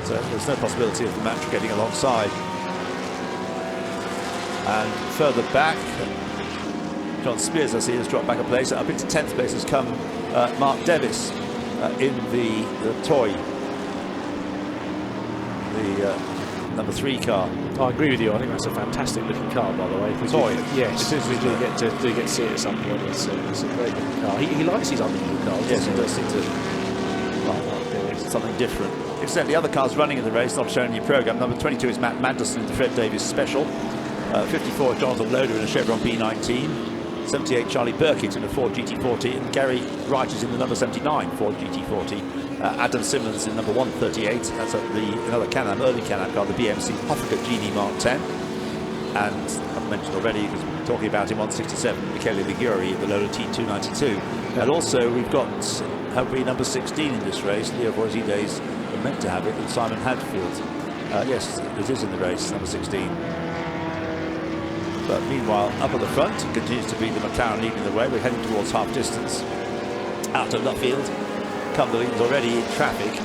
So there's no possibility of the Matra getting alongside. And further back, John Spears, I see, has dropped back a place. Up into 10th place has come Mark Davis in the Toy, the number 3 car. I agree with you. I think that's a fantastic looking car, by the way. Toy. Yes, we do get to see it at some point. It's a great looking car. He likes his underneath cars. Yes, he does seem to like something different. Except the other cars running in the race, not shown in your programme. Number 22 is Matt Manderson in the Fred Davis Special. 54 Jonathan Loader in a Chevron B19. 78 Charlie Burkitt in a Ford GT40, and Gary Wright is in the number 79 Ford GT40. Adam Simmons in number 138, that's another Can-Am, early Can-Am car, the BMC Hoffaker GD Mark 10. And I've mentioned already, because we're talking about him, 167, Michele Liguri in the Lola T292. And also we've got, have we number 16 in this race, Leo Voisides were meant to have it, and Simon Hadfield. Yes, it is in the race, number 16. But meanwhile, up at the front, it continues to be the McLaren leading the way. We're heading towards half distance. Out of Luffield, Cumberland's already in traffic.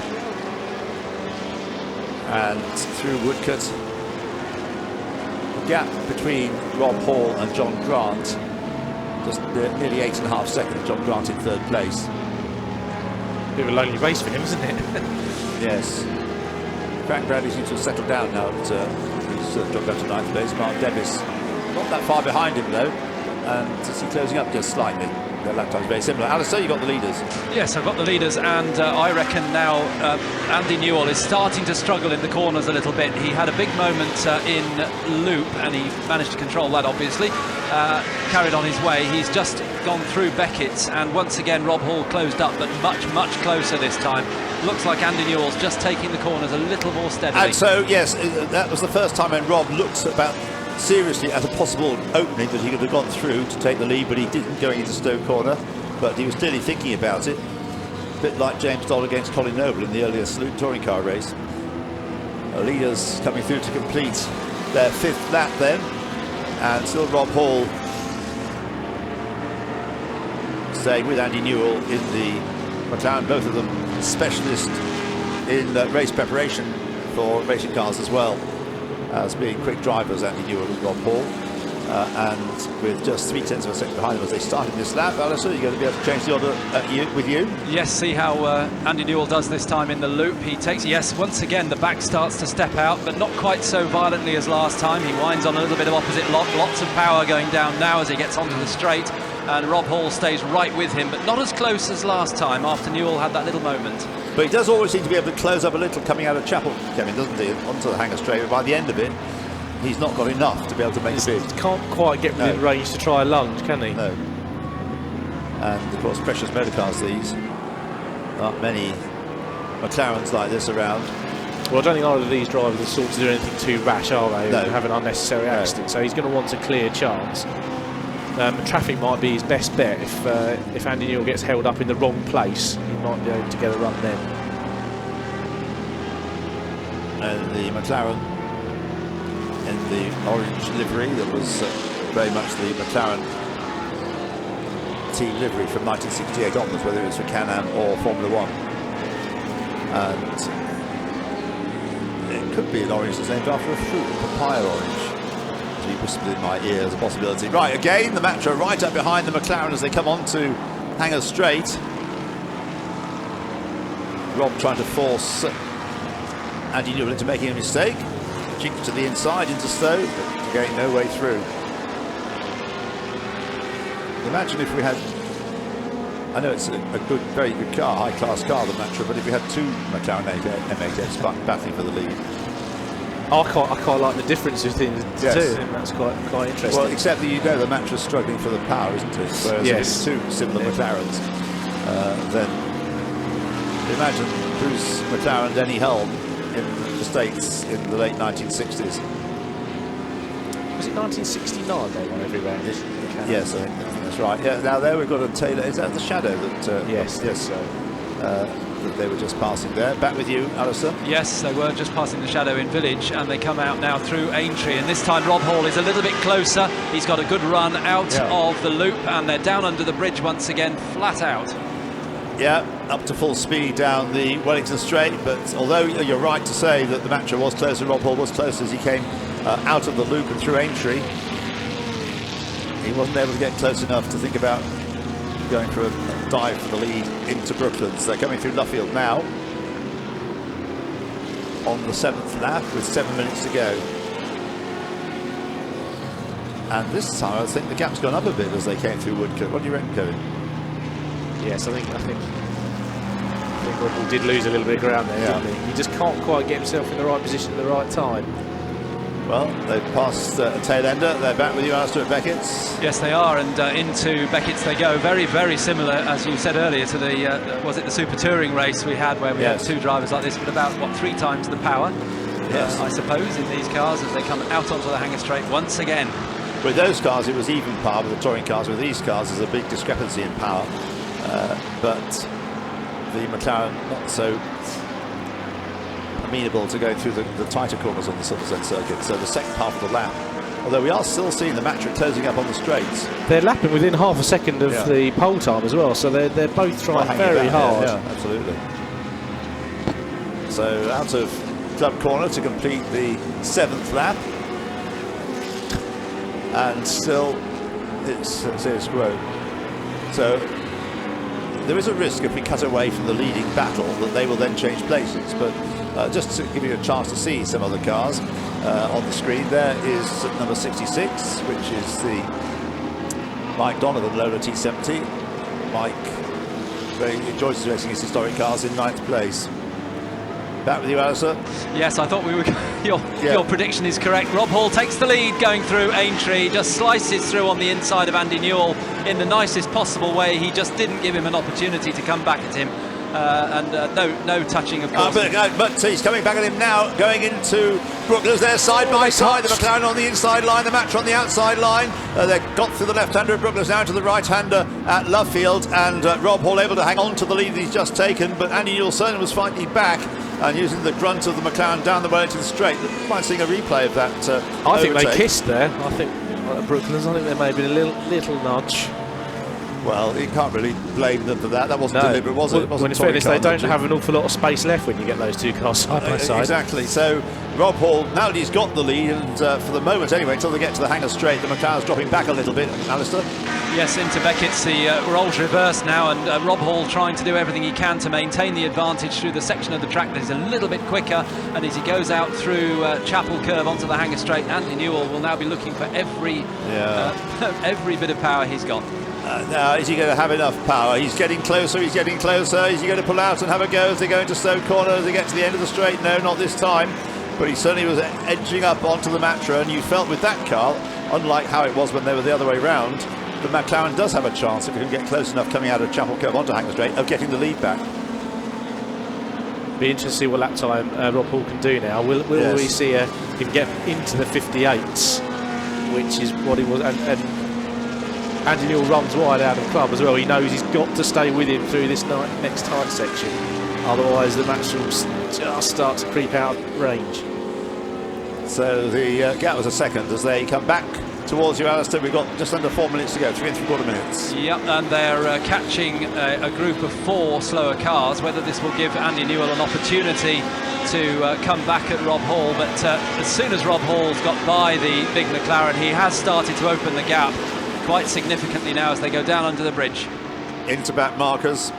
And through Woodcote, the gap between Rob Hall and John Grant, just nearly 8.5 seconds. John Grant in third place. Bit of a lonely race for him, isn't it? Yes. Frank Bradley seems to have settled down now. He's dropped down to 9th place. Mark Devis not that far behind him though, and is he closing up just slightly? Their lap time's very similar. Alistair, you've got the leaders. Yes, I've got the leaders, and I reckon now Andy Newell is starting to struggle in the corners a little bit. He had a big moment in Loop, and he managed to control that, obviously. Carried on his way. He's just gone through Beckett's, and once again Rob Hall closed up, but much closer this time. Looks like Andy Newell's just taking the corners a little more steadily. And so, yes, that was the first time when Rob looked about seriously at a possible opening that he could have gone through to take the lead, but he didn't going into Stowe Corner. But he was clearly thinking about it, a bit like James Doll against Colin Noble in the earlier Salute touring car race. Leaders coming through to complete their 5th lap then, and still Rob Hall staying with Andy Newell in the McLaren, both of them specialists in race preparation for racing cars as well as being quick drivers, Andy Newell and Rob Hall. And with just 0.3 of a second behind them as they started this lap, Alistair, you're going to be able to change the order with you? Yes, see how Andy Newell does this time in the Loop. He takes, yes, once again the back starts to step out, but not quite so violently as last time. He winds on a little bit of opposite lock, lots of power going down now as he gets onto the straight, and Rob Hall stays right with him, but not as close as last time after Newell had that little moment. But he does always seem to be able to close up a little coming out of Chapel, Kevin, doesn't he, onto the hangar straight, but by the end of it he's not got enough to be able to make speed. He can't quite get within range to try a lunge, can he? No. And of course, precious motor cars these. Not many McLarens like this around. Well, I don't think either of these drivers are sort to do anything too rash, are they? No. Have an unnecessary accident, so he's going to want a clear chance. Traffic might be his best bet. If Andy Newell gets held up in the wrong place, he might be able to get a run then. And the McLaren in the orange livery that was very much the McLaren team livery from 1968 onwards, whether it was for Can-Am or Formula One. And it could be an orange that's named after a fruit, a papaya orange, to be whispered in my ear as a possibility. Right, again, the Matra right up behind the McLaren as they come on to Hangar Straight. Rob trying to force Andy Newell into making a mistake. Cheek to the inside into Stowe, but again, no way through. Imagine if we had, I know it's a good, very good car, high-class car, the Matra, but if we had two McLaren M8s battling for the lead. I quite like the difference between the two. That's quite interesting. Well, except that you know the Matra's struggling for the power, isn't it? Whereas if it's two similar McLarens, then imagine Bruce McLaren, Denny Hulme in the States in the late 1960s. Was it 1969 they won every round? Yes, I think that's right. Yeah. Now there we've got a Taylor. Is that the Shadow that? Yes. That they were just passing there. Back with you, Alistair. Yes, they were just passing the Shadow in Village, and they come out now through Aintree, and this time Rob Hall is a little bit closer. He's got a good run out of the loop, and they're down under the bridge once again, flat out. Yeah, up to full speed down the Wellington Straight, but although you're right to say that the Matra was closer, Rob Hall was closer as he came out of the loop and through Aintree. He wasn't able to get close enough to think about going for a dive for the lead into Brooklands. They're coming through Luffield now on the 7th lap with 7 minutes to go. And this time I think the gap's gone up a bit as they came through Woodcote. What do you reckon, Kevin? Yes, I think Rob Hall did lose a little bit of ground there, didn't he? He just can't quite get himself in the right position at the right time. Well, they've passed a tail ender. They're back with you, Alistair, at Beckett's. Yes, they are, and into Beckett's they go. Very, very similar, as you said earlier, to the was it the Super Touring race we had, where we had 2 drivers like this, but about what 3 times the power, I suppose, in these cars as they come out onto the hangar straight once again. With those cars, it was even power with the touring cars. With these cars, there's a big discrepancy in power, but the McLaren not so amenable to going through the tighter corners on the Silverstone circuit. So the second half of the lap, although we are still seeing the Matra closing up on the straights. They're lapping within half a second of the pole time as well, so they're both trying very hard. Yeah, absolutely. So out of club corner to complete the 7th lap, and still it's serious growth. So there is a risk if we cut away from the leading battle that they will then change places, but just to give you a chance to see some of the cars on the screen, there is number 66, which is the Mike Donovan Lola T70. Mike very enjoys racing his historic cars in 9th place. Back with you, Alistair. Yes, I thought we were. Your prediction is correct. Rob Hall takes the lead going through Aintree, just slices through on the inside of Andy Newell in the nicest possible way. He just didn't give him an opportunity to come back at him. No touching, of course. But he's coming back at him now, going into Brooklands. They're side by side. The McLaren on the inside line, the Matra on the outside line. They've got through the left-hander at Brooklands, now to the right-hander at Lovefield, and Rob Hall able to hang on to the lead that he's just taken, but Andy Newell certainly was fighting back and using the grunt of the McLaren down the Wellington straight. You might see a replay of that. I think they kissed there. I think at Brooklands, I think there may have been a little nudge. Well, you can't really blame them for that. That wasn't deliberate, was it? It wasn't. When in fairness, they don't have an awful lot of space left when you get those 2 cars side by side. Exactly. So Rob Hall, now that he's got the lead, and for the moment anyway, until they get to the hangar straight, the McLaren's dropping back a little bit. Alistair? Yes, into Beckett's. The roles reversed now, and Rob Hall trying to do everything he can to maintain the advantage through the section of the track that is a little bit quicker, and as he goes out through Chapel Curve onto the hangar straight, Andy Newell will now be looking for every bit of power he's got. Now, is he going to have enough power? He's getting closer, he's getting closer. Is he going to pull out and have a go as they go into Stoke Corner, as they get to the end of the straight? No, not this time. But he certainly was edging up onto the Matra, and you felt with that car, unlike how it was when they were the other way round, the McLaren does have a chance, if he can get close enough coming out of Chapel Curve onto Hangar Straight, of getting the lead back. Be interesting to see what lap time Rob Hall can do now. Will we see him get into the 58s, which is what he was, and Andy Newell runs wide out of club as well. He knows he's got to stay with him through this next tight section. Otherwise, the match will just start to creep out of range. So the gap was a second as they come back towards you, Alistair. We've got just under 4 minutes to go, 3 3/4 minutes. Yep, and they're catching a group of 4 slower cars. Whether this will give Andy Newell an opportunity to come back at Rob Hall, but as soon as Rob Hall's got by the big McLaren, he has started to open the gap quite significantly now as they go down under the bridge. Into back markers.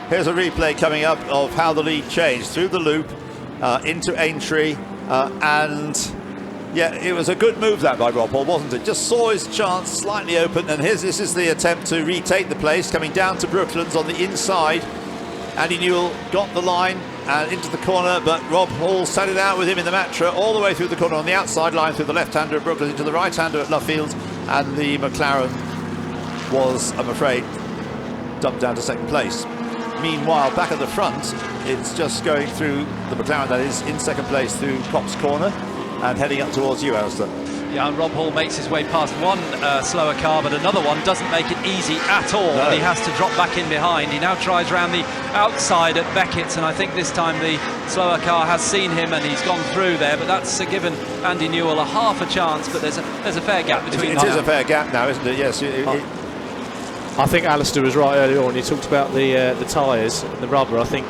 Here's a replay coming up of how the lead changed through the loop into Aintree, and yeah, it was a good move that by Rob Hall, wasn't it? Just saw his chance slightly open, and this is the attempt to retake the place, coming down to Brooklands on the inside. Andy Newell got the line and into the corner, but Rob Hall sat it out with him in the Matra all the way through the corner on the outside line, through the left-hander at Brooklands into the right-hander at Lovefield, and the McLaren was, I'm afraid, dumped down to second place. Meanwhile, back at the front, it's just going through the McLaren, that is, in second place through Copse Corner and heading up towards you, Alistair. Yeah, and Rob Hall makes his way past one slower car, but another one doesn't make it easy at all. No. And he has to drop back in behind. He now tries round the outside at Beckett's, and I think this time the slower car has seen him and he's gone through there, but that's given Andy Newell a half a chance, but there's a fair gap between them. It is a fair gap now, isn't it? Yes. I think Alistair was right earlier on. He talked about the tyres and the rubber. I think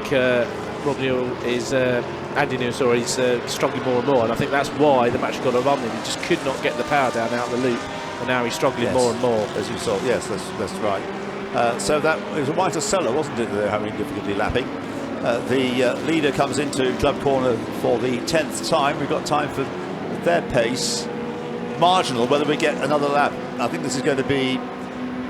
Rob Newell is... Andy Newell, sorry, he's struggling more and more, and I think that's why the match got a run in. He just could not get the power down out the loop, and now he's struggling more and more. As you saw, yes, that's right. So that it was a whiter cellar, wasn't it, that they're having difficulty lapping? The leader comes into club corner for the 10th time. We've got time for their pace. Marginal whether we get another lap. I think this is going to be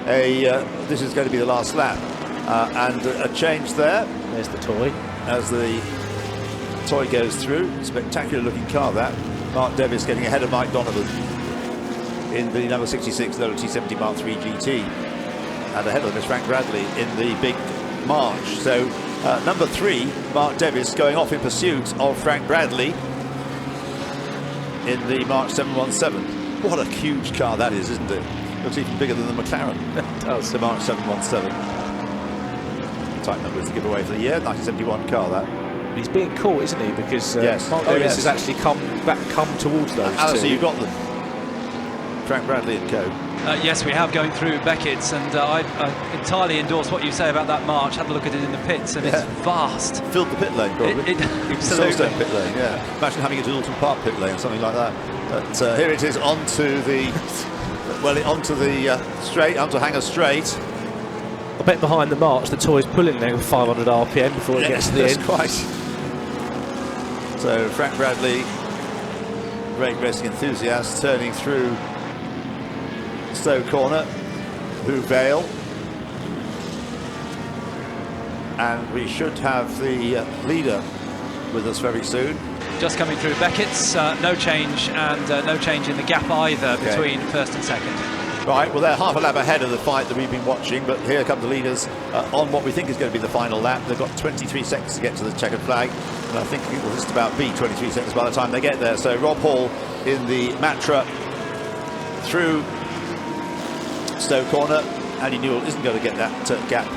the last lap, and a change there. There's the toy as the toy goes through. Spectacular looking car that. Mark Davis getting ahead of Mike Donovan in the number 66 Lola T70 Mark III GT, and ahead of them is Frank Bradley in the big March. So number 3, Mark Davis, going off in pursuit of Frank Bradley in the March 717. What a huge car that is, isn't it? Looks even bigger than the McLaren. It does. The March 717. Type numbers to give away for the year. 1971 car, that. He's being caught, isn't he? Because yes. Mark Davis has actually come towards those two. So you've got them. Frank Bradley and co. Yes, we have, going through Beckett's, and I entirely endorse what you say about that March. Had a look at it in the pits, and it's vast. Filled the pit lane, probably. Absolutely. Silverstone pit lane, yeah. Imagine having it to Alton Park pit lane, something like that. But here it is onto the, onto the straight, onto Hanger Straight. I bet behind the March, the toy's pulling there with 500 RPM before it gets to the end. Quite. So Frank Bradley, great racing enthusiast, turning through Stowe Corner, Who Vale, and we should have the leader with us very soon. Just coming through Beckett's, no change, and no change in the gap either between first and second. Right, well, they're half a lap ahead of the fight that we've been watching, but here come the leaders on what we think is going to be the final lap. They've got 23 seconds to get to the checkered flag, and I think it will just about be 23 seconds by the time they get there. So Rob Hall in the Matra through Stowe Corner. Andy Newell isn't going to get that gap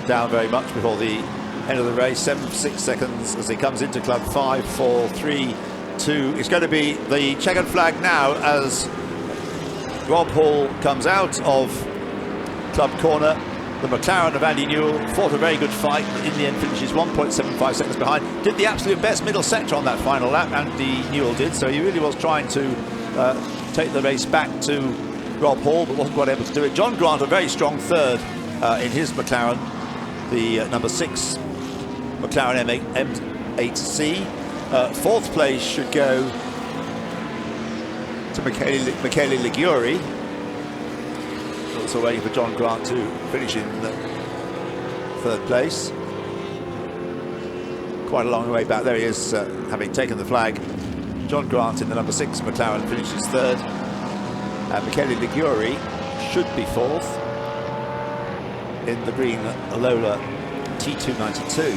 down very much before the end of the race. 7-6 seconds as he comes into Club 5, 4, 3, 2. It's going to be the checkered flag now as Rob Hall comes out of Club Corner. The McLaren of Andy Newell fought a very good fight, but in the end finishes 1.75 seconds behind. Did the absolute best middle sector on that final lap, Andy Newell did, so he really was trying to take the race back to Rob Hall, but wasn't quite able to do it. John Grant, a very strong third in his McLaren, the number 6 McLaren M8C. Fourth place should go to Michele Liguori. Also waiting for John Grant to finish in third place. Quite a long way back. There he is, having taken the flag. John Grant in the number 6 McLaren finishes third. And Michele Liguori should be fourth in the green Lola T292.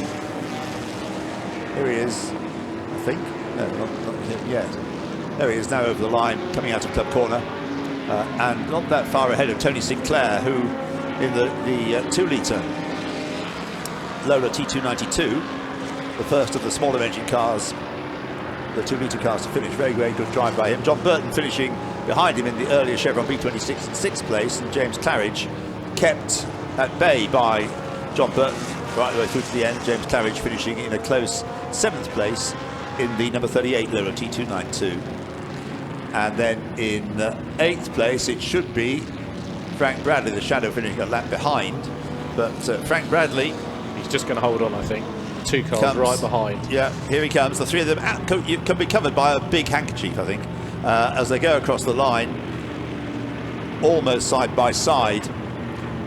Here he is, I think. No, not him yet. There he is now over the line, coming out of Club Corner. And not that far ahead of Tony Sinclair, who in the 2-litre Lola T292, the first of the smaller engine cars, the 2-litre cars to finish. Very, very good drive by him. John Burton finishing behind him in the earlier Chevron B26 in 6th place, and James Claridge kept at bay by John Burton right the way through to the end. James Claridge finishing in a close 7th place in the number 38 Lola T292. And then in 8th place it should be Frank Bradley, the shadow, finishing a lap behind. But Frank Bradley, he's just going to hold on, I think. 2 cars right behind. Yeah, here he comes. The 3 of them can be covered by a big handkerchief, I think, as they go across the line, almost side by side,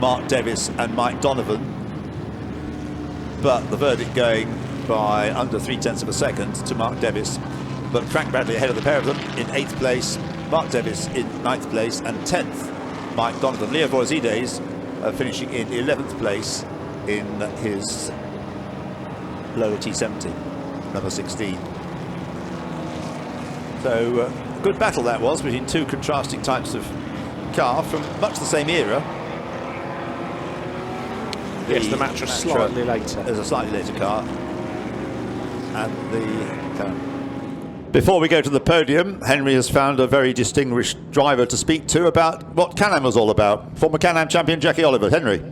Mark Davis and Mike Donovan. But the verdict going by under 0.3 of a second to Mark Davis. But Frank Bradley ahead of the pair of them in 8th place, Mark Davis in 9th place, and 10th Mike Donovan. Leo Vorzides finishing in 11th place in his Lola T70, number 16. So good battle that was between 2 contrasting types of car from much the same era. Yes, the Matra slightly later. There's a slightly later car. And the before we go to the podium, Henry has found a very distinguished driver to speak to about what Can-Am was all about. Former Can-Am champion Jackie Oliver. Henry.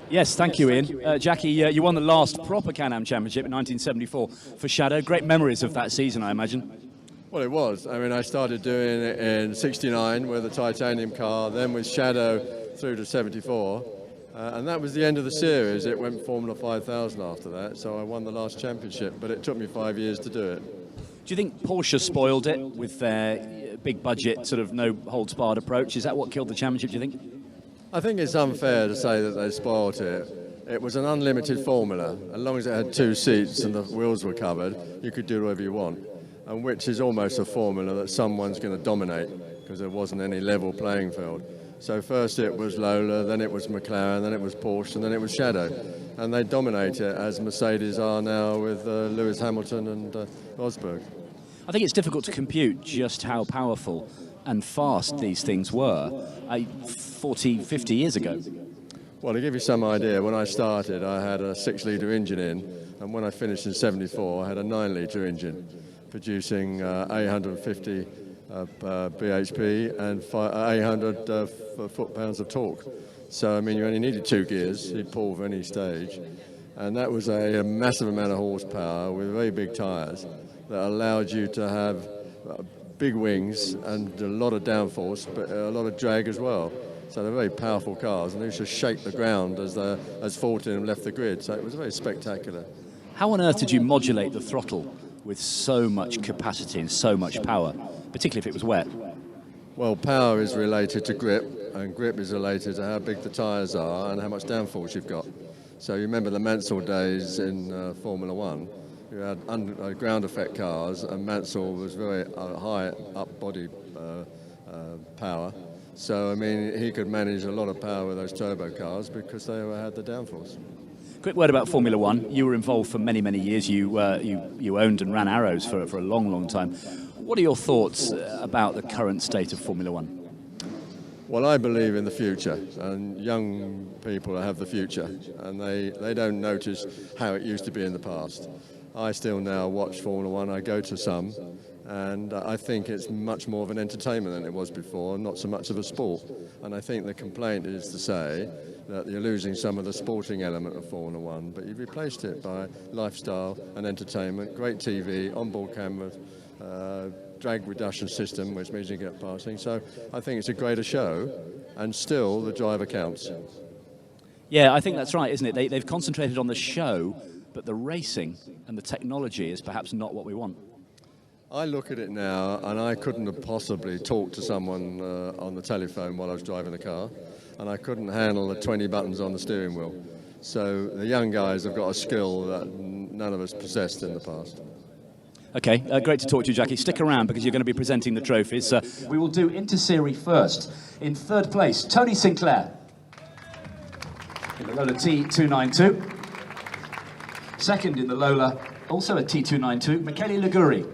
Yes, thank you, Ian. Jackie, you won the last proper Can-Am championship in 1974 for Shadow. Great memories of that season, I imagine. Well, it was. I mean, I started doing it in '69 with a titanium car, then with Shadow through to '74. And that was the end of the series. It went Formula 5000 after that, so I won the last championship, but it took me 5 years to do it. Do you think Porsche spoiled it with their big budget, sort of no holds barred approach? Is that what killed the championship, do you think? I think it's unfair to say that they spoiled it. It was an unlimited formula. As long as it had 2 seats and the wheels were covered, you could do whatever you want. and which is almost a formula that someone's going to dominate because there wasn't any level playing field. So first it was Lola, then it was McLaren, then it was Porsche, and then it was Shadow. And they dominate it, as Mercedes are now with Lewis Hamilton and Rosberg. I think it's difficult to compute just how powerful and fast these things were 40, 50 years ago. Well, to give you some idea, when I started, I had a 6-litre engine in, and when I finished in 74, I had a 9-litre engine, producing 850 bhp and 800 foot-pounds of torque. So, I mean, you only needed 2 gears, you'd pull for any stage. And that was a massive amount of horsepower with very big tyres that allowed you to have big wings and a lot of downforce, but a lot of drag as well. So they're very powerful cars, and they used to shake the ground as 14 left the grid. So it was very spectacular. How on earth did you modulate the throttle with so much capacity and so much power, particularly if it was wet? Well, power is related to grip, and grip is related to how big the tyres are and how much downforce you've got. So you remember the Mansell days in Formula One. You had ground effect cars, and Mansell was very high up body power. So, I mean, he could manage a lot of power with those turbo cars because they had the downforce. Quick word about Formula One. You were involved for many, many years. You owned and ran Arrows for a long, long time. What are your thoughts about the current state of Formula One? Well, I believe in the future, and young people have the future, and they don't notice how it used to be in the past. I still now watch Formula One. I go to some. And I think it's much more of an entertainment than it was before, not so much of a sport. And I think the complaint is to say that you're losing some of the sporting element of Formula One, but you've replaced it by lifestyle and entertainment, great TV, onboard cameras, drag reduction system, which means you get passing. So I think it's a greater show, and still the driver counts. Yeah, I think that's right, isn't it? They've concentrated on the show, but the racing and the technology is perhaps not what we want. I look at it now, and I couldn't have possibly talked to someone on the telephone while I was driving the car, and I couldn't handle the 20 buttons on the steering wheel. So the young guys have got a skill that none of us possessed in the past. Okay, great to talk to you, Jackie. Stick around because you're going to be presenting the trophies. We will do Inter-Series first. In third place, Tony Sinclair in the Lola T292. Second in the Lola, also a T292, Michele Liguri.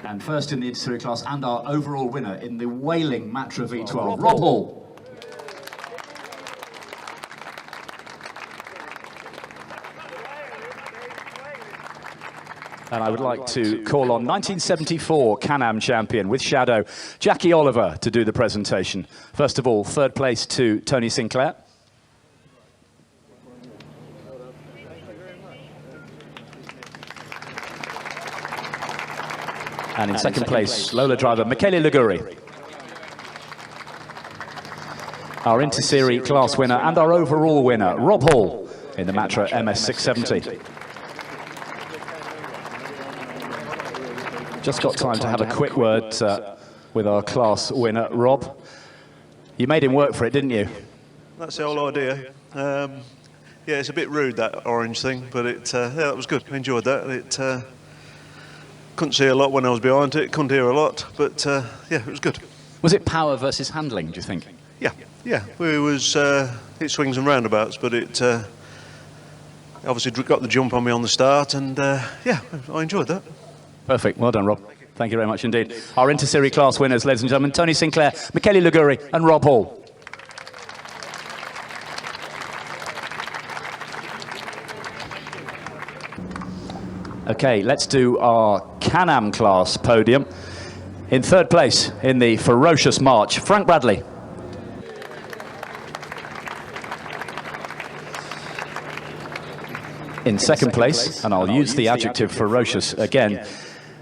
And first in the Inter-Series class, and our overall winner in the Whaling Matra V12, Rob Hall. And I would like to call on 1974 Can-Am champion with Shadow, Jackie Oliver, to do the presentation. First of all, third place to Tony Sinclair. And in second place, Lola driver Michele Liguri. Our Inter-Series class winner and our overall winner, Rob Hall, in the Matra MS670. Just got time to have a quick word with our class winner, Rob. You made him work for it, didn't you? That's the whole idea. Yeah, it's a bit rude, that orange thing, but yeah, that was good. I enjoyed that. It couldn't see a lot when I was behind it, couldn't hear a lot, but yeah, it was good. Was it power versus handling, do you think? Yeah. It swings and roundabouts, but it obviously got the jump on me on the start, and yeah, I enjoyed that. Perfect. Well done, Rob. Thank you very much indeed. Our Inter-Series class winners, ladies and gentlemen, Tony Sinclair, Michele Liguri and Rob Hall. Okay, let's do our Can-Am class podium. In third place in the ferocious march, Frank Bradley. In second place, and I'll use the adjective ferocious again,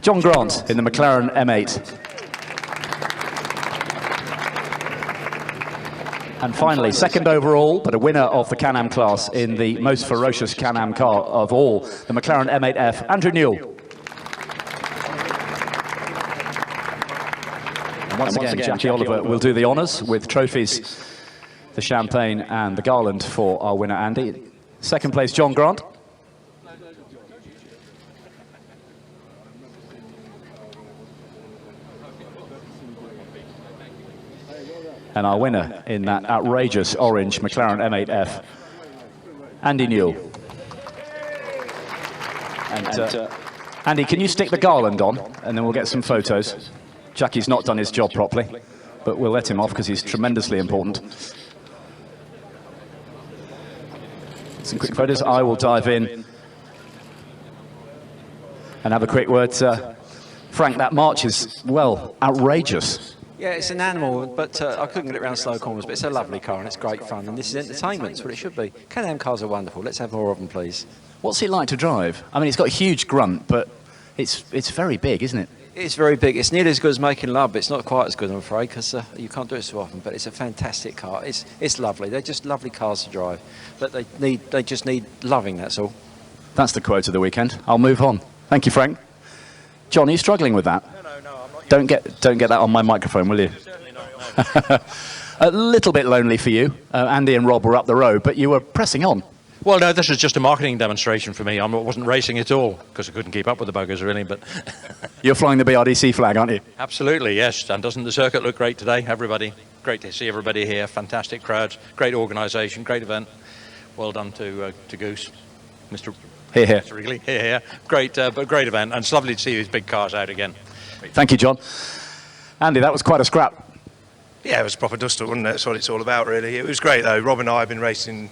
John Grant in the McLaren M8. And finally, second overall, but a winner of the Can-Am class in the most ferocious Can-Am car of all, the McLaren M8F, Andrew Newell. And once again, Jackie Oliver will do the honours with trophies, the champagne and the garland for our winner, Andy. Second place, John Grant. And our winner in that outrageous orange McLaren M8F, Andy Newell. And Andy, can you stick the garland on, and then we'll get some photos. Jackie's not done his job properly, but we'll let him off because he's tremendously important. Some quick photos. I will dive in and have a quick word. Frank, that march is, well, outrageous. Yeah, it's an animal, but I couldn't get it around slow corners, but it's a lovely car and it's great fun, and this is entertainment, it's what it should be. Can-Am cars are wonderful. Let's have more of them, please. What's it like to drive? I mean, it's got a huge grunt, but it's very big, isn't it? It's very big. It's nearly as good as making love, but it's not quite as good, I'm afraid, because you can't do it so often, but it's a fantastic car. It's lovely. They're just lovely cars to drive, but they just need loving, that's all. That's the quote of the weekend. I'll move on. Thank you, Frank. John, are you struggling with that? No, I'm not. Don't get that on my microphone, will you? Certainly not, no. A little bit lonely for you. Andy and Rob were up the road, but you were pressing on. Well, no, this is just a marketing demonstration for me. I wasn't racing at all because I couldn't keep up with the buggers, really. But you're flying the BRDC flag, aren't you? Absolutely, yes. And doesn't the circuit look great today? Everybody, great to see everybody here. Fantastic crowds, great organisation, great event. Well done to Goose, Mr. Here. Mr. Wrigley. Here. Great, but great event, and it's lovely to see these big cars out again. Thank you, John. Andy, that was quite a scrap. Yeah, it was a proper duster, wasn't it? That's what it's all about, really. It was great, though. Rob and I have been racing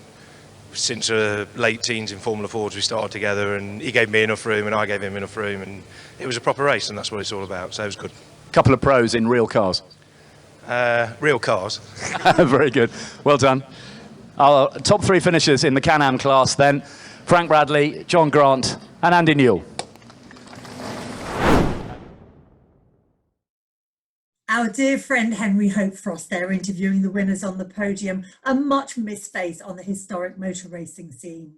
since late teens in Formula Fords. We started together, and he gave me enough room and I gave him enough room, and it was a proper race, and that's what it's all about, so it was good. Couple of pros in real cars. Real cars. Very good, well done. Our top three finishers in the Can-Am class then: Frank Bradley, John Grant and Andy Newell. Our dear friend Henry Hope Frost there interviewing the winners on the podium, a much missed face on the historic motor racing scene.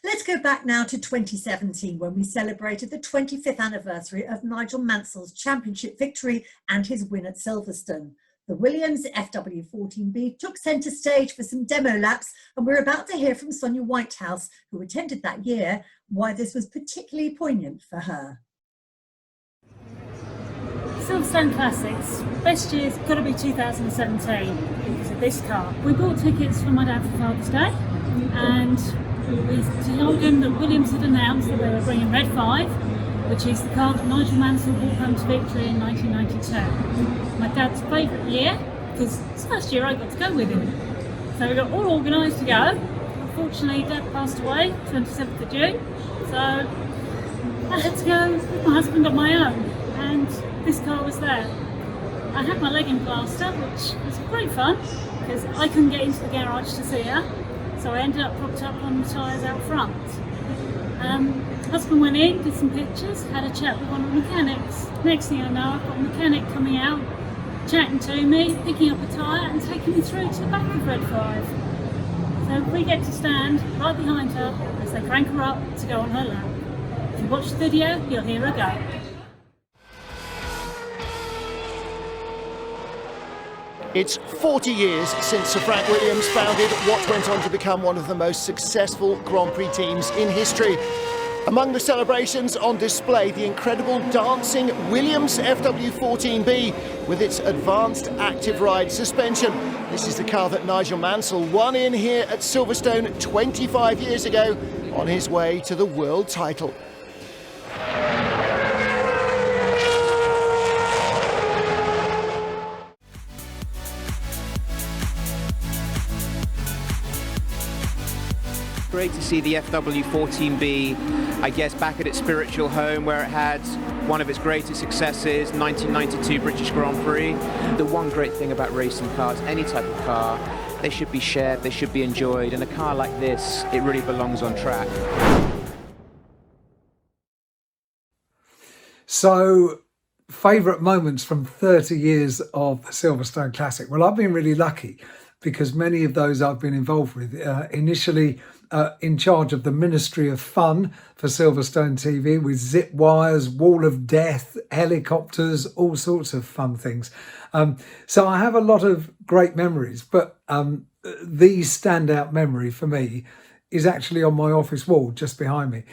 Let's go back now to 2017 when we celebrated the 25th anniversary of Nigel Mansell's championship victory and his win at Silverstone. The Williams FW14B took centre stage for some demo laps, and we're about to hear from Sonia Whitehouse, who attended that year, why this was particularly poignant for her. Silverstone Classics, best year's got to be 2017 because of this car. We bought tickets for my dad for Father's Day, and we told him that Williams had announced that they were bringing Red 5, which is the car that Nigel Mansell brought home to victory in 1992. My dad's favourite year, because it's the first year I got to go with him. So we got all organised to go. Unfortunately, Dad passed away 27th of June, so I had to go with my husband on my own, and this car was there. I had my leg in plaster, which was great fun because I couldn't get into the garage to see her, so I ended up propped up on the tyres out front. Husband went in, did some pictures, had a chat with one of the mechanics. Next thing I know, I've got a mechanic coming out, chatting to me, picking up a tyre and taking me through to the back of Red 5. So we get to stand right behind her as they crank her up to go on her lap. If you watch the video, you'll hear her go. It's 40 years since Sir Frank Williams founded what went on to become one of the most successful Grand Prix teams in history. Among the celebrations on display, the incredible dancing Williams FW14B with its advanced active ride suspension. This is the car that Nigel Mansell won in here at Silverstone 25 years ago on his way to the world title. Great to see the FW14B, I guess, back at its spiritual home where it had one of its greatest successes, 1992 British Grand Prix. The one great thing about racing cars, any type of car, they should be shared, they should be enjoyed, and a car like this, it really belongs on track. So, favourite moments from 30 years of the Silverstone Classic? Well, I've been really lucky because many of those I've been involved with. Initially in charge of the Ministry of Fun for Silverstone TV with zip wires, wall of death, helicopters, all sorts of fun things. So I have a lot of great memories, but the standout memory for me is actually on my office wall just behind me.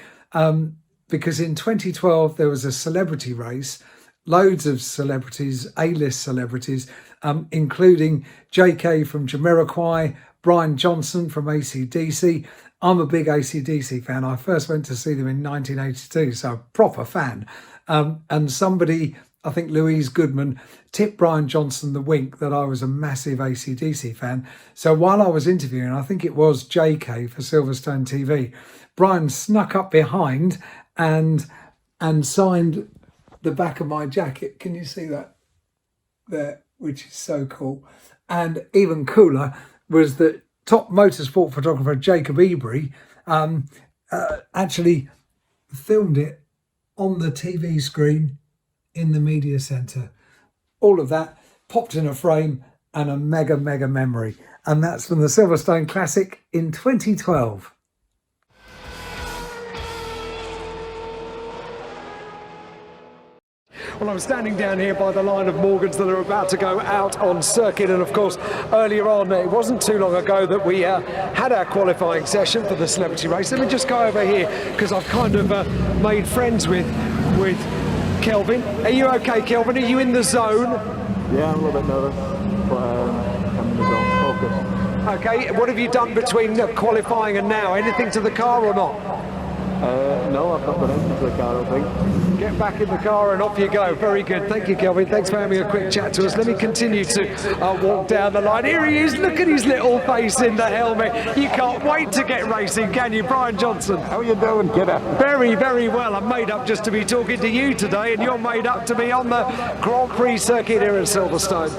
because in 2012 there was a celebrity race, loads of celebrities, A-list celebrities, including JK from Jamiroquai, Brian Johnson from AC/DC. I'm a big AC/DC fan. I first went to see them in 1982, so proper fan. And somebody, I think Louise Goodman, tipped Brian Johnson the wink that I was a massive AC/DC fan. So while I was interviewing, I think it was JK for Silverstone TV, Brian snuck up behind and signed the back of my jacket. Can you see that there? Which is so cool. And even cooler was that top motorsport photographer Jacob Ebury actually filmed it on the TV screen in the media centre. All of that popped in a frame and a mega memory. And that's from the Silverstone Classic in 2012. Well, I'm standing down here by the line of Morgans that are about to go out on circuit, and of course earlier on, it wasn't too long ago that we had our qualifying session for the celebrity race. Let me just go over here because I've kind of made friends with Kelvin. Are you okay, Kelvin? Are you in the zone? Yeah, I'm a little bit nervous, but I'm in the zone, focused. Okay, what have you done between qualifying and now? Anything to the car or not? No, I've not done anything to the car, I think. Get back in the car and off you go. Very good. Thank you, Kelvin. Thanks for having a quick chat to us. Let me continue to walk down the line. Here he is. Look at his little face in the helmet. You can't wait to get racing, can you, Brian Johnson? How are you doing, kidder? Very well. I'm made up just to be talking to you today, and you're made up to be on the Grand Prix circuit here at Silverstone.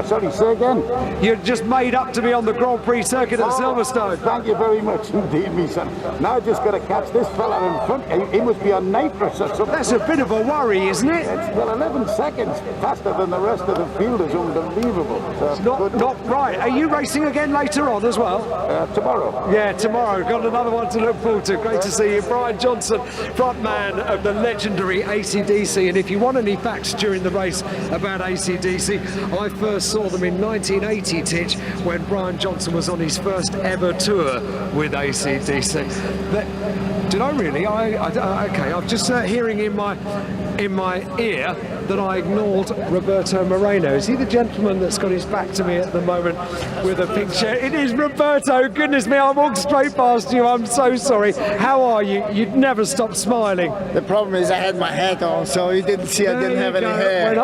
Sorry, say again? You're just made up to be on the Grand Prix circuit at Silverstone. Thank you very much indeed, me son. Now I just got to catch this fella in front. He must be on nitrous or something. That's a bit of a worry, isn't it? Well, 11 seconds faster than the rest of the field is unbelievable. It's not right. Are you racing again later on as well? Tomorrow. Yeah, tomorrow. Got another one to look forward to. Great to see you. Brian Johnson, frontman of the legendary AC/DC. And if you want any facts during the race about AC/DC, I first saw them in 1980, Titch, when Brian Johnson was on his first ever tour with AC/DC. Did I really? Okay, I'm just hearing in my ear that I ignored Roberto Moreno. Is he the gentleman that's got his back to me at the moment with a picture? It is Roberto. Goodness me, I walked straight past you. I'm so sorry. How are you? You'd never stop smiling. The problem is I had my hat on, so you didn't see I didn't have any hair.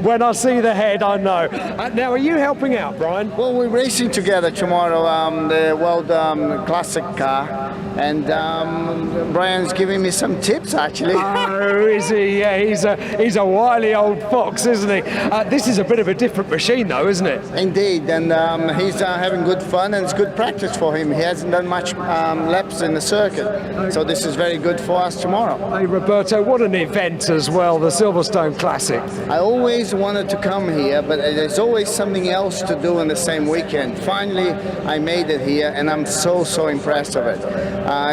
When I see the head, I know. Now, are you helping out, Brian? Well, we're racing together tomorrow, the World Classic car, and Brian's giving me some tips, actually. Oh, is he? Yeah, he's a wily old fox, isn't he? This is a bit of a different machine, though, isn't it? Indeed, and he's having good fun, and it's good practice for him. He hasn't done much laps in the circuit, so this is very good for us tomorrow. Hey, Roberto, what an event as well, the Silverstone Classic. I always wanted to come here, but there's always something else to do in the same weekend. Finally, I made it here, and I'm so impressed of it.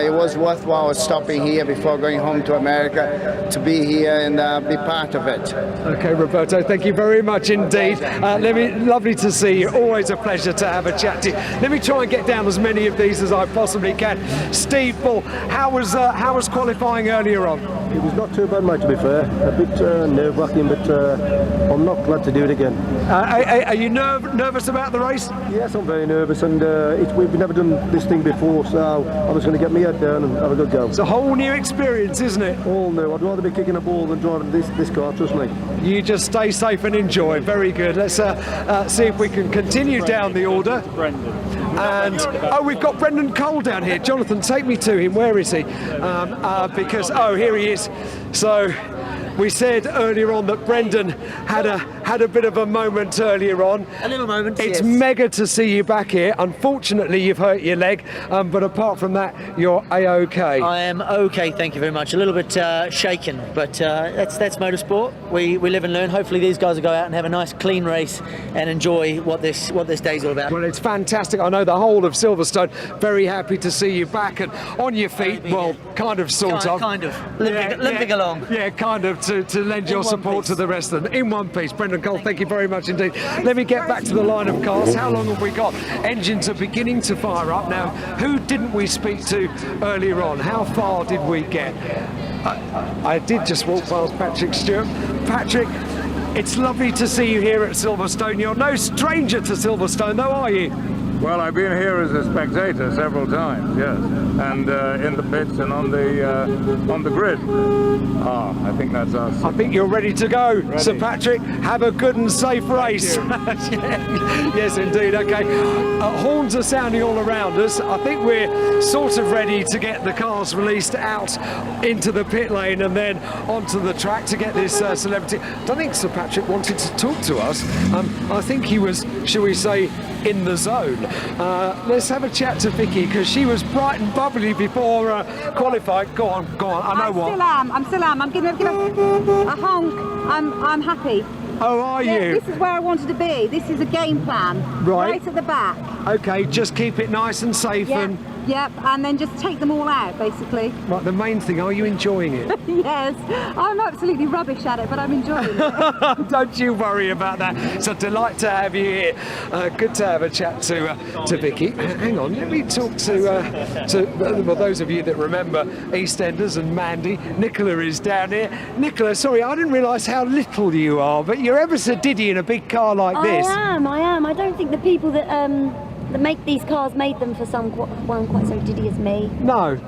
It was worthwhile stopping here before going home to America to be here and be part of it. Okay, Roberto, thank you very much indeed. Lovely to see you. Always a pleasure to have a chat to you. Let me try and get down as many of these as I possibly can. Steve Bull, how was qualifying earlier on? It was not too bad, mate, to be fair. A bit nerve-wracking, but I'm not glad to do it again. Are you nervous about the race? Yes, I'm very nervous, and we've never done this thing before, so I was going to get my head down and have a good go. It's a whole new experience, isn't it? All new. I'd rather be kicking a ball than driving this car, trust me. You just stay safe and enjoy. Very good. Let's see if we can continue down the order. Brendan. And we've got Brendan Cole down here. Jonathan, take me to him. Where is he? Because here he is. So we said earlier on that Brendan had a bit of a moment earlier on. A little moment. It's yes. mega to see you back here. Unfortunately, you've hurt your leg, but apart from that, you're a-okay. I am okay, thank you very much. A little bit shaken, but that's motorsport. We live and learn. Hopefully, these guys will go out and have a nice, clean race and enjoy what this day's all about. Well, it's fantastic. I know the whole of Silverstone very happy to see you back and on your feet. Well, kind of, sort of. Kind of limping along. Yeah, kind of. to lend your support to the rest of them. In one piece. Brendan Cole, thank you very much indeed. Let me get back to the line of cars. How long have we got? Engines are beginning to fire up. Now, who didn't we speak to earlier on? How far did we get? I did just walk past Patrick Stewart. Patrick, it's lovely to see you here at Silverstone. You're no stranger to Silverstone, though, are you? Well, I've been here as a spectator several times, yes, and in the pits and on the grid. I think that's us. I think you're ready to go, Ready. Sir Patrick. Have a good and safe race. Yes, indeed. Okay, horns are sounding all around us. I think we're sort of ready to get the cars released out into the pit lane and then onto the track to get this celebrity. I don't think Sir Patrick wanted to talk to us. I think he was, shall we say, in the zone. Let's have a chat to Vicky, because she was bright and bubbly before qualifying. Go on. I know what. I still am. I'm giving a honk. I'm happy. Oh, are you? This is where I wanted to be. This is a game plan. Right at the back. Okay, just keep it nice and safe. Yep, and then just take them all out, basically. Right, the main thing, are you enjoying it? Yes, I'm absolutely rubbish at it, but I'm enjoying it. Don't you worry about that. It's a delight to have you here. Good to have a chat to Vicky. Hang on, let me talk to well, those of you that remember EastEnders and Mandy. Nicola is down here. Nicola, sorry, I didn't realise how little you are, but you're ever so diddy in a big car like this. I am. I don't think the people that make these cars made them for someone quite so diddy as me. No.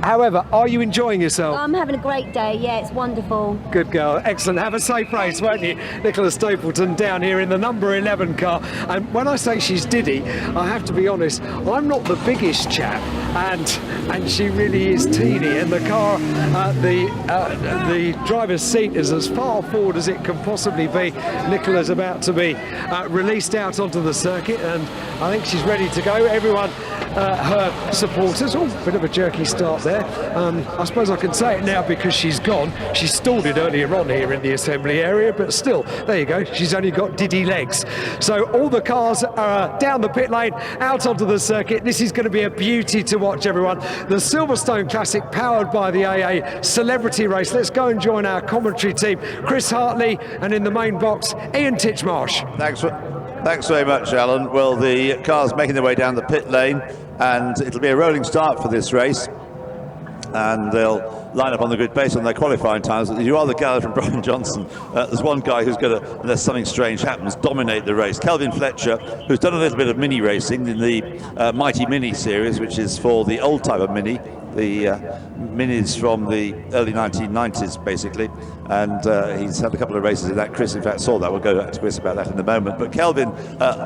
However, are you enjoying yourself? I'm having a great day, yeah, it's wonderful. Good girl, excellent. Have a safe race, won't you? Nicola Stapleton down here in the number 11 car. And when I say she's diddy, I have to be honest, I'm not the biggest chap, and she really is teeny. And the car, the driver's seat is as far forward as it can possibly be. Nicola's about to be released out onto the circuit, and I think she's ready to go. Everyone, her supporters, bit of a jerky start there. I suppose I can say it now because she's gone. She stalled it earlier on here in the assembly area, but still, there you go. She's only got diddy legs. So all the cars are down the pit lane, out onto the circuit. This is going to be a beauty to watch, everyone. The Silverstone Classic, powered by the AA Celebrity Race. Let's go and join our commentary team. Chris Hartley, and in the main box, Ian Titchmarsh. Thanks very much, Alan. Well, the car's making their way down the pit lane, and it'll be a rolling start for this race. And they'll line up on the grid based on their qualifying times. You are the gather from Brian Johnson. There's one guy who's going to, unless something strange happens, dominate the race. Kelvin Fletcher, who's done a little bit of mini racing in the Mighty Mini series, which is for the old type of mini, the minis from the early 1990s, basically. And he's had a couple of races in that. Chris, in fact, saw that. We'll go back to Chris about that in a moment. But Kelvin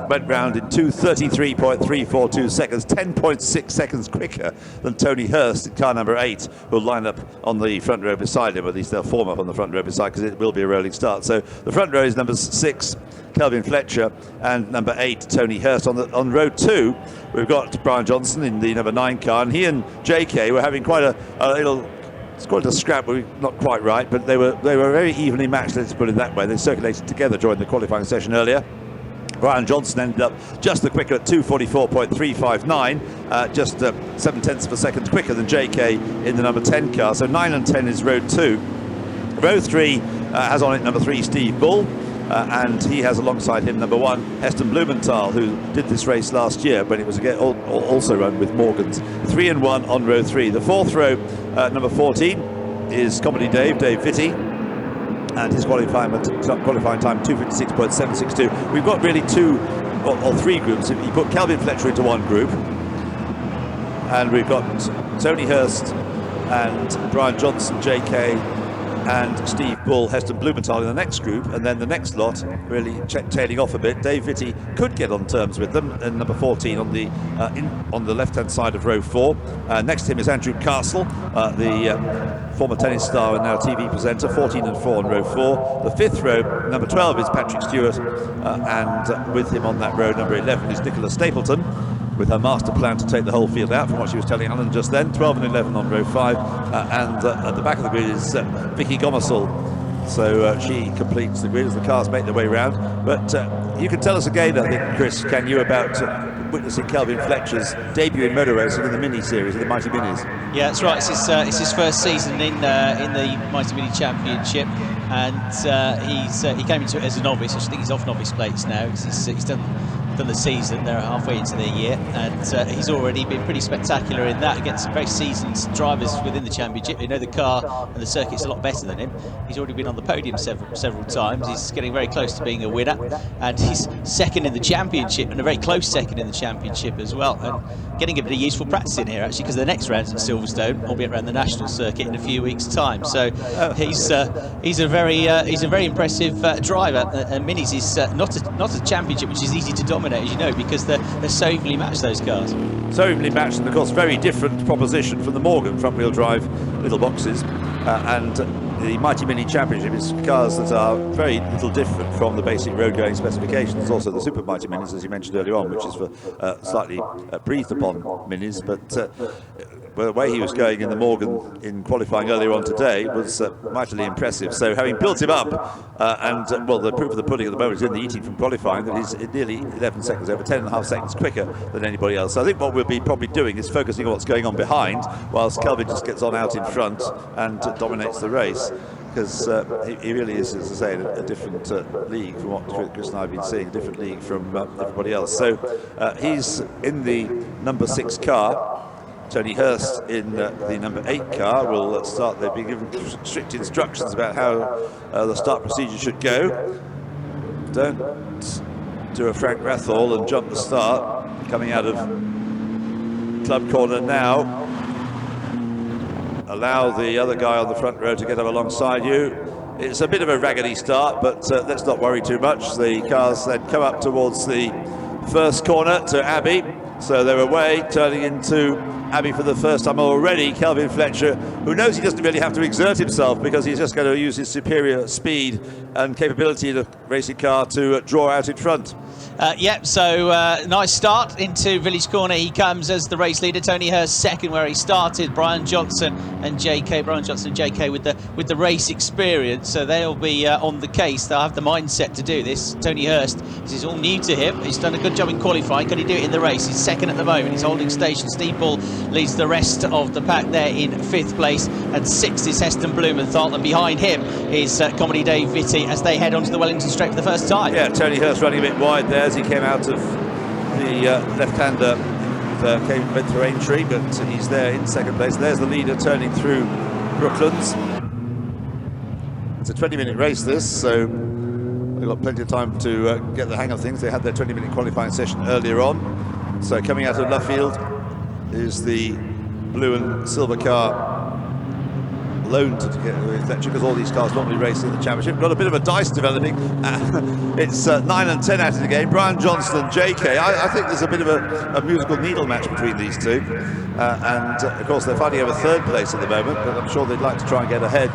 went round in 2:33.342 seconds, 10.6 seconds quicker than Tony Hurst in car number 8, who'll line up on the front row beside him. At least they'll form up on the front row beside, because it will be a rolling start. So the front row is number 6, Kelvin Fletcher, and number 8, Tony Hurst. On row 2, we've got Brian Johnson in the number 9 car, and he and JK were having quite a little, it's quite a scrap, but not quite right, but they were very evenly matched, let's put it that way. They circulated together during the qualifying session earlier. Brian Johnson ended up just the quicker at 2:44.359, just 0.7 of a second quicker than JK in the number 10 car. So 9 and 10 is row 2. Row 3 has on it number 3, Steve Bull. And he has alongside him number 1, Heston Blumenthal, who did this race last year, but it was again also run with Morgans. 3 and 1 on row 3. The 4th row, number 14, is Comedy Dave Vitti, and his qualifying time 2:56.762. We've got really 2 or 3 groups. If you put Kelvin Fletcher into one group, and we've got Tony Hurst and Brian Johnson, JK, and Steve Bull, Heston Blumenthal in the next group, and then the next lot really tailing off a bit. Dave Vitti could get on terms with them, and number 14 on the left-hand side of row 4. Next to him is Andrew Castle, the former tennis star and now TV presenter, 14 and 4 on row 4. The 5th row, number 12, is Patrick Stewart, and with him on that row, number 11, is Nicola Stapleton, with her master plan to take the whole field out, from what she was telling Alan just then. 12 and 11 on row 5, and at the back of the grid is Vicky Gomersall. So she completes the grid as the cars make their way round. But you can tell us again, I think, Chris, can you, about witnessing Kelvin Fletcher's debut in motor racing in the Mini Series, in the Mighty Minis. Yeah, that's right. It's his first season in the Mighty Mini Championship, and he came into it as a novice. I think he's off novice plates now. He's done the season. They're halfway into their year, and he's already been pretty spectacular in that against some very seasoned drivers within the championship. You know, the car and the circuit's a lot better than him. He's already been on the podium several times. He's getting very close to being a winner, and he's second in the championship, and a very close second in the championship as well, and getting a bit of useful practice in here actually, because the next round's in Silverstone, albeit around the national circuit in a few weeks' time. So he's a very impressive driver. And Minis is not a championship which is easy to dominate, as you know, because they're so evenly matched, those cars. So evenly matched, and of course very different proposition from the Morgan front-wheel drive little boxes, and the Mighty Mini Championship is cars that are very little different from the basic road-going specifications. Also the Super Mighty Minis, as you mentioned earlier on, which is for slightly breathed-upon minis, but the way he was going in the Morgan in qualifying earlier on today was mightily impressive. So having built him up, well, the proof of the pudding at the moment is in the eating from qualifying, that he's nearly 11 seconds, over 10.5 seconds quicker than anybody else. So I think what we'll be probably doing is focusing on what's going on behind, whilst Kelvin just gets on out in front and dominates the race. Because he really is, as I say, a different league from what Chris and I have been seeing, a different league from everybody else. So he's in the number 6 car. Tony Hurst in the number 8 car will start. They've been given strict instructions about how the start procedure should go. Don't do a Frank Rathall and jump the start. Coming out of club corner now. Allow the other guy on the front row to get up alongside you. It's a bit of a raggedy start, but let's not worry too much. The cars then come up towards the first corner to Abbey. So they're away, turning into Abbey for the first time already. Kelvin Fletcher, who knows he doesn't really have to exert himself because he's just going to use his superior speed and capability in a racing car to draw out in front. So nice start into Village Corner. He comes as the race leader. Tony Hurst second, where he started. Brian Johnson and JK with the race experience. So they'll be on the case. They'll have the mindset to do this. Tony Hurst, this is all new to him. He's done a good job in qualifying. Can he do it in the race? He's second at the moment. He's holding station. Steve Ball leads the rest of the pack there in 5th place, and 6th is Heston Blumenthal, and behind him is Comedy Dave Vitti as they head onto the Wellington Straight for the first time. Yeah, Tony Hurst running a bit wide there as he came out of the left-hander, went through Aintree, but he's there in 2nd place. There's the leader turning through Brooklands. It's a 20-minute race, this, so they've got plenty of time to get the hang of things. They had their 20-minute qualifying session earlier on. So coming out of Luffield is the blue and silver car loaned to get Fletcher, because all these cars normally race in the championship. Got a bit of a dice developing. It's 9 and 10 out of the game. Brian Johnson and JK. I think there's a bit of a musical needle match between these two. And of course they're fighting over 3rd place at the moment, but I'm sure they'd like to try and get ahead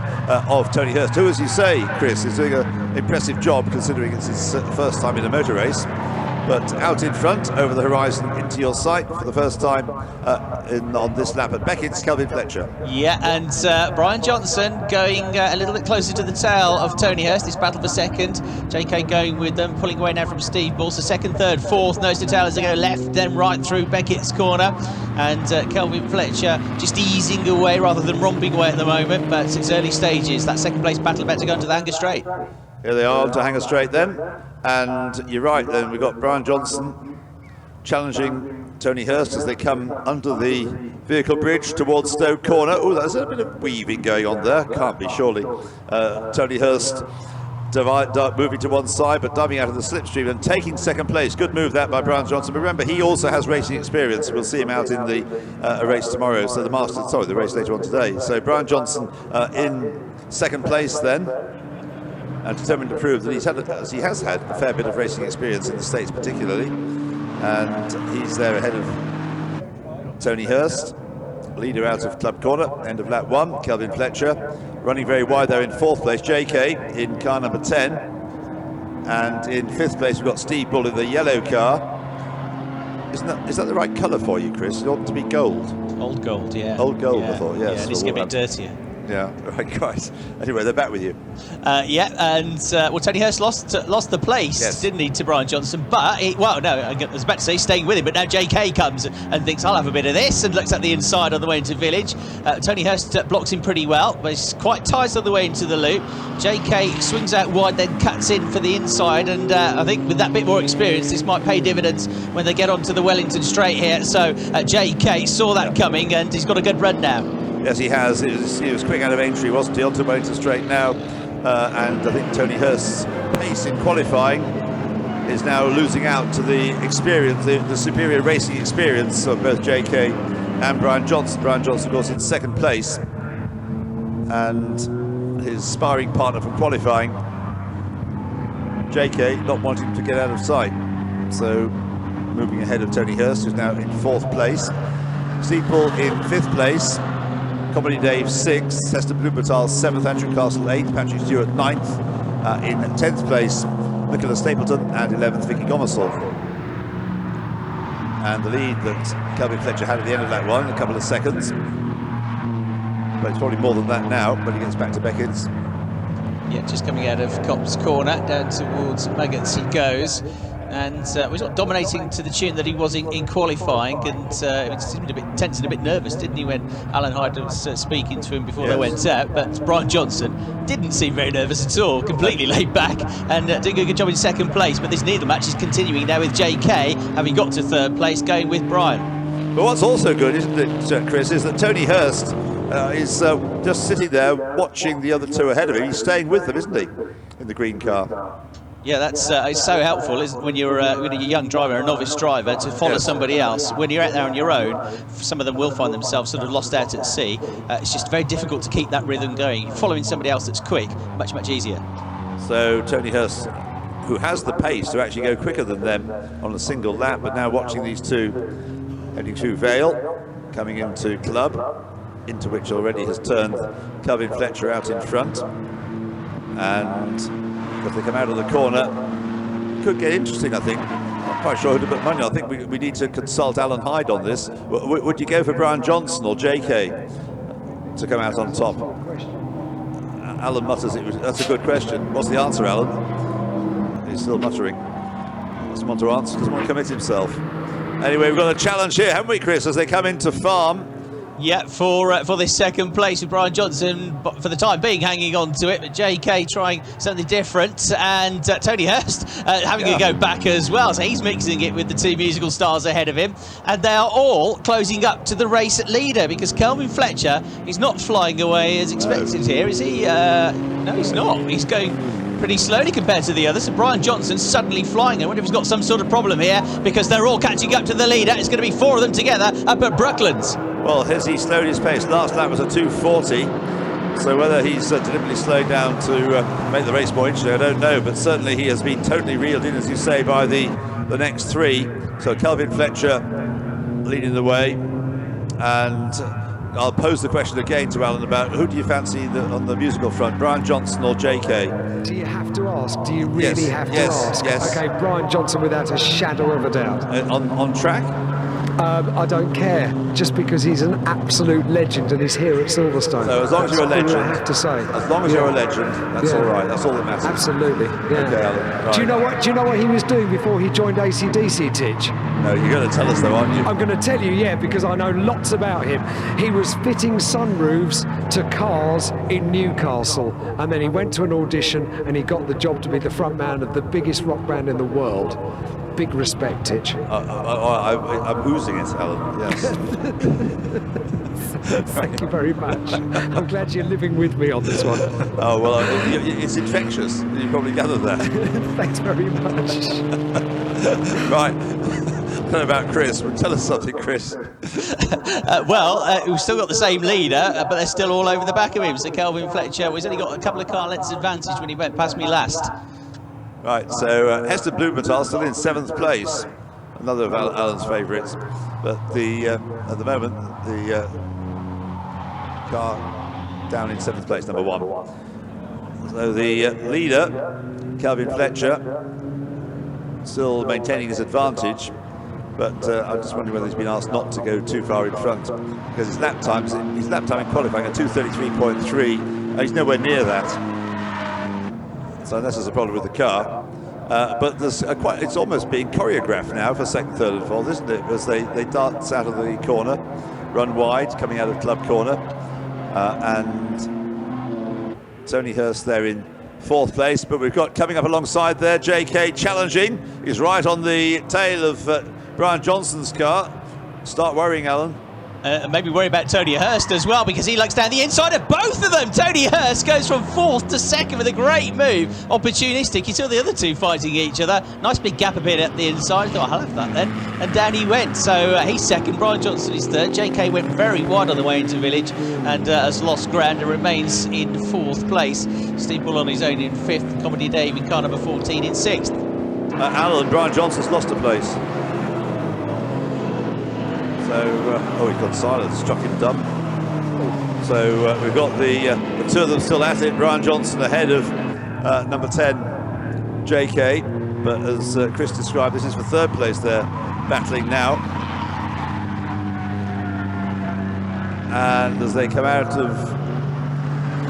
of Tony Hurst, who, as you say, Chris, is doing an impressive job considering it's his first time in a motor race. But out in front, over the horizon, into your sight for the first time on this lap at Beckett's, Kelvin Fletcher. Yeah, and Brian Johnson going a little bit closer to the tail of Tony Hurst. This battle for 2nd. JK going with them, pulling away now from Steve Ball. So 2nd, 3rd, 4th, nose to tail as they go left, then right through Beckett's corner. And Kelvin Fletcher just easing away rather than romping away at the moment, but it's early stages. That 2nd place battle about to go into the Hanger Straight. Here they are onto Hanger Straight then, and you're right, then we've got Brian Johnson challenging Tony Hurst as they come under the vehicle bridge towards Stoke Corner. Oh, there's a bit of weaving going on there, can't be surely. Tony Hurst moving to one side but diving out of the slipstream and taking 2nd place. Good move that by Brian Johnson, but remember he also has racing experience. We'll see him out in the race tomorrow, so the race later on today. So Brian Johnson in 2nd place then, and determined to prove that he has had a fair bit of racing experience in the States particularly, and he's there ahead of Tony Hurst, leader out of club corner, end of lap 1. Kelvin Fletcher running very wide there in 4th place. JK in car number 10, and in 5th place we've got Steve Bull in the yellow car. Is that the right colour for you, Chris? It ought to be gold. Old gold, yeah. Old gold, yeah. I thought, yes. Yeah, it needs to get a bit dirtier. Yeah, right, guys. Anyway, they're back with you. Yeah, and well, Tony Hurst lost the place, didn't he, to Brian Johnson? But I was about to say staying with him, but now JK comes and thinks I'll have a bit of this, and looks at the inside on the way into Village. Tony Hurst blocks him pretty well, but he's quite tight on the way into the loop. JK swings out wide, then cuts in for the inside, and I think with that bit more experience, this might pay dividends when they get onto the Wellington straight here. So JK saw that coming, and he's got a good run now. Yes, he has. He was quick out of entry, wasn't he? Onto Wellington straight now. And I think Tony Hurst's pace in qualifying is now losing out to the experience, the superior racing experience of both JK and Brian Johnson. Brian Johnson, of course, in second place. And his sparring partner from qualifying, JK, not wanting to get out of sight. So moving ahead of Tony Hurst, who's now in fourth place. Steeple in fifth place. Comedy Dave 6th, Hester Blumenthal 7th, Andrew Castle 8th, Patrick Stewart 9th. In 10th place, Nicola Stapleton, and 11th, Vicky Gomersall. And the lead that Kelvin Fletcher had at the end of that one, a couple of seconds. But it's probably more than that now when he gets back to Beckett's. Yeah, just coming out of Cop's corner, down towards Maggots he goes. And he's not dominating to the tune that he was in qualifying, and he seemed a bit tense and a bit nervous, didn't he, when Alan Hyde was speaking to him before they went out. But Brian Johnson didn't seem very nervous at all, completely laid back, and doing a good job in second place. But this needle match is continuing now with JK, having got to third place, going with Brian. But what's also good, isn't it, Chris, is that Tony Hurst is just sitting there watching the other two ahead of him. He's staying with them, isn't he, in the green car? Yeah, that's it's so helpful, isn't it, when you're a young driver, a novice driver, to follow somebody else. When you're out there on your own, some of them will find themselves sort of lost out at sea. It's just very difficult to keep that rhythm going. Following somebody else that's quick, much, much easier. So Tony Hurst, who has the pace to actually go quicker than them on a single lap, but now watching these two heading through Vale, coming into Club, into which already has turned Kelvin Fletcher out in front. And if they come out of the corner, could get interesting, I think. I'm quite sure who to put money on. I think we need to consult Alan Hyde on this. Would you go for Brian Johnson or JK to come out on top? Alan mutters, that's a good question. What's the answer, Alan? He's still muttering. Doesn't want to answer, doesn't want to commit himself. Anyway, we've got a challenge here, haven't we, Chris, as they come into Farm? Yeah, for this second place with Brian Johnson, but for the time being hanging on to it, but JK trying something different, and Tony Hurst having a go back as well, so he's mixing it with the two musical stars ahead of him, and they are all closing up to the race leader, because Kelvin Fletcher is not flying away as expected here, is he? No, he's not. He's going pretty slowly compared to the others, so Brian Johnson's suddenly flying. I wonder if he's got some sort of problem here, because they're all catching up to the leader. It's going to be four of them together up at Brooklands. Well, has he slowed his pace? Last lap was a 2:40, so whether he's deliberately slowed down to make the race more interesting, I don't know, but certainly he has been totally reeled in, as you say, by the next three. So Kelvin Fletcher leading the way, and I'll pose the question again to Alan about who do you fancy on the musical front, Brian Johnson or JK? Do you have to ask? Do you really have to ask? Yes. Okay, Brian Johnson without a shadow of a doubt. On track? I don't care, just because he's an absolute legend and he's here at Silverstone. So as long as you're a legend, I have to say. As long as you're a legend, that's all right. That's all that matters. Absolutely. Yeah. Okay, Alan. Right. Do you know what he was doing before he joined AC/DC, Titch? No, you're going to tell us though, aren't you? I'm going to tell you, yeah, because I know lots about him. He was fitting sunroofs to cars in Newcastle, and then he went to an audition and he got the job to be the front man of the biggest rock band in the world. Big respect, Titch. I'm oozing it, Alan. Yes. Thank you very much. I'm glad you're living with me on this one. Oh, well, it's infectious. You probably gathered that. Thanks very much. Right. I don't know about Chris, but tell us something, Chris. We've still got the same leader, but they're still all over the back of him. So Kelvin Fletcher, he's only got a couple of car lengths advantage when he went past me last. Right, so Hester Blumenthal still in 7th place, another of Alan's favourites. But at the moment, the car down in 7th place, number 1. So the leader, Kelvin Fletcher, still maintaining his advantage. but I'm just wondering whether he's been asked not to go too far in front, because his lap time in qualifying at 2:33.3, and he's nowhere near that. So unless there's a problem with the car. But there's it's almost being choreographed now for second, third and fourth, isn't it? As they dance out of the corner, run wide, coming out of club corner. And Tony Hurst there in fourth place. But we've got coming up alongside there, JK challenging. He's right on the tail of Brian Johnson's car. Start worrying, Alan. Maybe worry about Tony Hurst as well, because he likes down the inside of both of them. Tony Hurst goes from fourth to second with a great move. Opportunistic. He saw the other two fighting each other. Nice big gap a bit at the inside. Thought, I'll have that then. And down he went. So he's second. Brian Johnson is third. JK went very wide on the way into Village and has lost ground and remains in fourth place. Steve Bull on his own in fifth. Comedy Dave in car number 14 in sixth. Alan, Brian Johnson's lost a place. So, he's gone silent, struck him dumb. So we've got the two of them still at it. Brian Johnson ahead of number 10, JK. But as Chris described, this is for third place they're battling now. And as they come out of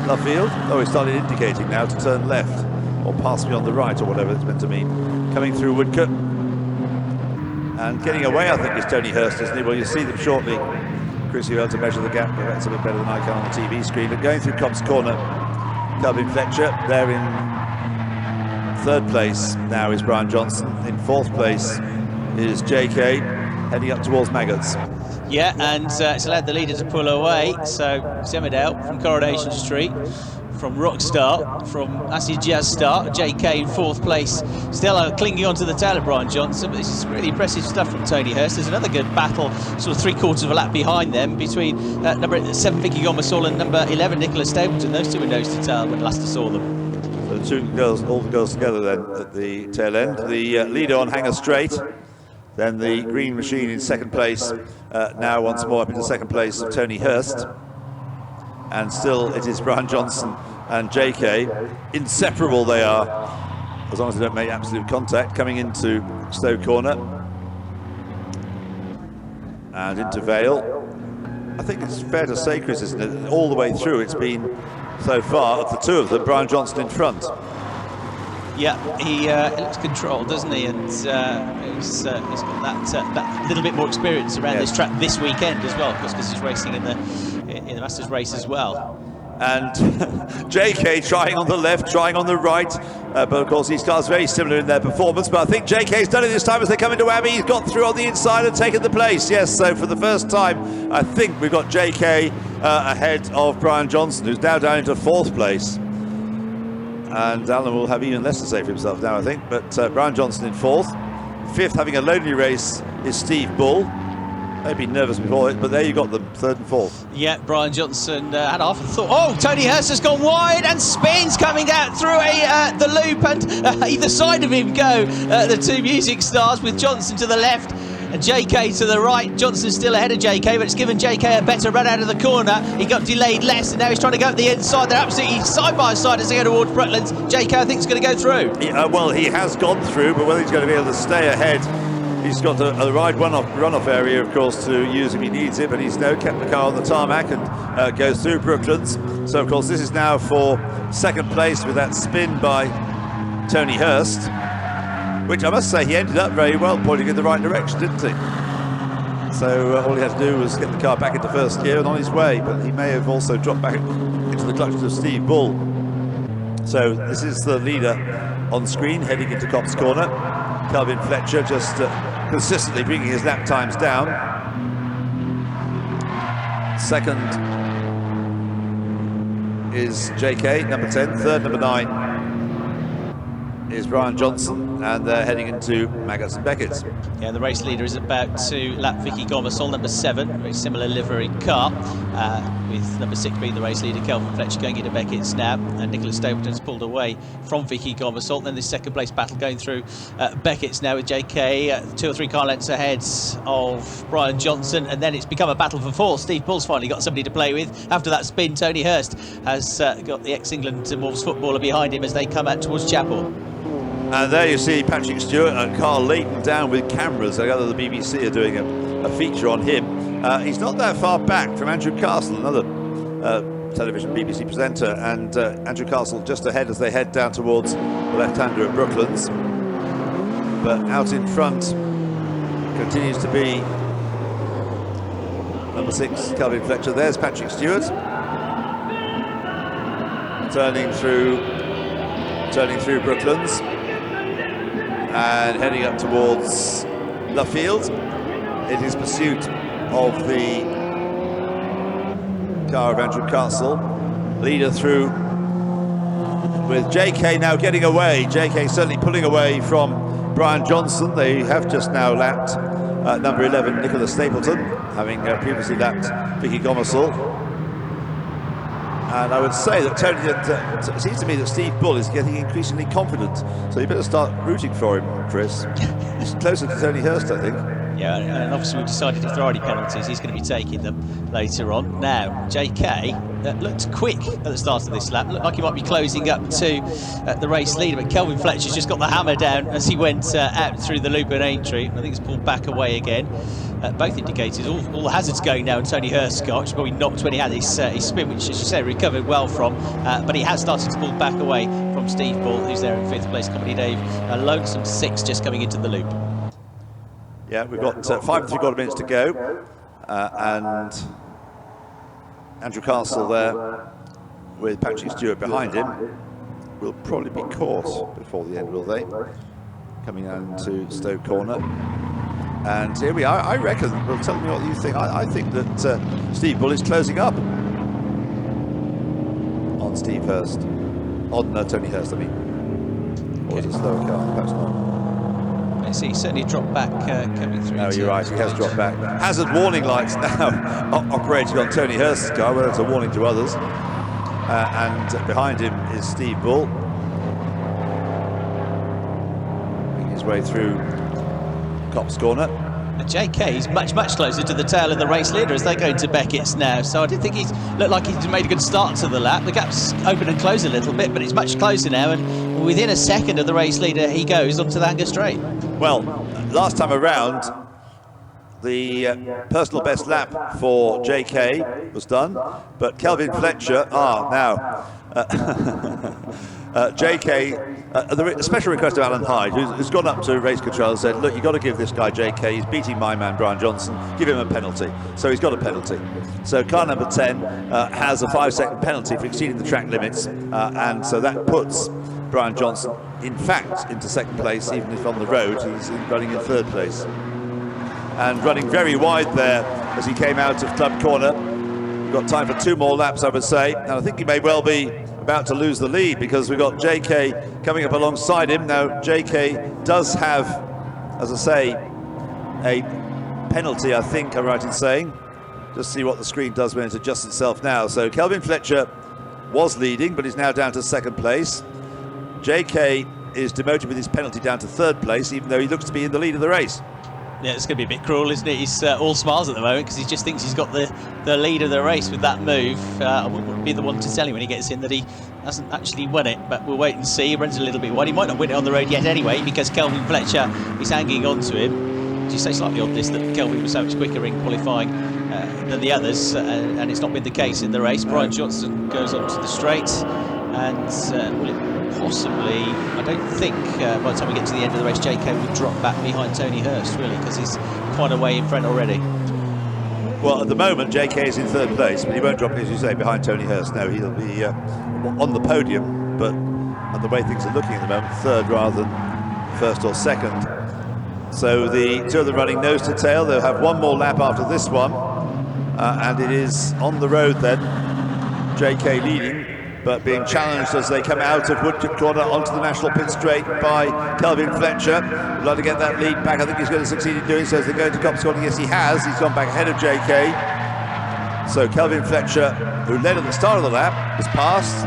Lovefield, he started indicating now to turn left, or pass me on the right, or whatever it's meant to mean. Coming through Woodcote. And getting away, I think, is Tony Hurst, isn't he? Well, you'll see them shortly. Chris, you'll be able to measure the gap, but that's a bit better than I can on the TV screen. But going through Cobb's Corner, Calvin Fletcher, there in third place now is Brian Johnson. In fourth place is JK, heading up towards Maggots. Yeah, and it's allowed the leader to pull away. So Semidale from Coronation Street, from Rockstar, from Acid Jazz Star, JK in fourth place, still clinging on to the tail of Brian Johnson. But this is really impressive stuff from Tony Hurst. There's another good battle, sort of 3/4 of a lap behind them, between number 7 Vicky Gomasol and number 11 Nicholas Stapleton. Those two were nose to tail when last I saw them. So two girls, all the girls together then at the tail end. The leader on Hanger Straight, then the Green Machine in second place, now once more up into second place of Tony Hurst. And still it is Brian Johnson and JK. Inseparable they are, as long as they don't make absolute contact, coming into Stowe Corner and into Vale. I think it's fair to say, Chris, isn't it, all the way through it's been, so far, of the two of them, Brian Johnson in front. Yeah, he looks controlled, doesn't he? And he's got that little bit more experience around this track this weekend as well, because he's racing in the Masters race as well. And JK trying on the left, trying on the right, but of course these cars are very similar in their performance. But I think JK's done it this time as they come into Abbey. He's got through on the inside and taken the place. Yes, so for the first time, I think we've got JK ahead of Brian Johnson, who's now down into fourth place. And Alan will have even less to say for himself now, I think. But Brian Johnson in fourth. Fifth, having a lonely race, is Steve Bull. They've been nervous before it, but there you got them, third and fourth. Yeah, Brian Johnson had half a thought. Oh, Tony Hurst has gone wide and spins coming out through the loop, and either side of him go the two music stars, with Johnson to the left and JK to the right. Johnson's still ahead of JK, but it's given JK a better run out of the corner. He got delayed less, and now he's trying to go up the inside. They're absolutely side by side as they go towards Bretlands. JK, I think, is going to go through. Yeah, well, he has gone through, but whether he's going to be able to stay ahead, he's got a wide runoff area, of course, to use if he needs it, but he's now kept the car on the tarmac and goes through Brooklands. So, of course, this is now for second place with that spin by Tony Hurst, which I must say he ended up very well, pointing in the right direction, didn't he? So all he had to do was get the car back into first gear and on his way, but he may have also dropped back into the clutches of Steve Bull. So this is the leader on screen, heading into Cobb's Corner. Calvin Fletcher just consistently bringing his lap times down. Second is JK, number 10. Third, number 9 is Brian Johnson, and they're heading into Maggots and Beckett's. Yeah, the race leader is about to lap Vicky Gomasol, number 7, very similar livery car, with number 6 being the race leader, Kelvin Fletcher, going into Beckett's now, and Nicholas Stapleton's pulled away from Vicky Gomasol. Then this second place battle going through Beckett's now, with JK 2 or 3 car lengths ahead of Brian Johnson, and then it's become a battle for 4. Steve Bull's finally got somebody to play with. After that spin, Tony Hurst has got the ex-England Wolves footballer behind him as they come out towards Chapel. And there you see Patrick Stewart and Carl Layton down with cameras. I gather the BBC are doing a feature on him. He's not that far back from Andrew Castle, another television BBC presenter, and Andrew Castle just ahead as they head down towards the left-hander at Brooklands. But out in front continues to be number 6, Kelvin Fletcher. There's Patrick Stewart turning through Brooklands and heading up towards Luffield in his pursuit of the car of Andrew Castle. Leader through with JK now getting away. JK certainly pulling away from Brian Johnson. They have just now lapped number 11 Nicola Stapleton, having previously lapped Vicky Gomersall. And I would say that it seems to me that Steve Bull is getting increasingly confident. So you better start rooting for him, Chris. He's closer to Tony Hurst, I think. Yeah, and obviously we've decided if there are any penalties, he's going to be taking them later on. Now, JK looked quick at the start of this lap. Looked like he might be closing up to the race leader, but Kelvin Fletcher's just got the hammer down as he went out through the loop at Aintree. I think it's pulled back away again. Both indicators, all the hazards going now, and Tony Hurst's got, which probably knocked when he had his spin, which, as you say, recovered well from, but he has started to pull back away from Steve Bull, who's there in 5th place. Company Dave, a lonesome 6 just coming into the loop. Yeah, we've got 5 3/4 minutes to go, and Andrew Castle there with Patrick Stewart behind him will probably be caught before the end, will they? Coming down to Stoke Corner. And here we are. I reckon, well, tell me what you think. I think that Steve Bull is closing up on Steve Hurst, on Tony Hurst, I mean. Or is it a slower car? Perhaps not. I see, he certainly dropped back coming through. No, you're right, he has dropped back. Hazard warning lights now operating on Tony Hurst's car, whether it's a warning to others. And behind him is Steve Bull, making his way through Copse Corner. And JK is much closer to the tail of the race leader as they go into Beckett's now. So I did think he's looked like he's made a good start to the lap. The gap's open and closed a little bit, but it's much closer now. And within a second of the race leader, he goes onto the Hanger Straight. Well, last time around, the personal best lap for JK was done, but Kelvin Fletcher, JK, the special request of Alan Hyde, who's gone up to race control and said, look, you've got to give this guy JK, he's beating my man Brian Johnson, give him a penalty. So he's got a penalty. So car number 10 has a 5-second penalty for exceeding the track limits, and so that puts Brian Johnson, in fact, into 2nd place, even if on the road he's running in 3rd place. And running very wide there as he came out of Club Corner. We've got time for 2 more laps, I would say, and I think he may well be about to lose the lead because we've got JK coming up alongside him. Now, JK does have, as I say, a penalty, I think I'm right in saying. Just see what the screen does when it adjusts itself now. So Kelvin Fletcher was leading, but is now down to 2nd place. JK is demoted with his penalty down to 3rd place, even though he looks to be in the lead of the race. Yeah, it's going to be a bit cruel, isn't it? He's all smiles at the moment because he just thinks he's got the lead of the race with that move. I wouldn't be the one to tell him when he gets in that he hasn't actually won it, but we'll wait and see. He runs a little bit wide. He might not win it on the road yet anyway because Kelvin Fletcher is hanging on to him. As you say, slightly odd this that Kelvin was so much quicker in qualifying than the others, and it's not been the case in the race. Brian Johnson goes onto the straight, and will it possibly, I don't think by the time we get to the end of the race JK will drop back behind Tony Hurst really because he's quite a way in front already. Well, at the moment JK is in 3rd place, but he won't drop, as you say, behind Tony Hurst. No, he'll be on the podium, but the way things are looking at the moment, 3rd rather than 1st or 2nd. So the 2 of them running nose to tail. They'll have 1 more lap after this one, and it is on the road then, JK leading, but being challenged as they come out of Woodcote Corner onto the National Pit Straight by Kelvin Fletcher. Would like to get that lead back. I think he's going to succeed in doing so as they go into Copse Corner. Yes, he has. He's gone back ahead of JK. So Kelvin Fletcher, who led at the start of the lap, has passed.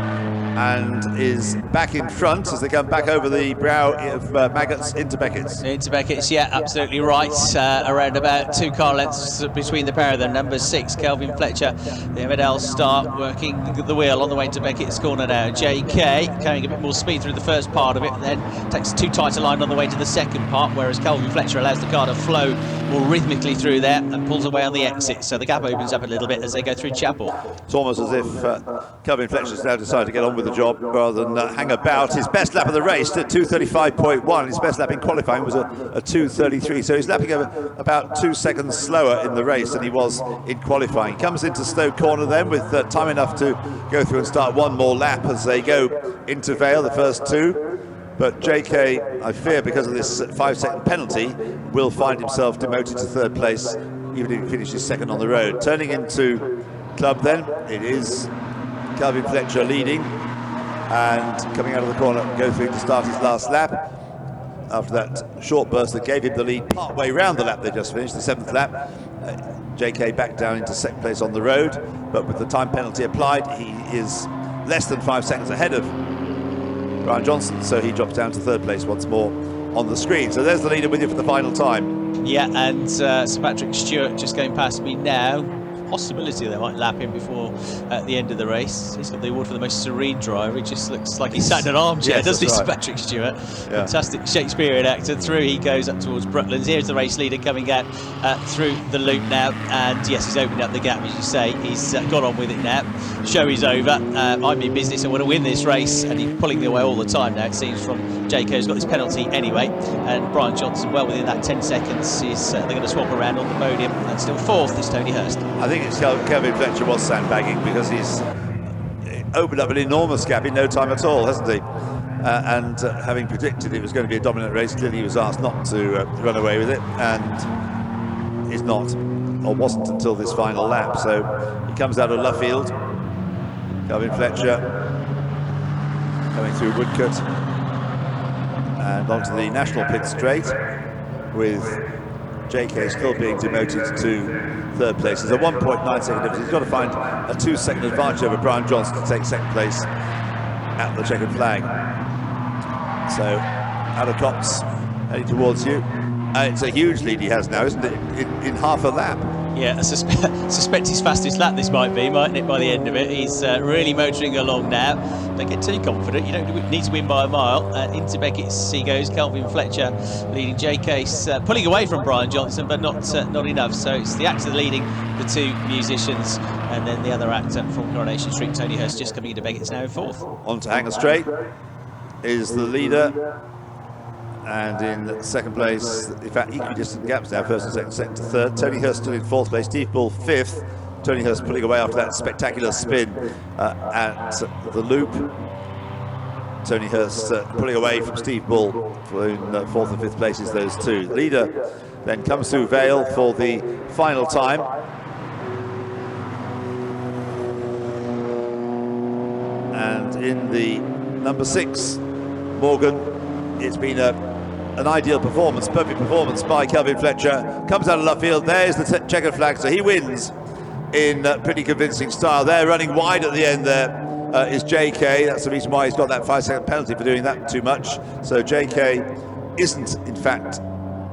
and is back in front as they come back over the brow of Maggots into Beckett's. Into Beckett's, yeah, absolutely right. Around about 2 car lengths between the pair of them. Number 6, Kelvin Fletcher, the Emedal start, working the wheel on the way to Beckett's corner now. JK carrying a bit more speed through the first part of it, then takes too tight a line on the way to the second part, whereas Kelvin Fletcher allows the car to flow more rhythmically through there and pulls away on the exit. So the gap opens up a little bit as they go through Chapel. It's almost as if Kelvin Fletcher's now decided to get on with the job rather than hang about. His best lap of the race at 2:35.1. His best lap in qualifying was a 2:33. So he's lapping about 2 seconds slower in the race than he was in qualifying. He comes into Stoke Corner then with time enough to go through and start one more lap as they go into Vale, the first 2. But JK, I fear because of this 5-second penalty, will find himself demoted to 3rd place, even if he finishes 2nd on the road. Turning into Club then, it is Kelvin Fletcher leading, and coming out of the corner, go through to start his last lap. After that short burst that gave him the lead part way round the lap they just finished, the 7th lap, JK back down into 2nd place on the road, but with the time penalty applied, he is less than 5 seconds ahead of Brian Johnson, so he drops down to 3rd place once more on the screen. So there's the leader with you for the final time. Yeah, and Sir Patrick Stewart just going past me now. Possibility they might lap him before the end of the race. He's got the award for the most serene driver. He just looks like he's sat in an armchair, yes, doesn't he, Sir right. Patrick Stewart? Yeah. Fantastic Shakespearean actor. Through he goes up towards Brooklands. Here's the race leader coming out through the loop now, and yes, he's opened up the gap, as you say. He's got on with it now. Show is over. I'm in business. I want to win this race, and he's pulling away all the time now. It seems from JK, who's got this penalty anyway, and Brian Johnson well within that 10 seconds. They're going to swap around on the podium, and still 4th is Tony Hurst. I think it's Kelvin Fletcher was sandbagging because he's opened up an enormous gap in no time at all, hasn't he? And having predicted it was going to be a dominant race, clearly he was asked not to run away with it, and is not, or wasn't until this final lap. So he comes out of Luffield, Kelvin Fletcher coming through Woodcote and onto the National Pit Straight, with JK still being demoted to 3rd place. There's a 1.9 second difference. He's got to find a 2-second advantage over Brian Johnson to take 2nd place at the checkered flag. So out of Cops heading towards you. It's a huge lead he has now, isn't it? In half a lap. Yeah, I suspect his fastest lap this might be, mightn't it, by the end of it? He's really motoring along now. Don't get too confident. You don't need to win by a mile. Into Beckett's he goes. Kelvin Fletcher leading. JK's pulling away from Brian Johnson, but not enough. So it's the actor leading the 2 musicians, and then the other actor from Coronation Street, Tony Hurst, just coming into Beckett's now in 4th. On to Hanger Straight is the leader. And in 2nd place, in fact, equidistant gaps now, 1st and 2nd to 3rd. Tony Hurst still in 4th place, Steve Bull 5th. Tony Hurst pulling away after that spectacular spin at the loop. Tony Hurst pulling away from Steve Bull in 4th and 5th places, those 2. The leader then comes through Vale for the final time. And in the number 6, Morgan, it's been an ideal performance, perfect performance by Kelvin Fletcher. Comes out of Luffield, there's the checkered flag, so he wins in pretty convincing style. They're running wide at the end there. Is JK. That's the reason why he's got that 5-second penalty for doing that too much. So JK isn't, in fact,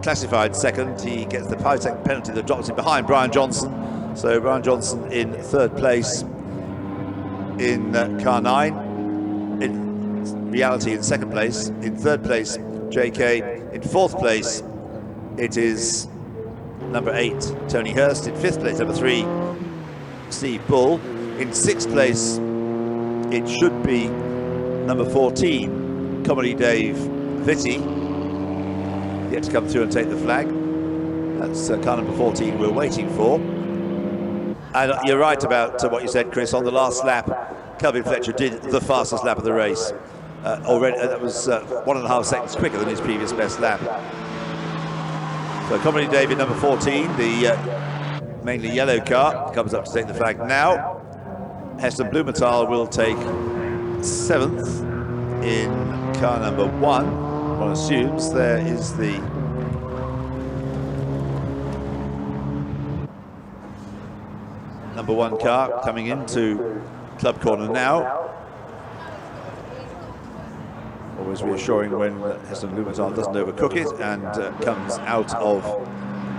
classified 2nd. He gets the 5-second penalty that drops him behind Brian Johnson. So Brian Johnson in 3rd place in car 9. In reality, in 2nd place. In 3rd place, JK. In 4th place, it is number 8, Tony Hurst. In 5th place, number 3, Steve Bull. In 6th place, it should be number 14, Comedy Dave Vitti, yet to come through and take the flag. That's car number 14 we're waiting for. And you're right about what you said, Chris. On the last lap, Kelvin Fletcher did the fastest lap of the race. Already, that was 1.5 seconds quicker than his previous best lap. So Comedy Dave in number 14, the mainly yellow car, comes up to take the flag now. Heston Blumenthal will take 7th in car number 1. One assumes there is the number 1 car coming into club corner now. Always reassuring when Heston Blumenthal doesn't overcook it and comes out of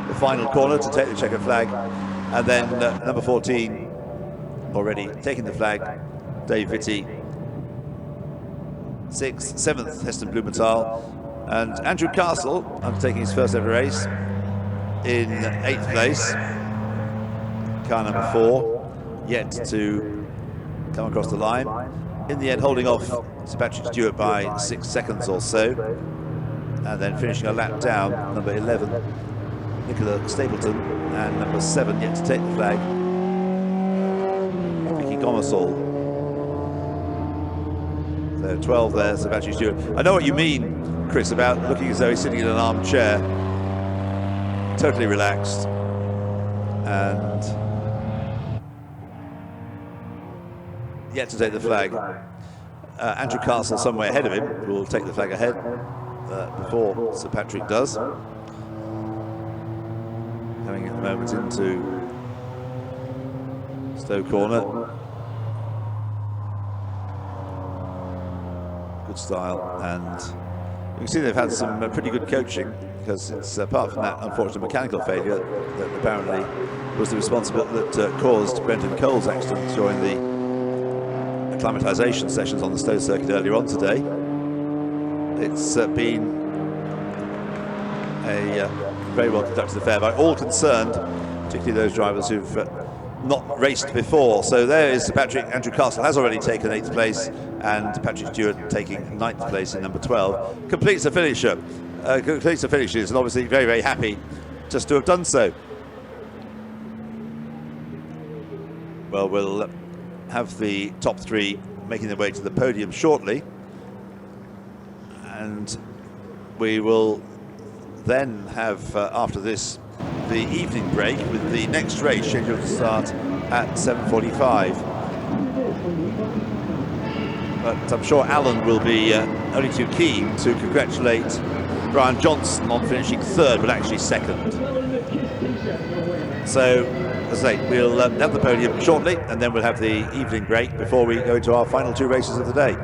the final corner to take the checkered flag. And then number 14 already taking the flag, Dave Vitti. 6th, 7th, Heston Blumenthal. And Andrew Castle undertaking his first ever race in 8th place. Car number 4, yet to come across the line. In the end, holding off Sir Patrick Stewart by 6 seconds or so. And then finishing a lap down, number 11, Nicola Stapleton, and number 7 yet to take the flag, Vicky Gomersall. So 12 there, Sir Patrick Stewart. I know what you mean, Chris, about looking as though he's sitting in an armchair, totally relaxed, and yet to take the flag. Andrew Castle somewhere ahead of him will take the flag ahead before Sir Patrick does. Coming at the moment into Stowe Corner. Good style, and you can see they've had some pretty good coaching, because it's apart from that unfortunate mechanical failure that apparently was the responsibility that caused Brendan Cole's accident during the acclimatisation sessions on the Stowe circuit earlier on today. It's been a very well conducted affair by all concerned, particularly those drivers who've not raced before. So there is Andrew Castle has already taken 8th place, and Patrick Stewart taking 9th place in number 12. Completes the finishes, and obviously very, very happy just to have done so. Well, we'll have the top 3 making their way to the podium shortly, and we will then have after this the evening break, with the next race scheduled to start at 7:45. But I'm sure Alan will be only too keen to congratulate Brian Johnson on finishing 3rd, but actually 2nd. So, as I say, we'll have the podium shortly, and then we'll have the evening break before we go into our final 2 races of the day.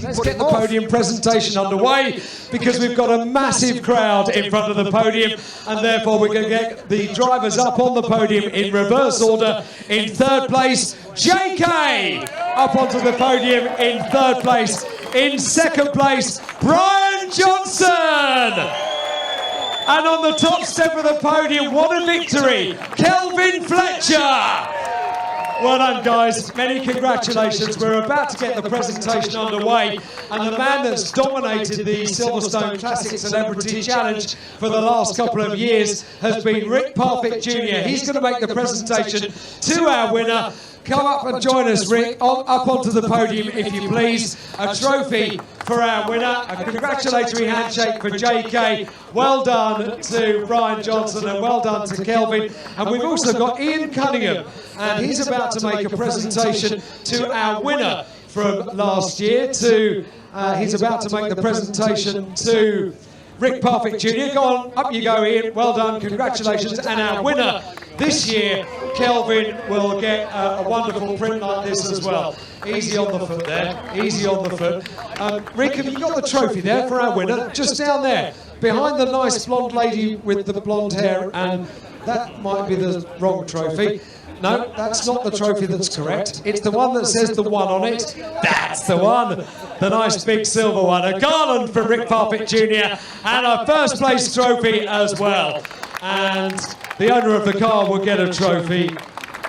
Let's get the podium presentation underway, because we've got a massive crowd in front of the podium, and therefore we're going to get the drivers up on the podium in reverse order. In 3rd place, JK, up onto the podium in 3rd place. In 2nd place, Brian Johnson. And on the top step of the podium, what a victory, Kelvin Fletcher. Well done, guys. Many congratulations. We're about to get the presentation underway, and the man that's dominated the Silverstone Classic Celebrity Challenge for the last couple of years has been Rick Parfitt Jr. He's going to make the presentation to our winner. Come up and join us, Rick, up onto the podium, if you please. A trophy for our winner, a congratulatory handshake for JK. Well done to Brian Johnson, and well done to Kelvin. And we've also got Ian Cunningham, and he's about to make a presentation to our winner from last year. He's about to make the presentation to Rick Parfitt Jr. Go on, up you go, Ian. Well done, congratulations. And our winner this year, Kelvin, will get a wonderful print like this as well. Easy on the foot there, easy on the foot. Rick, have you got the trophy there for our winner? Just down there, behind the nice blonde lady with the blonde hair, and that might be the wrong trophy. No, that's not the trophy that's correct. It's the one that says the 1 on it. That's the one. The nice big silver one. A garland for Rick Parfitt Jr. and a 1st place trophy as well. And the owner of the car will get a trophy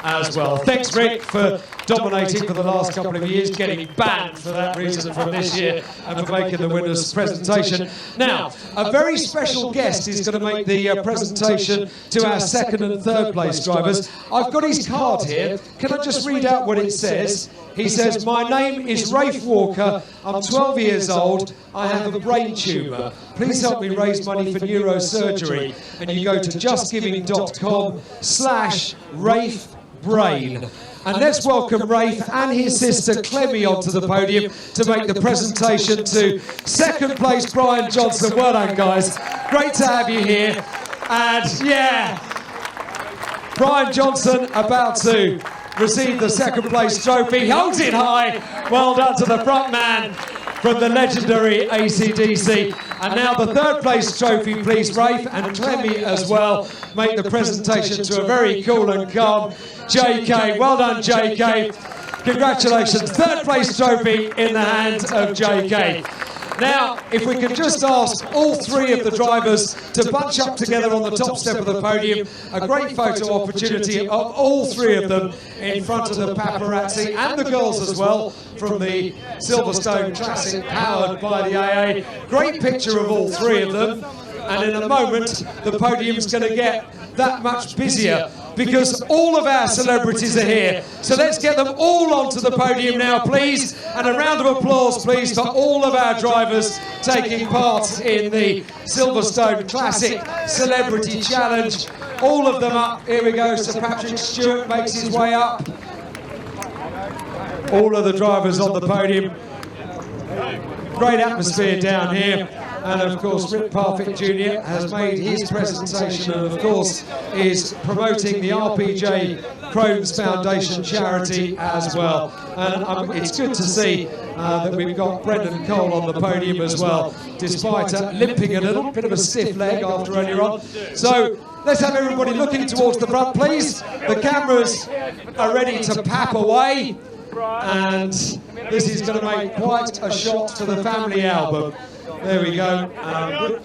as well. Thanks, Rick, for dominating for the last couple of years, getting banned for that reason from this year, and for making the winner's presentation. Now, a very special guest is going to make the presentation to our 2nd and 3rd place drivers. I've got his card here. Can I just read out what it says? He says, "My name is Rafe Walker. I'm 12 years old. I have a brain tumour. Please help me raise money for neurosurgery." And you go to justgiving.com/RafeBrain. And let's welcome Rafe and his sister Clemmy onto the podium to make the presentation to 2nd place Brian Johnson. Well done, guys. Great to have you here. And yeah, Brian Johnson about to receive the 2nd place trophy. Holds it high. Well done to the front man. from the legendary AC/DC. And now the third place trophy, please, Rafe and Clemmy as well, make the presentation to a very cool and calm JK. Well done, JK. Congratulations. Third place trophy in the hands of JK. Now, if we could just ask all three of the drivers to bunch up together on the top step of the podium, a great photo opportunity of all three of them in front of the paparazzi and the girls as well from the Silverstone Classic powered by the AA. Great picture of all three of them. And in a moment, the podium's going to get that much busier because all of our celebrities are here. So let's get them all onto the podium now, please. And a round of applause, please, for all of our drivers taking part in the Silverstone Classic Celebrity Challenge. All of them up. Here we go. Sir Patrick Stewart makes his way up. All of the drivers on the podium. Great atmosphere down here. And of course, Rip Parfitt Jr. has made his presentation and of course is promoting the RPJ Crohn's Foundation charity as well. And it's good to see that we've got Brendan Cole on the podium as well, despite limping a little, bit of a stiff leg after earlier on. So let's have everybody looking towards the front, please. The cameras are ready to pap away. And this is going to make quite a shot for the family album. There we go.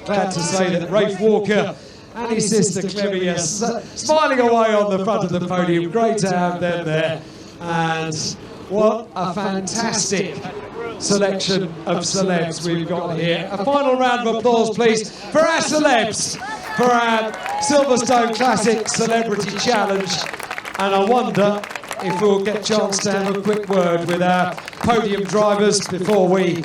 Glad to say that Rafe Walker and his sister Clemmy are smiling away on the front of the podium. Great to have them there. And what a fantastic selection of celebs we've got here. A final round of applause, please, for our celebs, for our Silverstone Classic Celebrity Challenge. And I wonder if we'll get a chance to have a quick word with our podium drivers before we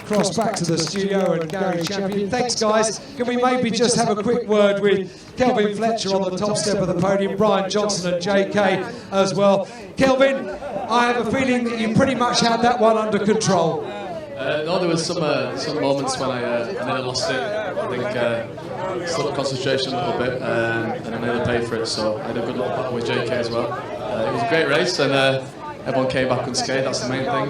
cross back to the studio and Gary Champion. Thanks, guys. Can we maybe just have a quick word with Kelvin Fletcher on the top step of the podium, Brian Johnson and JK as well. Kelvin, I have a feeling that you pretty much had that one under control. No, there was some moments when I nearly lost it. I think slipped concentration a little bit and I nearly paid for it, so I had a good little battle with JK as well. It was a great race and everyone came back unscathed, that's the main thing.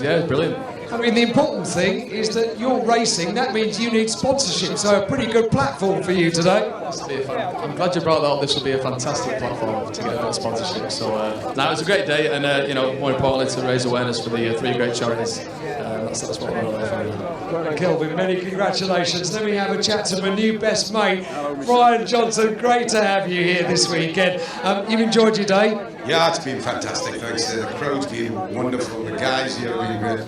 It was brilliant. I mean, the important thing is that you're racing. That means you need sponsorship, so a pretty good platform for you today. I'm glad you brought that up. This will be a fantastic platform to get that sponsorship. So, no, it was a great day, and more importantly, to raise awareness for the three great charities. That's what we're all there for. Kelvin, many congratulations. Let me have a chat to my new best mate, Brian Johnson. Great to have you here this weekend. You've enjoyed your day? Yeah, it's been fantastic. Thanks. The crowd's been wonderful. The guys here have been great.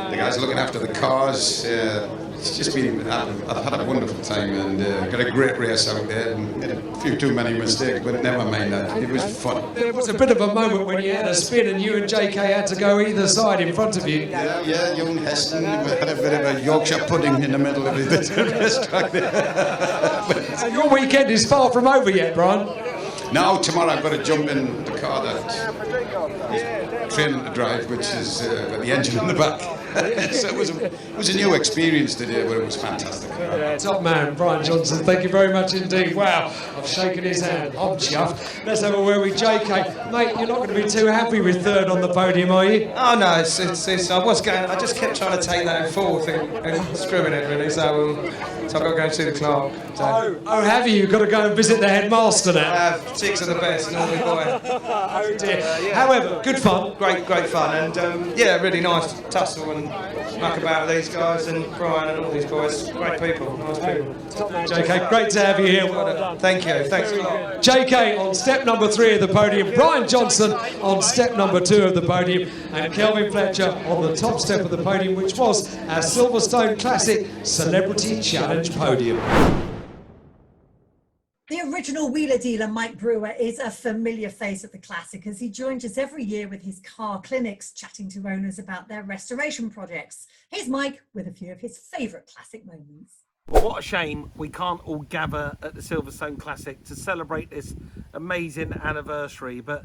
The guys looking after the cars. It's just been, I've had a wonderful time and got a great race out there and made a few too many mistakes, but never mind that. It was fun. There was a bit of a moment when you had a spin and you and JK had to go either side in front of you. Yeah, young Heston had a bit of a Yorkshire pudding in the middle of the racetrack there. And your weekend is far from over yet, Brian. Now, tomorrow I've got to jump in the car that is training to drive, which is got the engine in the back. So it was a new experience today, but it was fantastic. Top man, Brian Johnson, thank you very much indeed. Wow, I've shaken his hand. I'm chuffed. Let's have a word with JK. Mate, you're not going to be too happy with third on the podium, are you? Oh no, I just kept trying to take that in fourth and screwing it really, so I've got to go and see the clerk. So. Oh, have you? You've got to go and visit the headmaster now? I have 6 of the best, and all the boy. Oh dear. However, good fun. Great fun, and really nice to tussle and muck about with these guys and Brian and all these boys. Great people, nice people. JK, great to have you here. Well done. Thank you, thanks a lot. JK on step number 3 of the podium, Brian Johnson on step number 2 of the podium, and Kelvin Fletcher on the top step of the podium, which was our Silverstone Classic Celebrity Challenge podium. The original wheeler dealer Mike Brewer is a familiar face at the Classic as he joins us every year with his car clinics, chatting to owners about their restoration projects. Here's Mike with a few of his favourite Classic moments. Well, what a shame we can't all gather at the Silverstone Classic to celebrate this amazing anniversary, but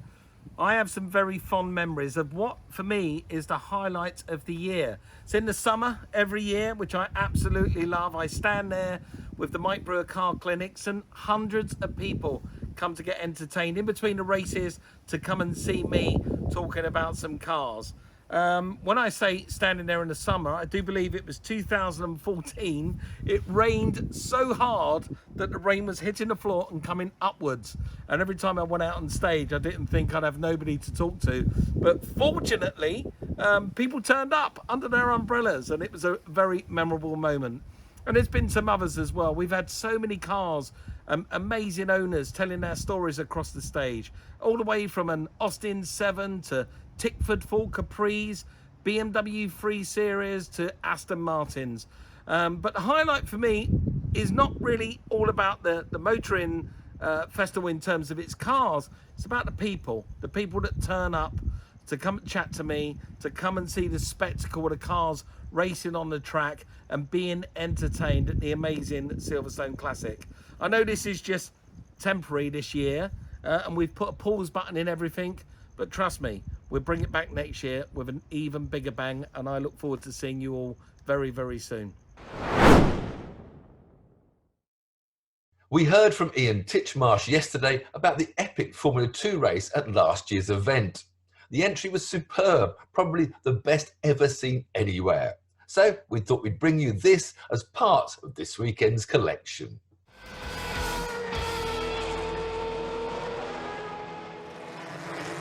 I have some very fond memories of what, for me, is the highlight of the year. It's in the summer every year, which I absolutely love. I stand there with the Mike Brewer car clinics and hundreds of people come to get entertained in between the races to come and see me talking about some cars. When I say standing there in the summer, I do believe it was 2014. It rained so hard that the rain was hitting the floor and coming upwards. And every time I went out on stage, I didn't think I'd have nobody to talk to. But fortunately, people turned up under their umbrellas, and it was a very memorable moment. And there's been some others as well. We've had so many cars, amazing owners telling their stories across the stage, all the way from an Austin 7 to Tickford 4 Capris, BMW 3 Series to Aston Martins. But the highlight for me is not really all about the motoring festival in terms of its cars. It's about the people that turn up to come chat to me, to come and see the spectacle of the cars racing on the track and being entertained at the amazing Silverstone Classic. I know this is just temporary this year, and we've put a pause button in everything, but trust me, we'll bring it back next year with an even bigger bang, and I look forward to seeing you all very, very soon. We heard from Ian Titchmarsh yesterday about the epic Formula 2 race at last year's event. The entry was superb, probably the best ever seen anywhere. So we thought we'd bring you this as part of this weekend's collection.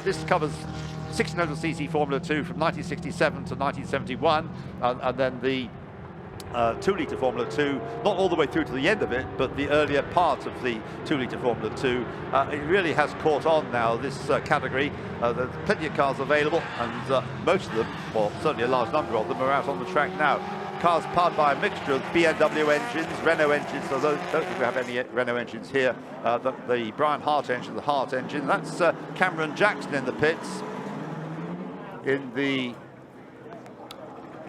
This covers 1600cc Formula 2 from 1967 to 1971, and then the 2-litre Formula 2, not all the way through to the end of it, but the earlier part of the 2-litre Formula 2. It really has caught on now, this category. There's plenty of cars available, and most of them, or certainly a large number of them, are out on the track now. Cars powered by a mixture of BMW engines, Renault engines, so don't think we have any Renault engines here. The Brian Hart engine, the Hart engine. That's Cameron Jackson in the pits in the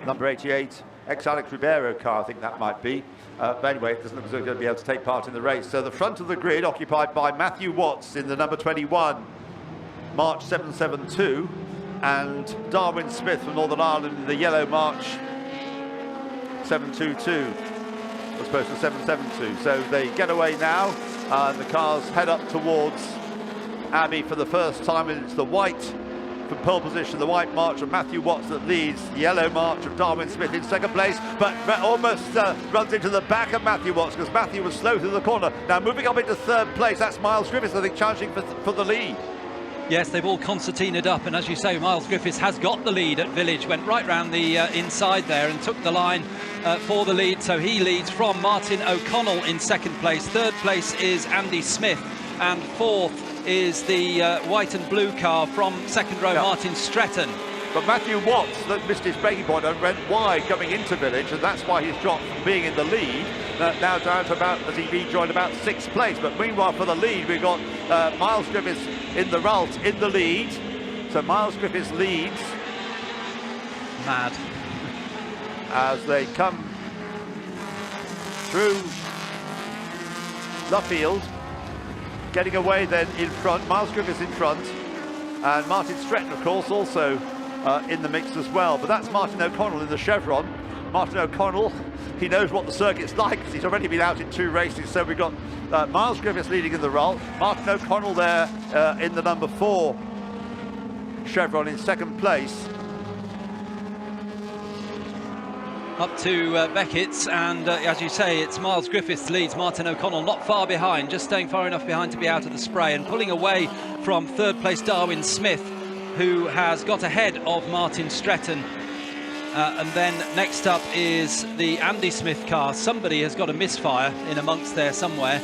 number 88 ex-Alex Ribeiro car, I think that might be. But anyway, it doesn't look as though they're going to be able to take part in the race. So the front of the grid occupied by Matthew Watts in the number 21 March 772, and Darwin Smith from Northern Ireland in the yellow March 722, as opposed to 772. So they get away now, and the cars head up towards Abbey for the first time, and it's the white from pole position, the white march of Matthew Watts that leads, the yellow march of Darwin Smith in second place, but almost runs into the back of Matthew Watts because Matthew was slow through the corner. Now moving up into third place, that's Miles Griffiths, I think, challenging for the lead. Yes, they've all concertinaed up, and as you say, Miles Griffiths has got the lead at Village, went right round the inside there and took the line for the lead, so he leads from Martin O'Connell in second place. Third place is Andy Smith, and fourth is the white and blue car from second row, Martin Stretton. But Matthew Watts that missed his braking point and went wide coming into Village, and that's why he's dropped from being in the lead. Now down to about, as he rejoined, about sixth place. But meanwhile, for the lead, we've got Miles Griffiths in the Ralt in the lead. So Miles Griffiths leads. Mad. As they come through Luffield, getting away then in front, Miles Griffiths in front, and Martin Stretton, of course, also in the mix as well. But that's Martin O'Connell in the Chevron. Martin O'Connell, he knows what the circuit's like because he's already been out in 2 races. So we've got Miles Griffiths leading in the Ralt, Martin O'Connell there in the number 4 Chevron in second place. Up to Beckett's, and as you say, it's Miles Griffiths leads, Martin O'Connell not far behind, just staying far enough behind to be out of the spray, and pulling away from third place Darwin Smith, who has got ahead of Martin Stretton. And then next up is the Andy Smith car. Somebody has got a misfire in amongst there somewhere.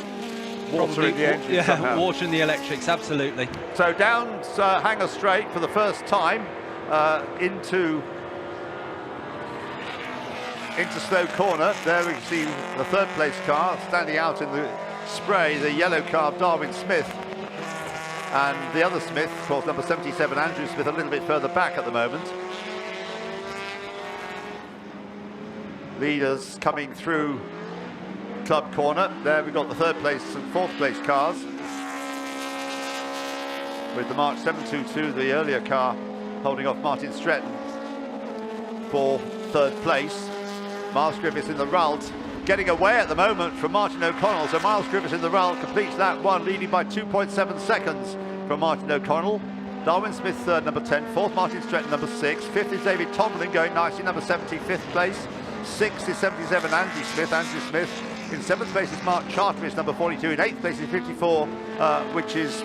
Watering the engines somehow. Watering the electrics, absolutely. So down Hanger Straight for the first time into Stowe Corner. There we see the third place car standing out in the spray, the yellow car of Darwin Smith, and the other Smith, of course, number 77 Andrew Smith, a little bit further back at the moment. Leaders coming through Club Corner. There we've got the third place and fourth place cars, with the March 722, the earlier car, holding off Martin Stretton for third place. Miles Griffiths in the Ralt, getting away at the moment from Martin O'Connell. So Miles Griffiths in the Ralt completes that one, leading by 2.7 seconds from Martin O'Connell. Darwin Smith third, number 10. Fourth, Martin Stretton, number 6. Fifth is David Tomlin, going nicely, number 70, fifth place. Sixth is 77, Andrew Smith. In seventh place is Mark Charteris, number 42. In eighth place is 54, which is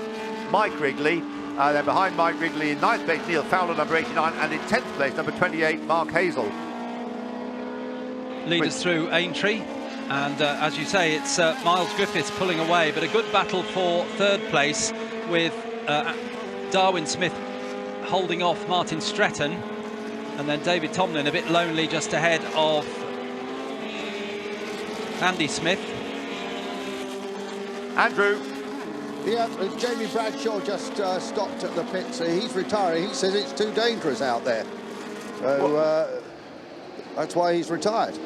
Mike Wrigley. Then behind Mike Wrigley in ninth place, Neil Fowler, number 89. And in 10th place, number 28, Mark Hazel. Leaders through Aintree. And as you say, it's Miles Griffiths pulling away, but a good battle for third place with Darwin Smith holding off Martin Stretton, and then David Tomlin a bit lonely just ahead of Andy Smith. Andrew. Yeah, Jamie Bradshaw just stopped at the pits. He's retiring. He says it's too dangerous out there. So that's why he's retired.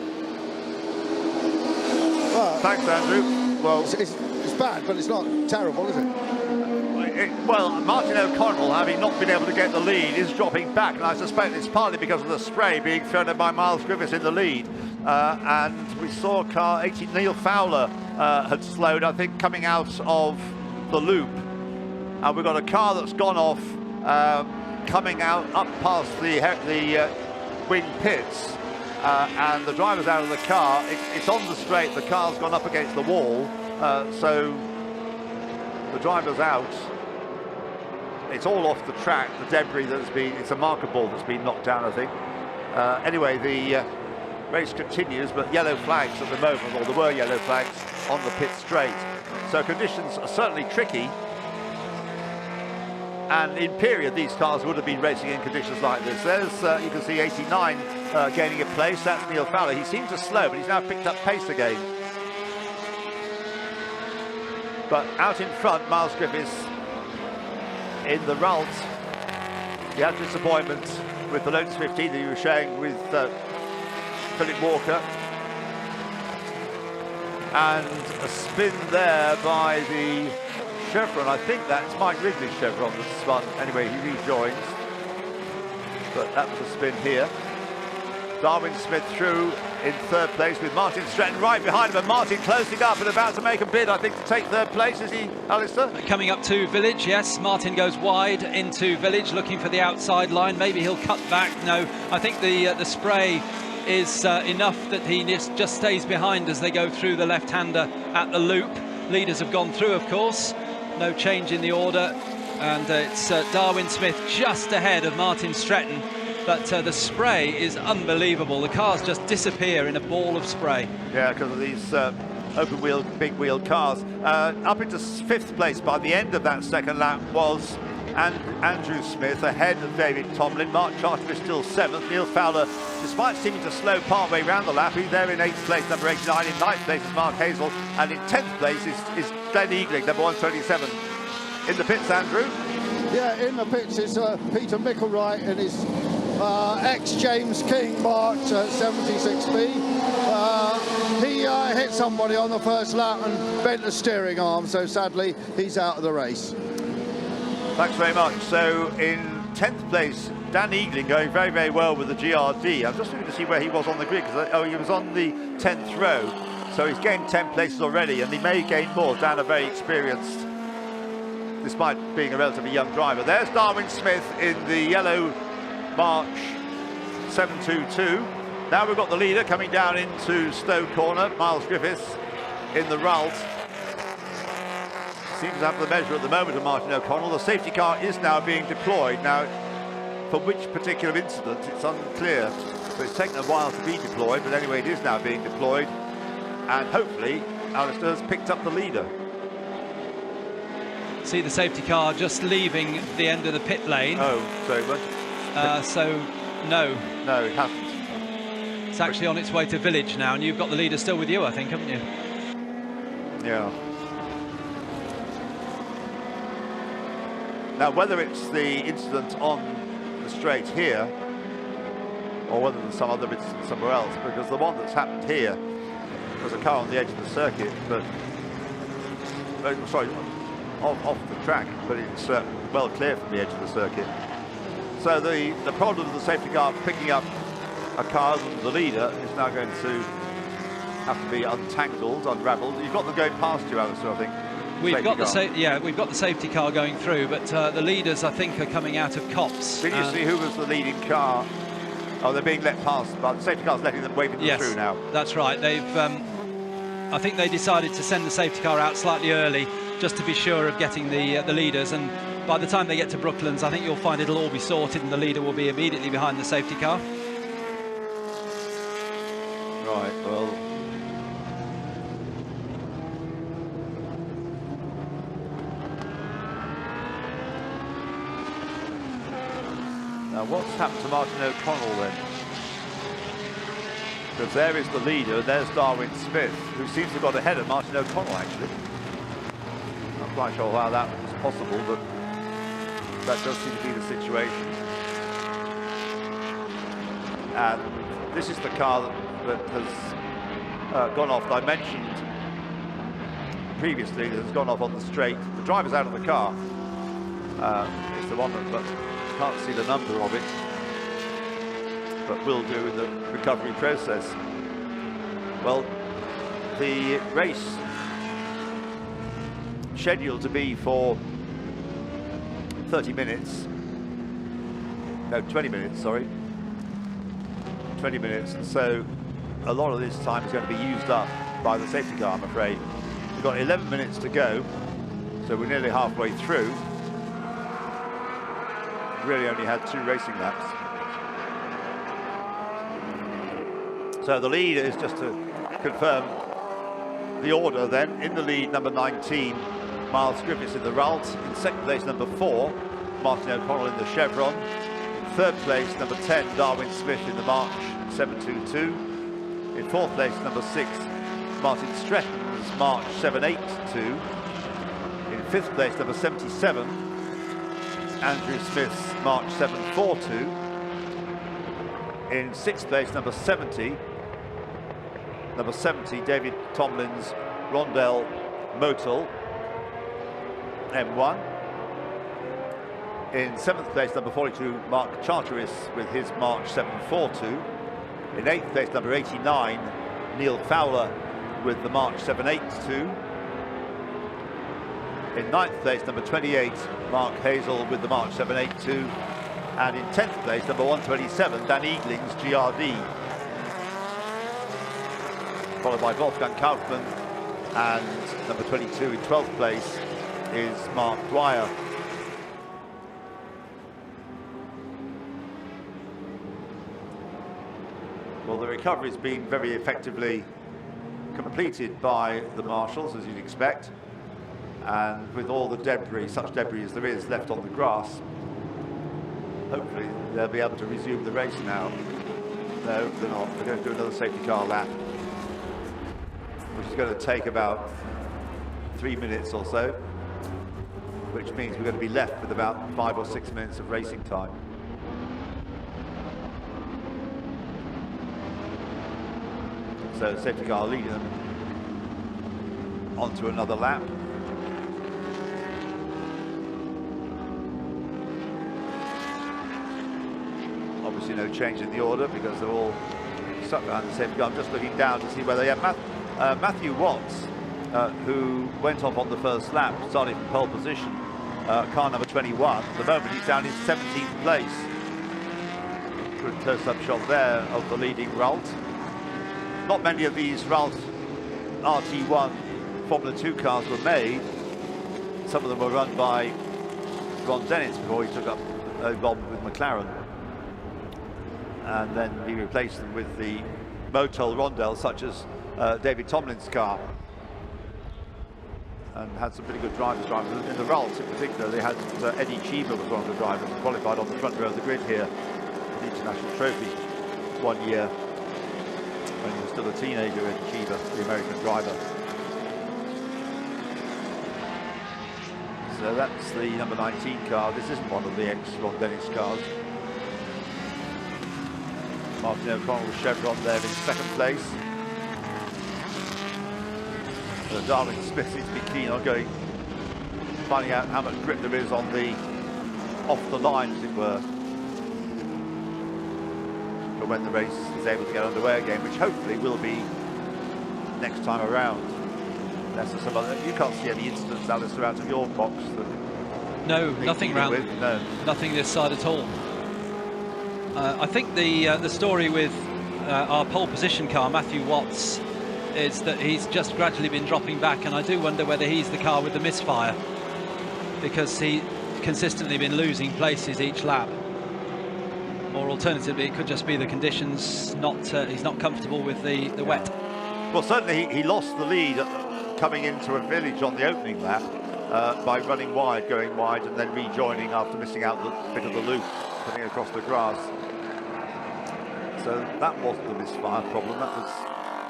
Well, thanks, Andrew. Well, it's bad, but it's not terrible, is it? Well, Martin O'Connell, having not been able to get the lead, is dropping back, and I suspect it's partly because of the spray being thrown at by Miles Griffiths in the lead. And we saw car 18, Neil Fowler had slowed, I think, coming out of the loop. And we've got a car that's gone off, coming out up past the wing pits. And the driver's out of the car. It's on the straight. The car's gone up against the wall, so the driver's out. It's all off the track. The debris that's been—it's a marker ball that's been knocked down, I think. Anyway, the race continues, but yellow flags at the moment, or there were yellow flags on the pit straight. So conditions are certainly tricky. And in period, these cars would have been racing in conditions like this. There's, you can see 89 gaining a place. That's Neil Fowler. He seemed to slow, but he's now picked up pace again. But out in front, Miles Griffiths in the Ralt. He had disappointment with the Lotus 15 that he was sharing with Philip Walker. And a spin there by the chevron. I think that's Mike Wrigley's chevron that's spun. Anyway, he rejoins. But that was a spin here. Darwin Smith through in third place with Martin Stretton right behind him, and Martin closing up and about to make a bid, I think, to take third place. Is he, Alistair? Coming up to Village, yes. Martin goes wide into Village, looking for the outside line. Maybe he'll cut back. No, I think the spray is enough that he just stays behind as they go through the left-hander at the loop. Leaders have gone through, of course. No change in the order, and it's Darwin Smith just ahead of Martin Stretton. But the spray is unbelievable. The cars just disappear in a ball of spray. Yeah, because of these open-wheel, big-wheel cars. Up into fifth place by the end of that second lap was Andrew Smith, ahead of David Tomlin. Mark Charteris still seventh. Neil Fowler, despite seeming to slow partway round the lap, he's there in eighth place, number 89. In ninth place is Mark Hazel, and in 10th place is Glenn Eagling, number 127. In the pits, Andrew? Yeah, in the pits is Peter Micklewright and his ex-James King marked 76B. He hit somebody on the first lap and bent the steering arm, so sadly he's out of the race. Thanks very much. So in 10th place, Dan Eagling going very, very well with the GRD. I'm just looking to see where he was on the grid, because he was on the 10th row. So he's gained 10 places already, and he may gain more. Dan, a very experienced, despite being a relatively young driver. There's Darwin Smith in the yellow March 722. Now we've got the leader coming down into Stowe Corner, Miles Griffiths in the Ralt. Seems to have the measure at the moment of Martin O'Connell. The safety car is now being deployed. Now, for which particular incident, it's unclear. So it's taken a while to be deployed, but anyway, it is now being deployed. And hopefully, Alistair has picked up the leader. See the safety car just leaving the end of the pit lane. Oh, sorry, but... so, no. No, it hasn't. It's actually on its way to Village now, and you've got the leader still with you, I think, haven't you? Yeah. Now, whether it's the incident on the straight here, or whether there's some other incident somewhere else, because the one that's happened here was a car on the edge of the circuit, but... sorry, off the track, but it's well clear from the edge of the circuit. So the problem of the safety car picking up a car other than the leader is now going to have to be untangled, unravelled. You've got them going past you, Alistair, I think. We've got the safety car going through, but the leaders, I think, are coming out of copse. Did you see who was the leading car? Oh, they're being let past, but the safety car's letting them waving them through now. That's right. They've, I think they decided to send the safety car out slightly early, just to be sure of getting the leaders. And by the time they get to Brooklands, I think you'll find it'll all be sorted, and the leader will be immediately behind the safety car. Right. Well. Now, what's happened to Martin O'Connell then? Because there is the leader, and there's Darwin Smith, who seems to have got ahead of Martin O'Connell, actually. Not quite sure how that was possible, but that does seem to be the situation. And this is the car that has gone off. I mentioned previously that has gone off on the straight. The driver's out of the car. It's the one that, but can't see the number of it, but will do in the recovery process. Well, the race scheduled to be for 30 minutes, no, 20 minutes, sorry. 20 minutes, and so a lot of this time is going to be used up by the safety car, I'm afraid. We've got 11 minutes to go, so we're nearly halfway through. Really only had 2 racing laps. So the lead is, just to confirm the order then, in the lead, number 19, Miles Griffiths in the Ralt. In second place, number 4, Martin O'Connell in the Chevron. In third place, number 10, Darwin Smith in the March 722. In fourth place, number 6, Martin Stretton's March 782. In fifth place, number 77, Andrew Smith's March 742. In sixth place, number 70, David Tomlin's Rondell Motul M1. In seventh place, number 42, Mark Charteris with his March 742. In eighth place, number 89, Neil Fowler with the March 782. In ninth place, number 28, Mark Hazel with the March 782. And in 10th place, number 127, Dan Eagling's GRD. Followed by Wolfgang Kaufmann, and number 22 in 12th place is Mark Dwyer. Well, the recovery's been very effectively completed by the marshals, as you'd expect. And with all the debris, such debris as there is left on the grass, hopefully they'll be able to resume the race now. No, they're not. They're going to do another safety car lap, which is going to take about 3 minutes or so, which means we're going to be left with about 5 or 6 minutes of racing time. So safety car leading them onto another lap. Obviously no change in the order because they're all stuck behind the safety car. I'm just looking down to see where they are. Matthew Watts, who went off on the first lap, starting from pole position, car number 21. At the moment he's down in 17th place. Good close-up shot there of the leading Ralt. Not many of these Ralt RT1 Formula 2 cars were made. Some of them were run by Ron Dennis before he took up a job with McLaren. And then he replaced them with the Motul Rondell, such as David Tomlin's car. And had some pretty good drivers driving. In the Ralt in particular, they had Eddie Cheever was one of the drivers, qualified on the front row of the grid here for the International Trophy 1 year, when he was still a teenager, Eddie Cheever, the American driver. So that's the number 19 car. This isn't one of the ex-Ron Dennis cars. Martin O'Connell's Chevron there in second place. So Darwin Smith seems to be keen on finding out how much grip there is on the off the line, as it were, for when the race is able to get underway again, which hopefully will be next time around. unless there's some other. You can't see any incidents, Alistair, out of your box. No, nothing round. No. Nothing this side at all. I think the story with our pole position car, Matthew Watts, is that he's just gradually been dropping back, and I do wonder whether he's the car with the misfire, because he's consistently been losing places each lap. Or alternatively, it could just be the conditions. He's not comfortable with the wet. Well, certainly he lost the lead coming into a village on the opening lap by running wide, going wide, and then rejoining after missing out the bit of the loop, putting across the grass. So that wasn't the misfire problem. That was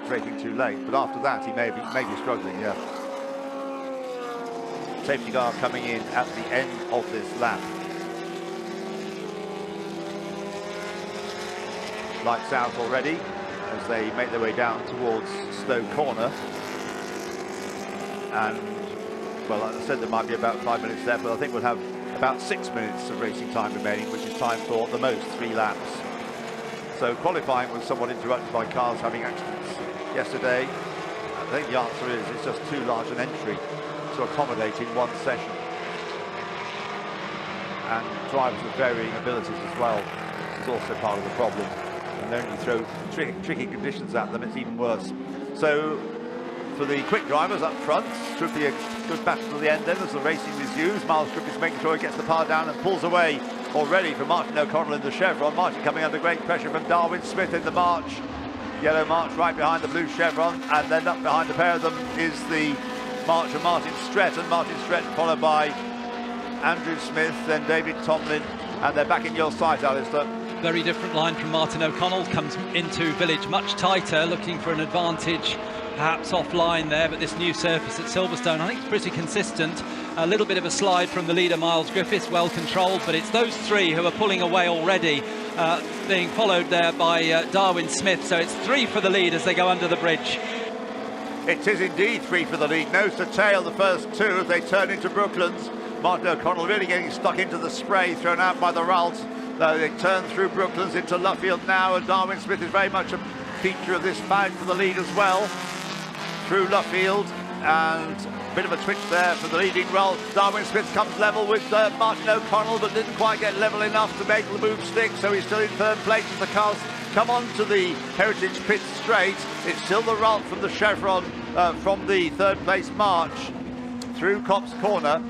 braking too late. But after that, he may be struggling. Yeah. Safety car coming in at the end of this lap. Lights out already as they make their way down towards Stowe Corner. And, well, like I said, there might be about 5 minutes left, but I think we'll have about 6 minutes of racing time remaining, which is time for the most 3 laps. So qualifying was somewhat interrupted by cars having accidents yesterday. I think the answer is it's just too large an entry to accommodate in one session. And drivers of varying abilities as well is also part of the problem. And then you throw tricky conditions at them, it's even worse. So for the quick drivers up front, should be a good battle to the end then as the racing resumes. Miles Griffiths making sure he gets the power down and pulls away already from Martin O'Connell in the chevron. Martin coming under great pressure from Darwin Smith in the march. Yellow march right behind the blue chevron, and then up behind the pair of them is the march of Martin Stretton. Martin Stretton followed by Andrew Smith, then David Tomlin, and they're back in your sight, Alistair. Very different line from Martin O'Connell, comes into village much tighter, looking for an advantage, perhaps offline there, but this new surface at Silverstone, I think it's pretty consistent. A little bit of a slide from the leader, Miles Griffiths, well controlled, but it's those 3 who are pulling away already, being followed there by Darwin Smith, so it's 3 for the lead as they go under the bridge. It is indeed 3 for the lead, nose to tail the first 2 as they turn into Brooklands. Martin O'Connell really getting stuck into the spray thrown out by the Ralt. They turn through Brooklands into Luffield now, and Darwin Smith is very much a feature of this fight for the lead as well. Through Luffield, and a bit of a twitch there for the leading Ralt. Darwin Smith comes level with Martin O'Connell, but didn't quite get level enough to make the move stick, so he's still in 3rd place as the cars come on to the Heritage Pit straight. It's still the Ralt from the chevron from the 3rd place march through Copse Corner.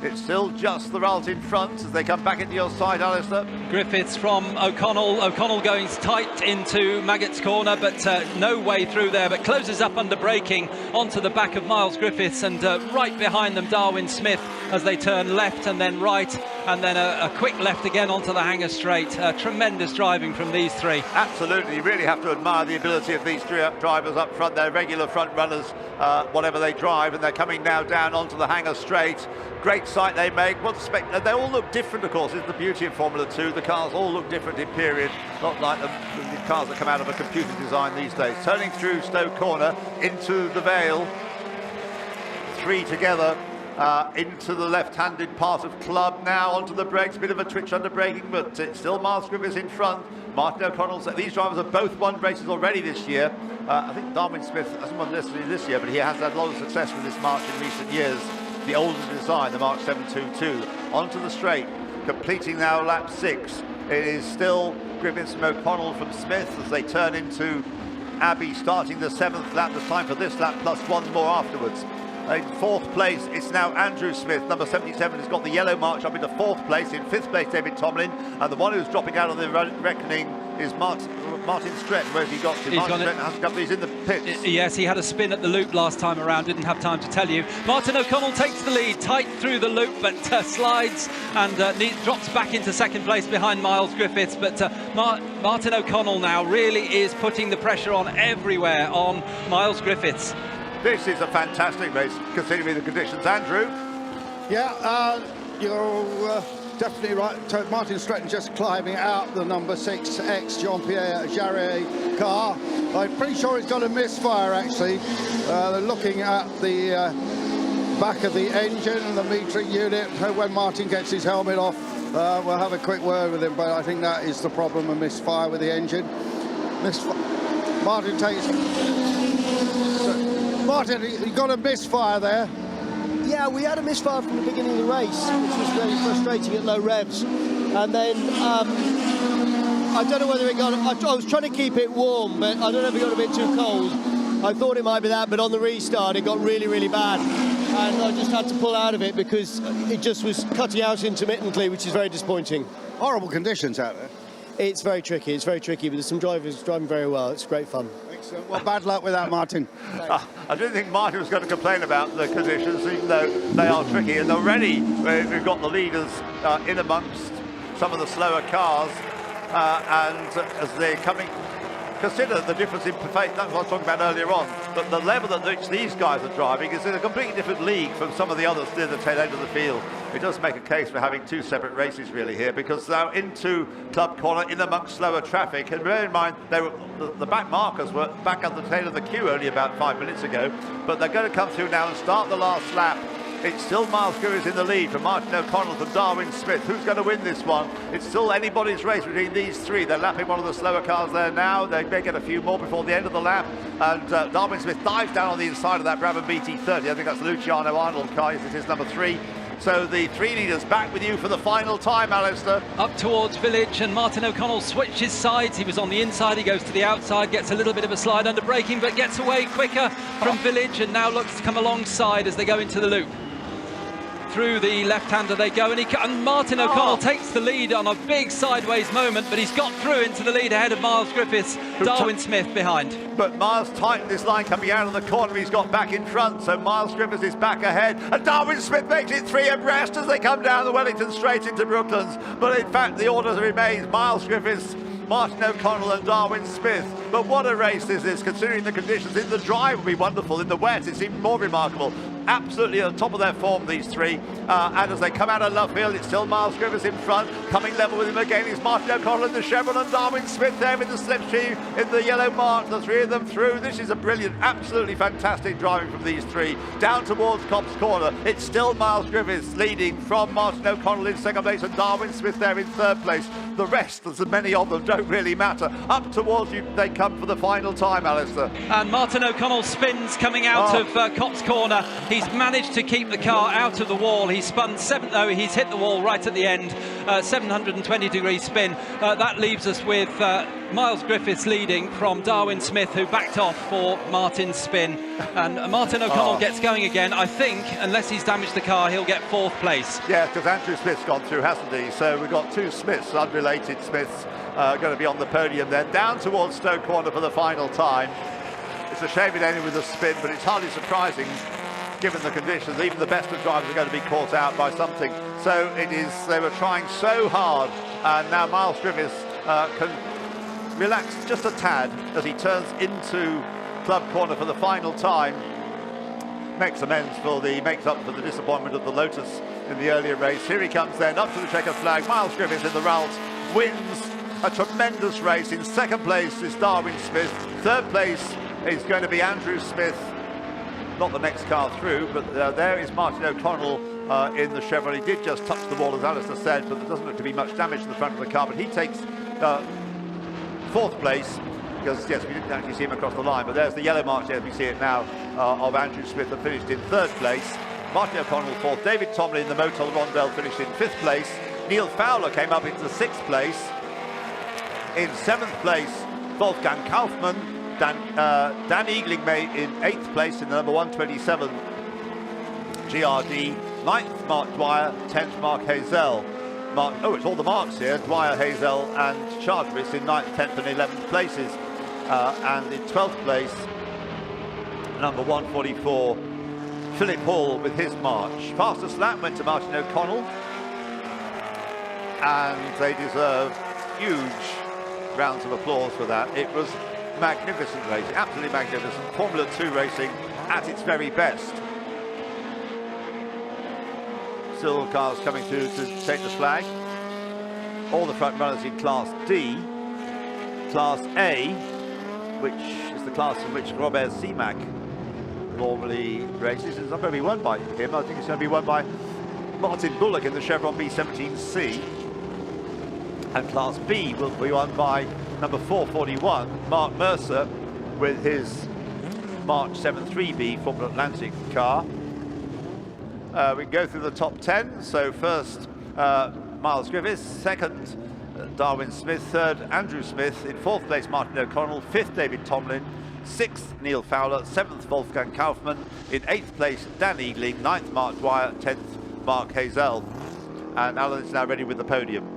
It's still just the Ralt in front as they come back into your side, Alistair. Griffiths from O'Connell. O'Connell going tight into Maggotts Corner, but no way through there, but closes up under braking onto the back of Miles Griffiths, and right behind them Darwin Smith as they turn left and then right, and then a quick left again onto the Hanger Straight. Tremendous driving from these 3. Absolutely, you really have to admire the ability of these 3 drivers up front. They're regular front runners, whatever they drive, and they're coming now down onto the Hanger Straight. Great sight they make. They all look different, of course. It's the beauty of Formula 2. The cars all look different in period, not like the cars that come out of a computer design these days. Turning through Stowe Corner into the Vale. 3 together into the left-handed part of Club now, onto the brakes. Bit of a twitch under braking, but it's still Miles Griffiths in front. Martin O'Connell. These drivers have both won races already this year. I think Darwin Smith hasn't won necessarily this year, but he has had a lot of success with this march in recent years. The older design, the Mark 722, onto the straight, completing now lap 6. It is still Griffiths from O'Connell from Smith as they turn into Abbey, starting the 7th lap. There's time for this lap plus 1 more afterwards. In 4th place, it's now Andrew Smith. Number 77 has got the yellow march up into 4th place. In 5th place, David Tomlin. And the one who's dropping out of the reckoning is Martin Stretton. Where's he got to? Martin Stretton hasn't come, he's in the pits. Yes, he had a spin at the loop last time around, didn't have time to tell you. Martin O'Connell takes the lead, tight through the loop, but slides and drops back into 2nd place behind Miles Griffiths. But Martin O'Connell now really is putting the pressure on everywhere on Miles Griffiths. This is a fantastic race, considering the conditions. Andrew? Yeah, you're definitely right. Martin Stretton just climbing out the number 6 ex-Jean-Pierre Jarret car. I'm pretty sure he's got a misfire, actually. Looking at the back of the engine and the metering unit, when Martin gets his helmet off, we'll have a quick word with him, but I think that is the problem, a misfire with the engine. Martin takes... Martin, you got a misfire there. Yeah, we had a misfire from the beginning of the race, which was very frustrating at low revs. And then I don't know whether it got... I was trying to keep it warm, but I don't know if it got a bit too cold. I thought it might be that, but on the restart it got really, really bad. And I just had to pull out of it because it just was cutting out intermittently, which is very disappointing. Horrible conditions out there. It's very tricky, but there's some drivers driving very well. It's great fun. Excellent. Well, bad luck with that, Martin. I didn't think Martin was going to complain about the conditions, even though they are tricky. And already we've got the leaders in amongst some of the slower cars. And as they're coming, consider the difference in pace. That's what I was talking about earlier on. But the level at which these guys are driving is in a completely different league from some of the others near the tail end of the field. It does make a case for having two separate races really here, because now into Club Corner, in amongst slower traffic. And bear in mind, the back markers were back at the tail of the queue only about 5 minutes ago, but they're going to come through now and start the last lap. It's still Miles Griffiths in the lead from Martin O'Connell and Darwin Smith. Who's going to win this one? It's still anybody's race between these three. They're lapping one of the slower cars there now. They may get a few more before the end of the lap. And Darwin Smith dives down on the inside of that Brabham BT30. I think that's Luciano Arnold car. It is number 3. So the three leaders back with you for the final time, Alistair. Up towards Village, and Martin O'Connell switches sides. He was on the inside, he goes to the outside, gets a little bit of a slide under braking, but gets away quicker from Village, and now looks to come alongside as they go into the loop. Through the left-hander they go, and Martin O'Connell takes the lead on a big sideways moment, but he's got through into the lead ahead of Miles Griffiths, Darwin Smith behind. But Miles tightened this line coming out of the corner. He's got back in front, so Miles Griffiths is back ahead, and Darwin Smith makes it 3 abreast as they come down the Wellington straight into Brooklands. But in fact, the order remains Miles Griffiths, Martin O'Connell and Darwin Smith. But what a race this is, considering the conditions. In the dry would be wonderful, in the wet it's even more remarkable. Absolutely at the top of their form, these three. And as they come out of left field, it's still Miles Griffiths in front. Coming level with him again is Martin O'Connell in the chevron, and Darwin Smith there with the slipstream in the yellow mark. The three of them through. This is a brilliant, absolutely fantastic driving from these three. Down towards Cobb's Corner, it's still Miles Griffiths leading from Martin O'Connell in second place, and Darwin Smith there in third place. The rest, there's many of them, don't really matter. Up towards you they come for the final time, Alistair. And Martin O'Connell spins coming out of Cobb's Corner. He's managed to keep the car out of the wall. He's spun he's hit the wall right at the end. 720-degree spin. That leaves us with Miles Griffiths leading from Darwin Smith, who backed off for Martin's spin. And Martin O'Connell gets going again. I think, unless he's damaged the car, he'll get 4th place. Yeah, because Andrew Smith's gone through, hasn't he? So we've got 2 Smiths, unrelated Smiths, going to be on the podium then. Down towards Stoke Corner for the final time. It's a shame it ended with a spin, but it's hardly surprising given the conditions. Even the best of drivers are going to be caught out by something. So it is, they were trying so hard, and now Miles Griffiths can relax just a tad as he turns into Club Corner for the final time. Makes up for the disappointment of the Lotus in the earlier race. Here he comes then, up to the checkered flag. Miles Griffiths in the Ralt wins a tremendous race. In second place is Darwin Smith. Third place is going to be Andrew Smith. Not the next car through, but there is Martin O'Connell in the Chevron. He did just touch the wall, as Alistair said, but there doesn't look to be much damage to the front of the car. But he takes 4th place, because, yes, we didn't actually see him across the line, but there's the yellow mark there, as we see it now, of Andrew Smith, that finished in 3rd place. Martin O'Connell 4th. David Tomlin, the Motul Rondell, finished in 5th place. Neil Fowler came up into 6th place. In 7th place, Wolfgang Kaufmann. Dan Eagling made in 8th place in the number 127 GRD. 9th, Mark Dwyer. 10th, Mark Hazel. It's all the marks here. Dwyer, Hazel and Chardris in 9th, 10th and 11th places. And in 12th place, number 144, Philip Hall with his march. Fastest lap went to Martin O'Connell. And they deserve huge rounds of applause for that. It was magnificent racing, absolutely magnificent. Formula 2 racing at its very best. Still cars coming through to take the flag. All the front runners in Class D. Class A, which is the class in which Robert Simac normally races, is not going to be won by him. I think it's going to be won by Martin Bullock in the Chevron B17C. And Class B will be won by number 441, Mark Mercer, with his March 73B Formula Atlantic car. We go through the top 10. So first, Miles Griffiths, second, Darwin Smith, third, Andrew Smith, in fourth place, Martin O'Connell, fifth, David Tomlin, sixth, Neil Fowler, seventh, Wolfgang Kaufmann, in eighth place, Dan Eagling, ninth, Mark Dwyer, 10th, Mark Hazel. And Alan is now ready with the podium.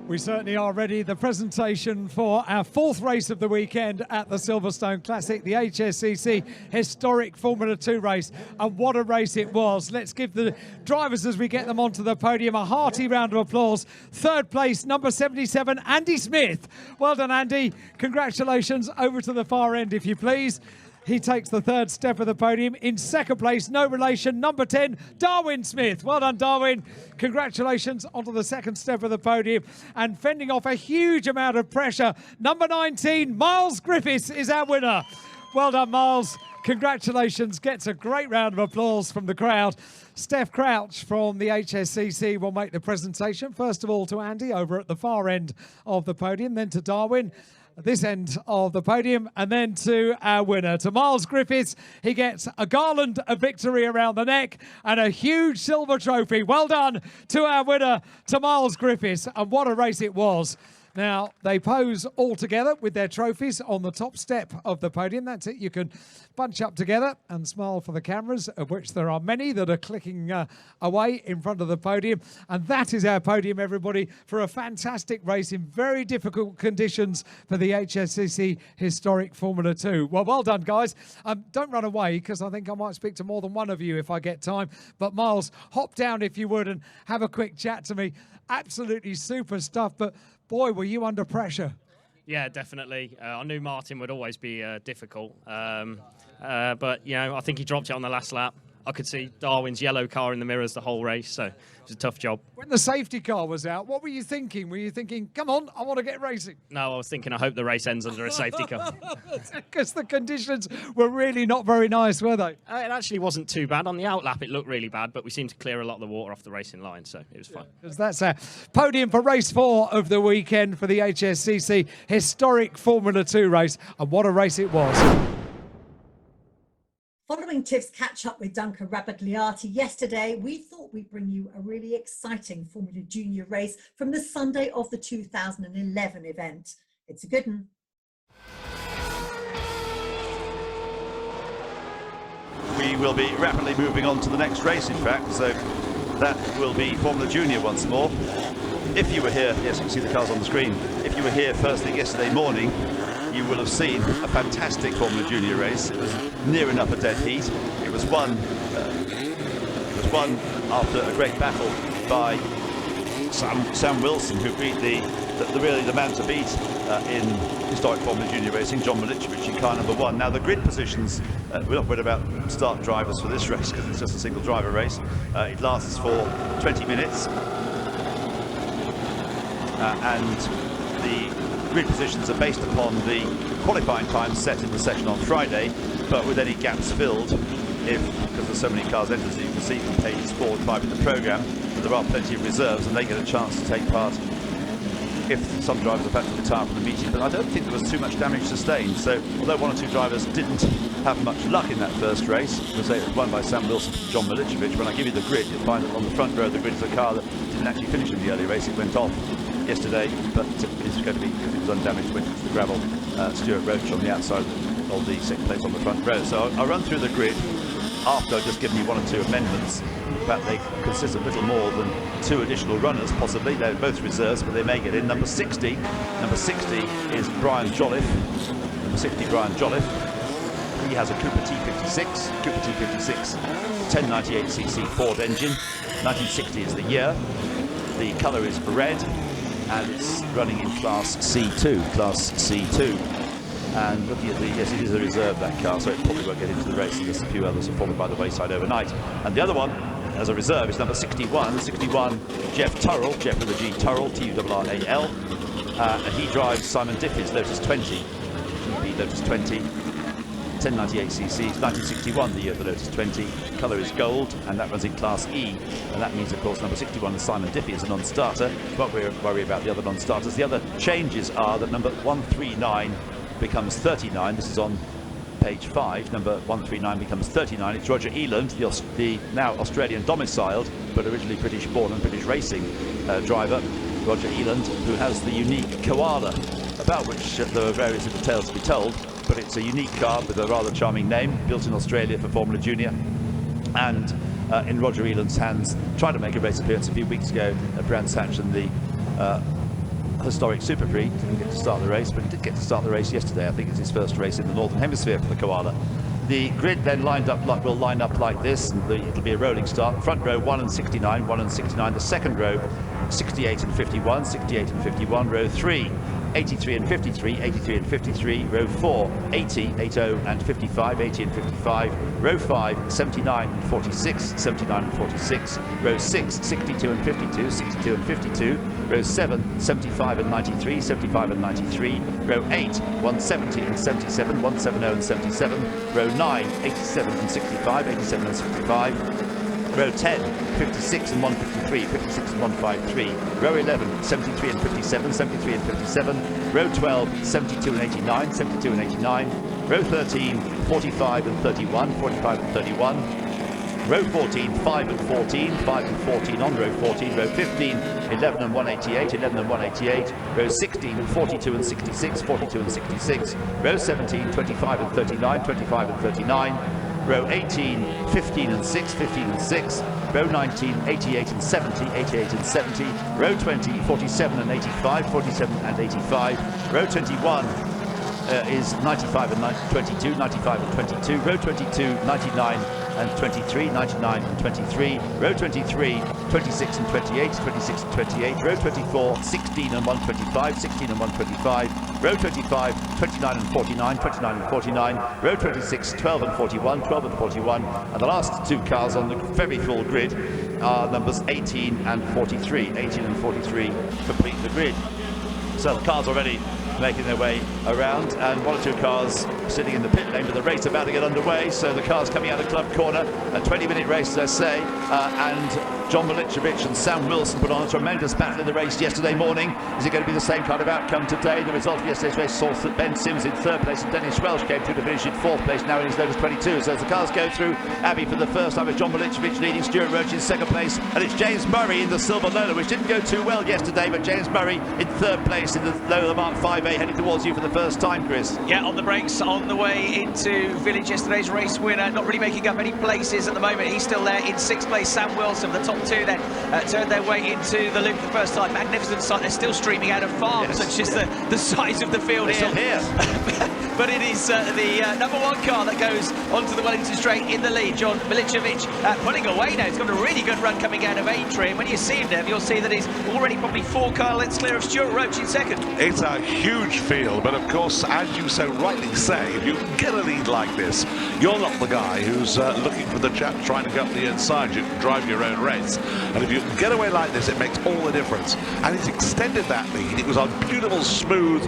We certainly are ready. The presentation for our fourth race of the weekend at the Silverstone Classic, the HSCC historic Formula 2 race. And what a race it was. Let's give the drivers, as we get them onto the podium, a hearty round of applause. Third place, number 77, Andy Smith. Well done, Andy. Congratulations. Over to the far end, if you please. He takes the third step of the podium. In second place, no relation, number 10, Darwin Smith. Well done, Darwin. Congratulations onto the second step of the podium. And fending off a huge amount of pressure, number 19, Miles Griffiths is our winner. Well done, Miles. Congratulations. Gets a great round of applause from the crowd. Steph Crouch from the HSCC will make the presentation. First of all to Andy over at the far end of the podium, then to Darwin at this end of the podium, and then to our winner, to Miles Griffiths. He gets a garland of victory around the neck and a huge silver trophy. Well done to our winner, to Miles Griffiths, and what a race it was. Now, they pose all together with their trophies on the top step of the podium. That's it. You can bunch up together and smile for the cameras, of which there are many that are clicking away in front of the podium. And that is our podium, everybody, for a fantastic race in very difficult conditions for the HSCC Historic Formula 2. Well done, guys. Don't run away, because I think I might speak to more than one of you if I get time. But Miles, hop down if you would and have a quick chat to me. Absolutely super stuff, but boy, were you under pressure. Yeah, definitely. I knew Martin would always be difficult. But, you know, I think he dropped it on the last lap. I could see Darwin's yellow car in the mirrors the whole race, so it was a tough job. When the safety car was out, what were you thinking? Were you thinking, come on, I want to get racing? No, I was thinking, I hope the race ends under a safety car. Because the conditions were really not very nice, were they? It actually wasn't too bad. On the outlap, it looked really bad, but we seemed to clear a lot of the water off the racing line, so it was fine. Because that's our podium for race 4 of the weekend for the HSCC historic Formula 2 race. And what a race it was. Following Tiff's catch-up with Duncan Rabagliati yesterday, we thought we'd bring you a really exciting Formula Junior race from the Sunday of the 2011 event. It's a good one. We will be rapidly moving on to the next race, in fact, so that will be Formula Junior once more. If you were here, yes, you can see the cars on the screen. If you were here first thing yesterday morning, you will have seen a fantastic Formula Junior race. It was near enough a dead heat. It was won after a great battle by Sam Wilson, who beat really the man to beat in historic Formula Junior racing, John Milicevic in car number 1. Now the grid positions, we're not worried about start drivers for this race because it's just a single driver race. It lasts for 20 minutes and the grid positions are based upon the qualifying times set in the session on Friday, but with any gaps filled, because there's so many cars entered, as you can see from pages 4 and 5 in the programme, there are plenty of reserves and they get a chance to take part if some drivers have had to retire from the meeting. But I don't think there was too much damage sustained, so although 1 or 2 drivers didn't have much luck in that first race, it was won by Sam Wilson and John Milicevic. When I give you the grid, you'll find that on the front row of the grid is a car that didn't actually finish in the early race. It went off yesterday, but it's going to be, because it was undamaged, went into the gravel. Stuart Roach on the outside of the second place on the front row. So I'll run through the grid after I've just given you 1 or 2 amendments. In fact, they consist of little more than 2 additional runners, possibly. They're both reserves, but they may get in. Number 60 is Brian Jolliffe. Number 60, Brian Jolliffe. He has a Cooper T56, 1098cc Ford engine. 1960 is the year. The colour is red, and it's running in Class C2. And looking at yes, it is a reserve, that car, so it probably won't get into the race unless a few others have fallen by the wayside overnight. And the other one, as a reserve, is number 61, Jeff Turrell, Jeff with a G, Turrell, Turral, and he drives Simon Diffie's Lotus 20, GP Lotus 20, 1098cc, 1961, the year of the Lotus 20, colour is gold, and that runs in Class E, and that means, of course, number 61 is Simon Diffie is a non-starter. Won't worry about the other non-starters. The other changes are that number 139 becomes 39. This is on page 5, number 139 becomes 39. It's Roger Eland, the now Australian domiciled, but originally British born and British racing driver. Roger Eland, who has the unique Koala, about which there are various little tales to be told, but it's a unique car with a rather charming name, built in Australia for Formula Junior, and in Roger Eland's hands, tried to make a race appearance a few weeks ago at Brands Hatch in the historic Super Prix. Didn't get to start the race, but he did get to start the race yesterday. I think it's his first race in the Northern Hemisphere for the Koala. The grid then will line up like this, and it'll be a rolling start. Front row 1 and 69, 1 and 69. The second row 68 and 51, 68 and 51. Row 3 83 and 53, 83 and 53. Row 4 80, 80 and 55, 80 and 55. Row 5 79 and 46, 79 and 46. Row 6 62 and 52, 62 and 52. Row 7 75 and 93, 75 and 93. Row 8 170 and 77, 170 and 77. Row 9 87 and 65, 87 and 65. Row 10, 56 and 153, 56 and 153. Row 11, 73 and 57, 73 and 57. Row 12, 72 and 89, 72 and 89. Row 13, 45 and 31, 45 and 31. Row 14, 5 and 14, 5 and 14 on row 14. Row 15, 11 and 188, 11 and 188. Row 16, 42 and 66, 42 and 66. Row 17, 25 and 39, 25 and 39. Row 18, 15 and 6, 15 and 6. Row 19, 88 and 70, 88 and 70. Row 20, 47 and 85, 47 and 85. Row 21 is 95 and 22, 95 and 22. Row 22, 99 and 23, 99 and 23. Row 23, 26 and 28, 26 and 28. Row 24, 16 and 125, 16 and 125. Row 25, 29 and 49, 29 and 49. Row 26, 12 and 41, 12 and 41. And the last two cars on the very full grid are numbers 18 and 43. 18 and 43 complete the grid. So the cars already making their way around, and one or two cars sitting in the pit lane, but the race about to get underway. So the cars coming out of Club Corner, a 20-minute race, as I say, and John Milicevic and Sam Wilson put on a tremendous battle in the race yesterday morning. Is it going to be the same kind of outcome today? The result of yesterday's race saw that Ben Sims in third place and Dennis Welsh came through to finish in fourth place, now in his Lotus 22. So as the cars go through, Abbey for the first time with John Milicevic leading, Stuart Roach in second place, and it's James Murray in the Silver Lola, which didn't go too well yesterday, but James Murray in third place in the Lola Mark 5A, heading towards you for the first time, Chris. Yeah, on the brakes on the way into Village, yesterday's race winner, not really making up any places at the moment. He's still there in sixth place. Sam Wilson, the top two then, turned their way into the loop for the first time. Magnificent sight. They're still streaming out of farms. Yes. It's just the size of the field. They're here. Still here. But it is the number one car that goes onto the Wellington Straight in the lead. John Milicevic pulling away now. He's got a really good run coming out of Aintree, and when you see him there, you'll see that he's already probably 4 car lengths clear of Stuart Roach in second. It's a huge field, but of course, as you so rightly say, if you get a lead like this, you're not the guy who's looking for the chap trying to go up the inside. You can drive your own race, and if you can get away like this, it makes all the difference. And he's extended that lead. It was on beautiful smooth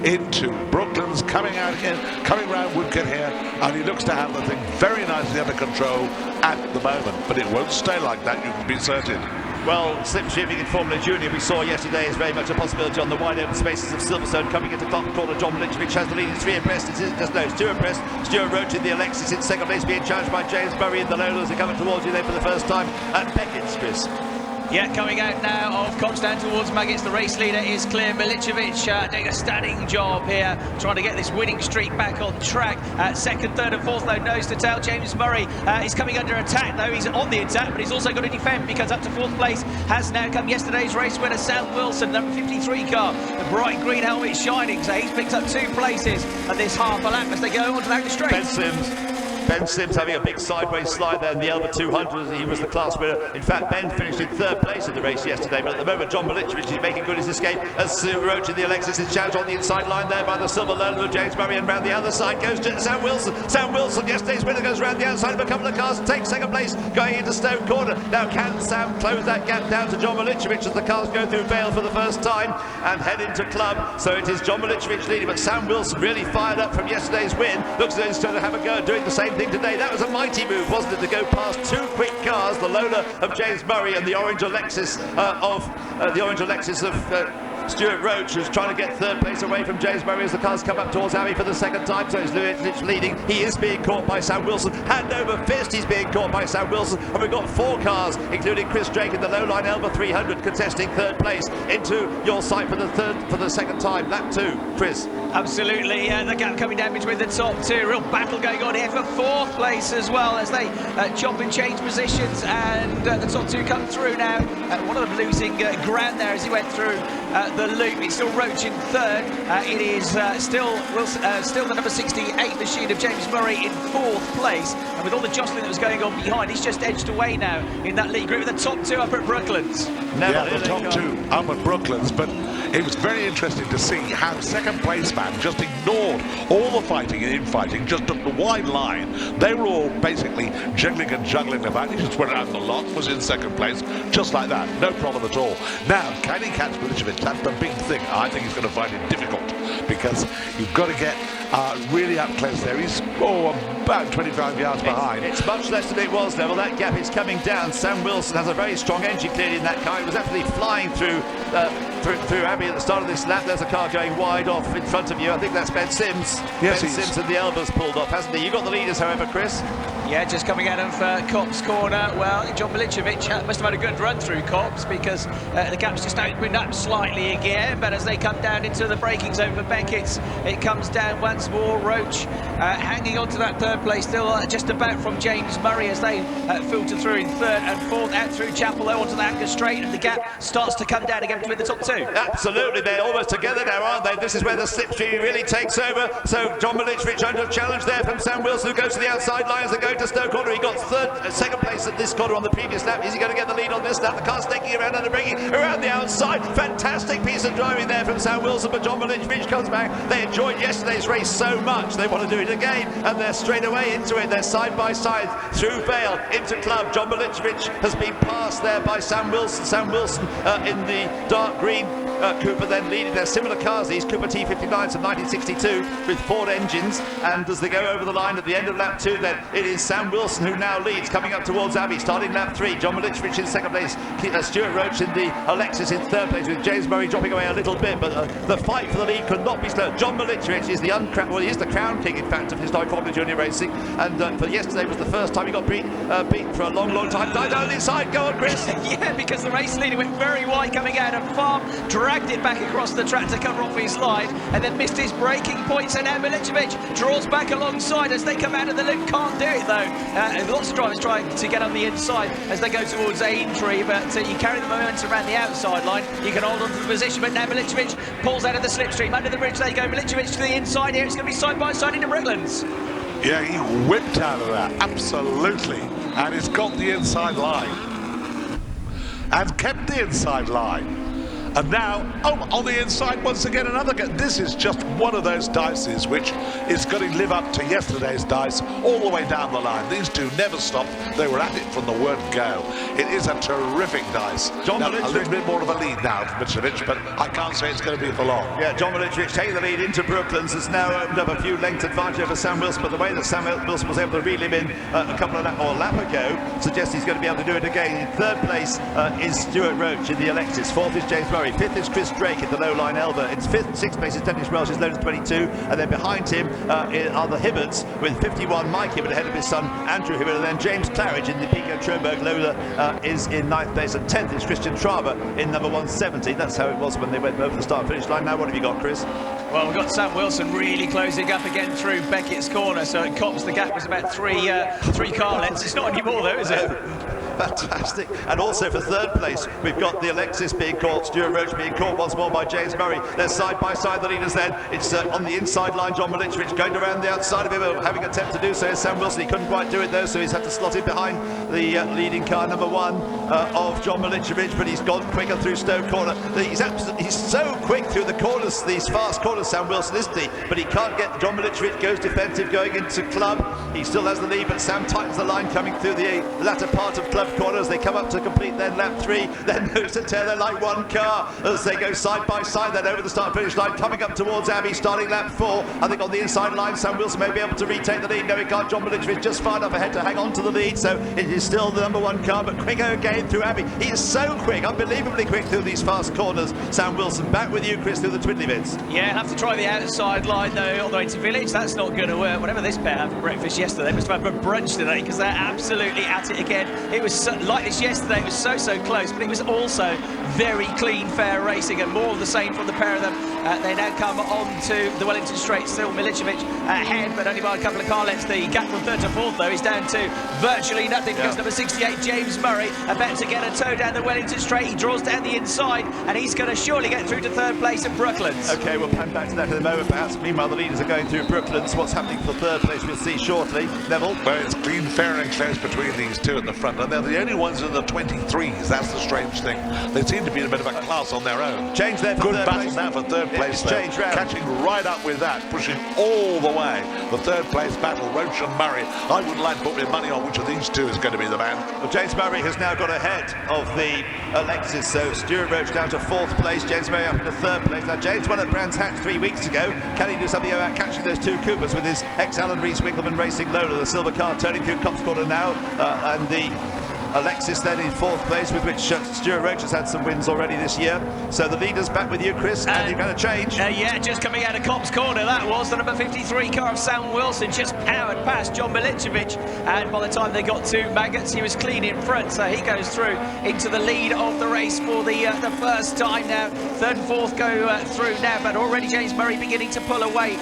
into Brooklands, coming out again, coming round Woodcote here, and he looks to have the thing very nicely under control at the moment, but it won't stay like that, you can be certain. Well, slipstreaming in Formula Junior we saw yesterday is very much a possibility on the wide open spaces of Silverstone. Coming into Club Corner, John Milicevic has the lead. It's 3 abreast. It isn't just no, it's 2 abreast. Stuart Roach in the Alexis in second place, being challenged by James Murray in the Lola as they're coming towards you there for the first time at Beckett's, Chris. Yeah, coming out now of Coxdown towards Maggots. The race leader is clear. Milicevic doing a stunning job here, trying to get this winning streak back on track. Second, third and fourth, though, nose to tail. James Murray is coming under attack, though. He's on the attack, but he's also got to defend, because up to fourth place has now come yesterday's race winner, Sam Wilson, number 53 car. The bright green helmet shining, so he's picked up 2 places at this half a lap as they go on to the straight. Ben Sims having a big sideways slide there in the Elba 200. He was the class winner. In fact, Ben finished in third place in the race yesterday, but at the moment John Milicevic is making good his escape as Roach in the Alexis is challenged on the inside line there by the Silver Lola of James Murray, and round the other side goes to Sam Wilson. Sam Wilson, yesterday's winner, goes round the outside of a couple of cars and takes second place going into Stone Corner. Now can Sam close that gap down to John Milicevic as the cars go through Vale for the first time and head into Club? So it is John Milicevic leading, but Sam Wilson really fired up from yesterday's win. Looks as though he's trying to have a go at doing the same thing today. That was a mighty move, wasn't it, to go past 2 quick cars, the Lola of James Murray and the orange Alexis of Stuart Roach, who's trying to get third place away from James Murray as the cars come up towards Abbey for the second time. So it's Lewis leading. He is being caught by Sam Wilson. Hand over fist, he's being caught by Sam Wilson. And we've got 4 cars, including Chris Drake in the low line Elva 300, contesting third place into your sight for the second time. Lap 2, Chris. Absolutely, the gap coming down between the top 2. Real battle going on here for 4th place as well as they chop and change positions, and the top 2 come through now. One of them losing ground there as he went through the loop. It's still Roach in 3rd. It is still the number 68 machine of James Murray in 4th place. And with all the jostling that was going on behind, he's just edged away now in that lead group with the top 2 up at Brooklands. Yeah, the top 2 up at Brooklands, but it was very interesting to see how second place man just ignored all the fighting and infighting, just took the wide line. They were all basically jiggling and juggling about. He just went around the lot, was in second place, just like that, no problem at all. Now, can he catch Milicevic? That's the big thing. I think he's going to find it difficult because you've got to get really up close there. He's about 25 yards behind. It's much less than it was, Neville. That gap is coming down. Sam Wilson has a very strong engine clearly in that car. He was absolutely flying through Abbey at the start of this lap. There's a car going wide off in front of you. I think that's Ben Sims. Yes, Ben Sims and the Elba's pulled off, hasn't he? You've got the leaders, however, Chris. Yeah, just coming out of Kopp's corner. Well, John Milicevic must have had a good run through Kopp's because the gap's just opened up slightly again. But as they come down into the braking zone for Beckett's, it comes down once more. Roach hanging on to that 3rd place, still just about from James Murray as they filter through in 3rd and 4th, out through Chapel Low onto the Anchor Straight, and the gap starts to come down again between the top 2. Absolutely, they're almost together now, aren't they? This is where the slipstream really takes over. So John Milicevic under challenge there from Sam Wilson, who goes to the outside line as they go to Stoke Corner. He got second place at this corner on the previous lap. Is he going to get the lead on this lap? The car's taking around and bringing around the outside. Fantastic piece of driving there from Sam Wilson, but John Milicevic comes back. They enjoyed yesterday's race so much, they want to do it again, and they're straight away into it. They're side by side through Vale into Club. John Milicevic has been passed there by Sam Wilson. Sam Wilson in the dark green Cooper then leading. They're similar cars, these Cooper T59s from 1962 with Ford engines, and as they go over the line at the end of lap 2, then it is Sam Wilson who now leads, coming up towards Abbey, starting lap 3. John Milicevic in second place, Stuart Roach in the Alexis in third place, with James Murray dropping away a little bit, but the fight for the lead could not be slow. John Milicevic is he is the crown king, in fact, of historic Formula Junior racing, and for yesterday was the first time he got beaten for a long, long time. Died down the inside. Go on, Chris. Yeah, because the race leader went very wide coming out, and Farm dragged it back across the track to cover off his line, and then missed his braking point. So now Milicevic draws back alongside as they come out of the loop. Can't do it though. Lots of drivers trying to get on the inside as they go towards Aintree, but you carry the momentum around the outside line, you can hold on to the position. But now Milicevic pulls out of the slipstream. Under the bridge they go. Milicevic to the inside here. It's going to be side by side into Brooklands. Yeah, he whipped out of that, absolutely, and he's got the inside line and kept the inside line. And now, on the inside once again, another guy. This is just one of those dices which is going to live up to yesterday's dice all the way down the line. These two never stopped. They were at it from the word go. It is a terrific dice. John Milicevic, a little bit more of a lead now for Milicevic, but I can't say it's going to be for long. Yeah, John Milicevic taking the lead into Brooklands has now opened up a few length advantage over Sam Wilson, but the way that Sam Wilson was able to reel him in a lap ago suggests he's going to be able to do it again. In third place is Stuart Roach in the Alexis. Fourth is James Murray. Fifth is Chris Drake in the low line Elva. In fifth and sixth place is Dennis Welsh, his load is 22, and then behind him are the Hibbards with 51, Mike Hibbard ahead of his son Andrew Hibbard, and then James Claridge in the Pico Troberg Lola is in ninth place, and 10th is Christian Traber in number 170. That's how it was when they went over the start finish line. Now what have you got, Chris? Well, we've got Sam Wilson really closing up again through Beckett's corner, so at Cops the gap was about three car lengths. It's not anymore though, is it? Fantastic. And also for third place, we've got the Alexis being caught, Stuart Roach being caught once more by James Murray. They're side by side, the leaders then. It's on the inside line, John Milicevic going around the outside of him, having an attempt to do so is Sam Wilson. He couldn't quite do it though, so he's had to slot in behind the leading car, number 1 of John Milicevic, but he's gone quicker through Stoke Corner. He's so quick through the corners, these fast corners, Sam Wilson, isn't he? But he can't get. John Milicevic goes defensive going into Club. He still has the lead, but Sam tightens the line coming through the latter part of Club club corner as they come up to complete their lap 3. Then nose to tail, they're like one car as they go side by side, then over the start-finish line, coming up towards Abbey, starting lap 4. I think on the inside line, Sam Wilson may be able to retake the lead. No, he can't. John Milicevic just far enough ahead to hang on to the lead, so it is still the number 1 car, but quicker again through Abbey. He is so quick, unbelievably quick through these fast corners. Sam Wilson, back with you, Chris, through the twiddly bits. Yeah, have to try the outside line though on the way to Village. That's not going to work. Whatever this pair had for breakfast yesterday, must have had for brunch today, because they're absolutely at it again. It was so, like this yesterday, it was so close, but it was also very clean, fair racing, and more of the same from the pair of them. They now come on to the Wellington Straight, still Milicevic ahead, but only by a couple of car lengths. The gap from 3rd to 4th, though, is down to virtually nothing, because number 68, James Murray, about to get a toe down the Wellington Straight. He draws down the inside, and he's going to surely get through to 3rd place at Brooklands. OK, we'll pan back to that in a moment, perhaps. Meanwhile, the leaders are going through Brooklands. What's happening for 3rd place, we'll see shortly. Neville? Well, it's clean, fair and close between these two at the front, and they're the only ones in the 23s. That's the strange thing. They seem to be in a bit of a class on their own. Change there for good 3rd battle place. Now for 3rd place, though. Change round. Catching right up with that, pushing all the way. The 3rd place battle, Roach and Murray. I would like to put my money on which of these two is going to be the man. Well, James Murray has now got ahead of the Lexus, so Stuart Roach down to 4th place, James Murray up into 3rd place. Now, James won at Brands Hatch 3 weeks ago. Can he do something about catching those 2 Coopers with his ex-Alan Rees Winkleman Racing Lola? The silver car turning through Cops Corner now, and the Alexis then in 4th place, with which Stuart Roach has had some wins already this year. So the leaders back with you, Chris, and you're going to change. Yeah, just coming out of Cops Corner, that was the number 53 car of Sam Wilson, just powered past John Milicevic, and by the time they got to Maggots, he was clean in front, so he goes through into the lead of the race for the first time now. 3rd and 4th go through now, but already James Murray beginning to pull away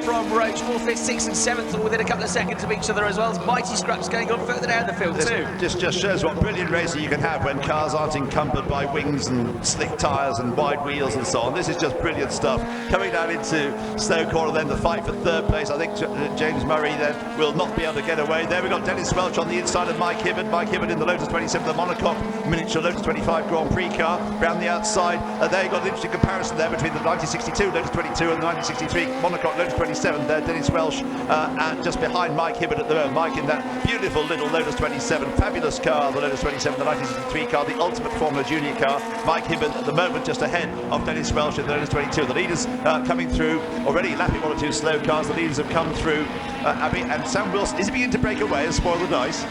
from Roach. 4th, 5th, 6th and 7th, all within a couple of seconds of each other, as well as mighty scraps going on further down the field too. This just shows what brilliant racing you can have when cars aren't encumbered by wings and slick tyres and wide wheels and so on. This is just brilliant stuff. Coming down into Stowe Corner, then the fight for 3rd place. I think James Murray then will not be able to get away. There we've got Dennis Welch on the inside of Mike Hibbert. Mike Hibbert in the Lotus 27, the monocoque miniature Lotus 25 Grand Prix car. Round the outside, there you've got an interesting comparison there between the 1962 Lotus 22 and the 1963 monocoque Lotus 27 there. Dennis Welch and just behind Mike Hibbert at the moment. Mike in that beautiful little Lotus 27, fabulous car, the Lotus 27, the 1963 car, the ultimate Formula Junior car. Mike Hibbert at the moment just ahead of Dennis Welch in the Lotus 22. The leaders coming through, already lapping 1 or 2 slow cars. The leaders have come through. Abbey and Sam Wilson is beginning to break away and spoil the dice.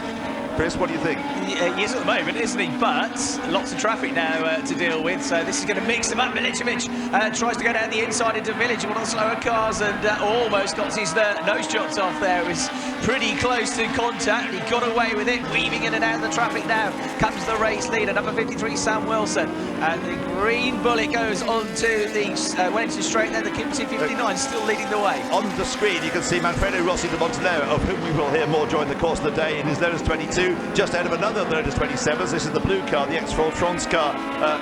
Chris, what do you think? Yes, at the moment, isn't he? But lots of traffic now to deal with, so this is going to mix them up. Milicevic tries to go down the inside into Village, one of the slower cars, and almost got his nose chopped off there. It was pretty close to contact. He got away with it, weaving in and out of the traffic now. Comes the race leader, number 53, Sam Wilson. And the green bullet goes on to the Wellington Straight there, the Kimberley 59 still leading the way. On the screen, you can see Manfredo Rossi de Montanero, of whom we will hear more during the course of the day, in his Lotus 22. Just ahead of another Lotus 27s. This is the blue car, the ex-Fortrans car,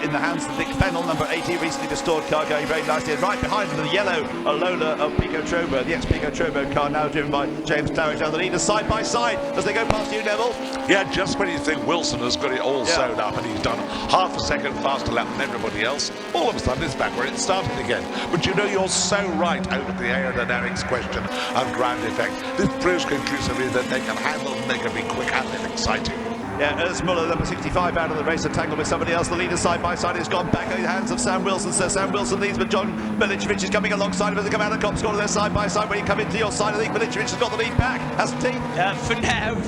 in the hands of Nick Fennell, number 80, recently restored car, going very nicely. And right behind him, the yellow Lola of Pico Trobo, the ex-Pico Trobo car, now driven by James Claridge. Now the leaders side by side as they go past you, Neville. Yeah, just when you think Wilson has got it all sewn up and he's done half a second faster lap than everybody else, all of a sudden it's back where it started again. But you know, you're so right over the aerodynamics question and ground effect. This proves conclusively that they can handle and they can be quick-handed and exciting. Yeah, Ernst Muller, number 65, out of the race, entangled with somebody else. The leader side by side has gone back in the hands of Sam Wilson. So Sam Wilson leads, but John Milicevic is coming alongside of as they come out of the Cops Corner. They're side by side. When you come into your side, I think Milicevic has got the lead back, hasn't he?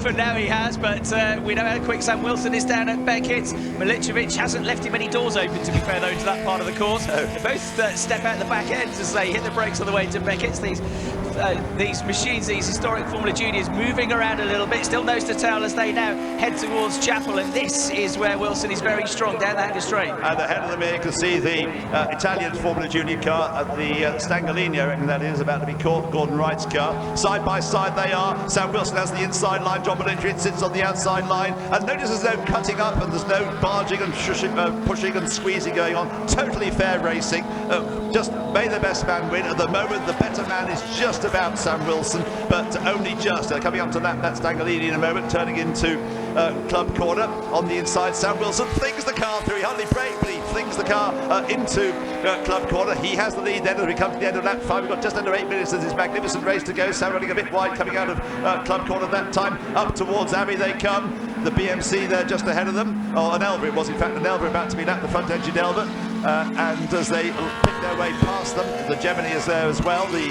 For now he has, but we know how quick Sam Wilson is down at Beckett's. Milicevic hasn't left him any doors open, to be fair, though, to that part of the course. They both step out the back end as they hit the brakes on the way to Beckett's. These machines, these historic Formula Juniors, moving around a little bit, still nose to tail as they now head towards Chapel, and this is where Wilson is very strong down the Hanger Straight. And ahead of them here you can see the Italian Formula Junior car at the Stangalini, I reckon that is, about to be caught, Gordon Wright's car. Side by side they are. Sam Wilson has the inside line, John Milicevic sits on the outside line, and notice there's no cutting up and there's no barging and pushing and squeezing going on. Totally fair racing. Just may the best man win. At the moment the better man is just about Sam Wilson, but only just. Coming up to that Stangalini in a moment, turning into Club Corner. On the inside, Sam Wilson flings the car through. He hardly braked, but he flings the car into Club Corner. He has the lead then as we come to the end of lap 5. We've got just under 8 minutes of this magnificent race to go. Sam running a bit wide, coming out of Club Corner that time. Up towards Abbey they come. the BMC there just ahead of them. Oh, an Elva it was, in fact, an Elva about to be lapped, the front engine Elva. And as they pick their way past them, the Gemini is there as well, the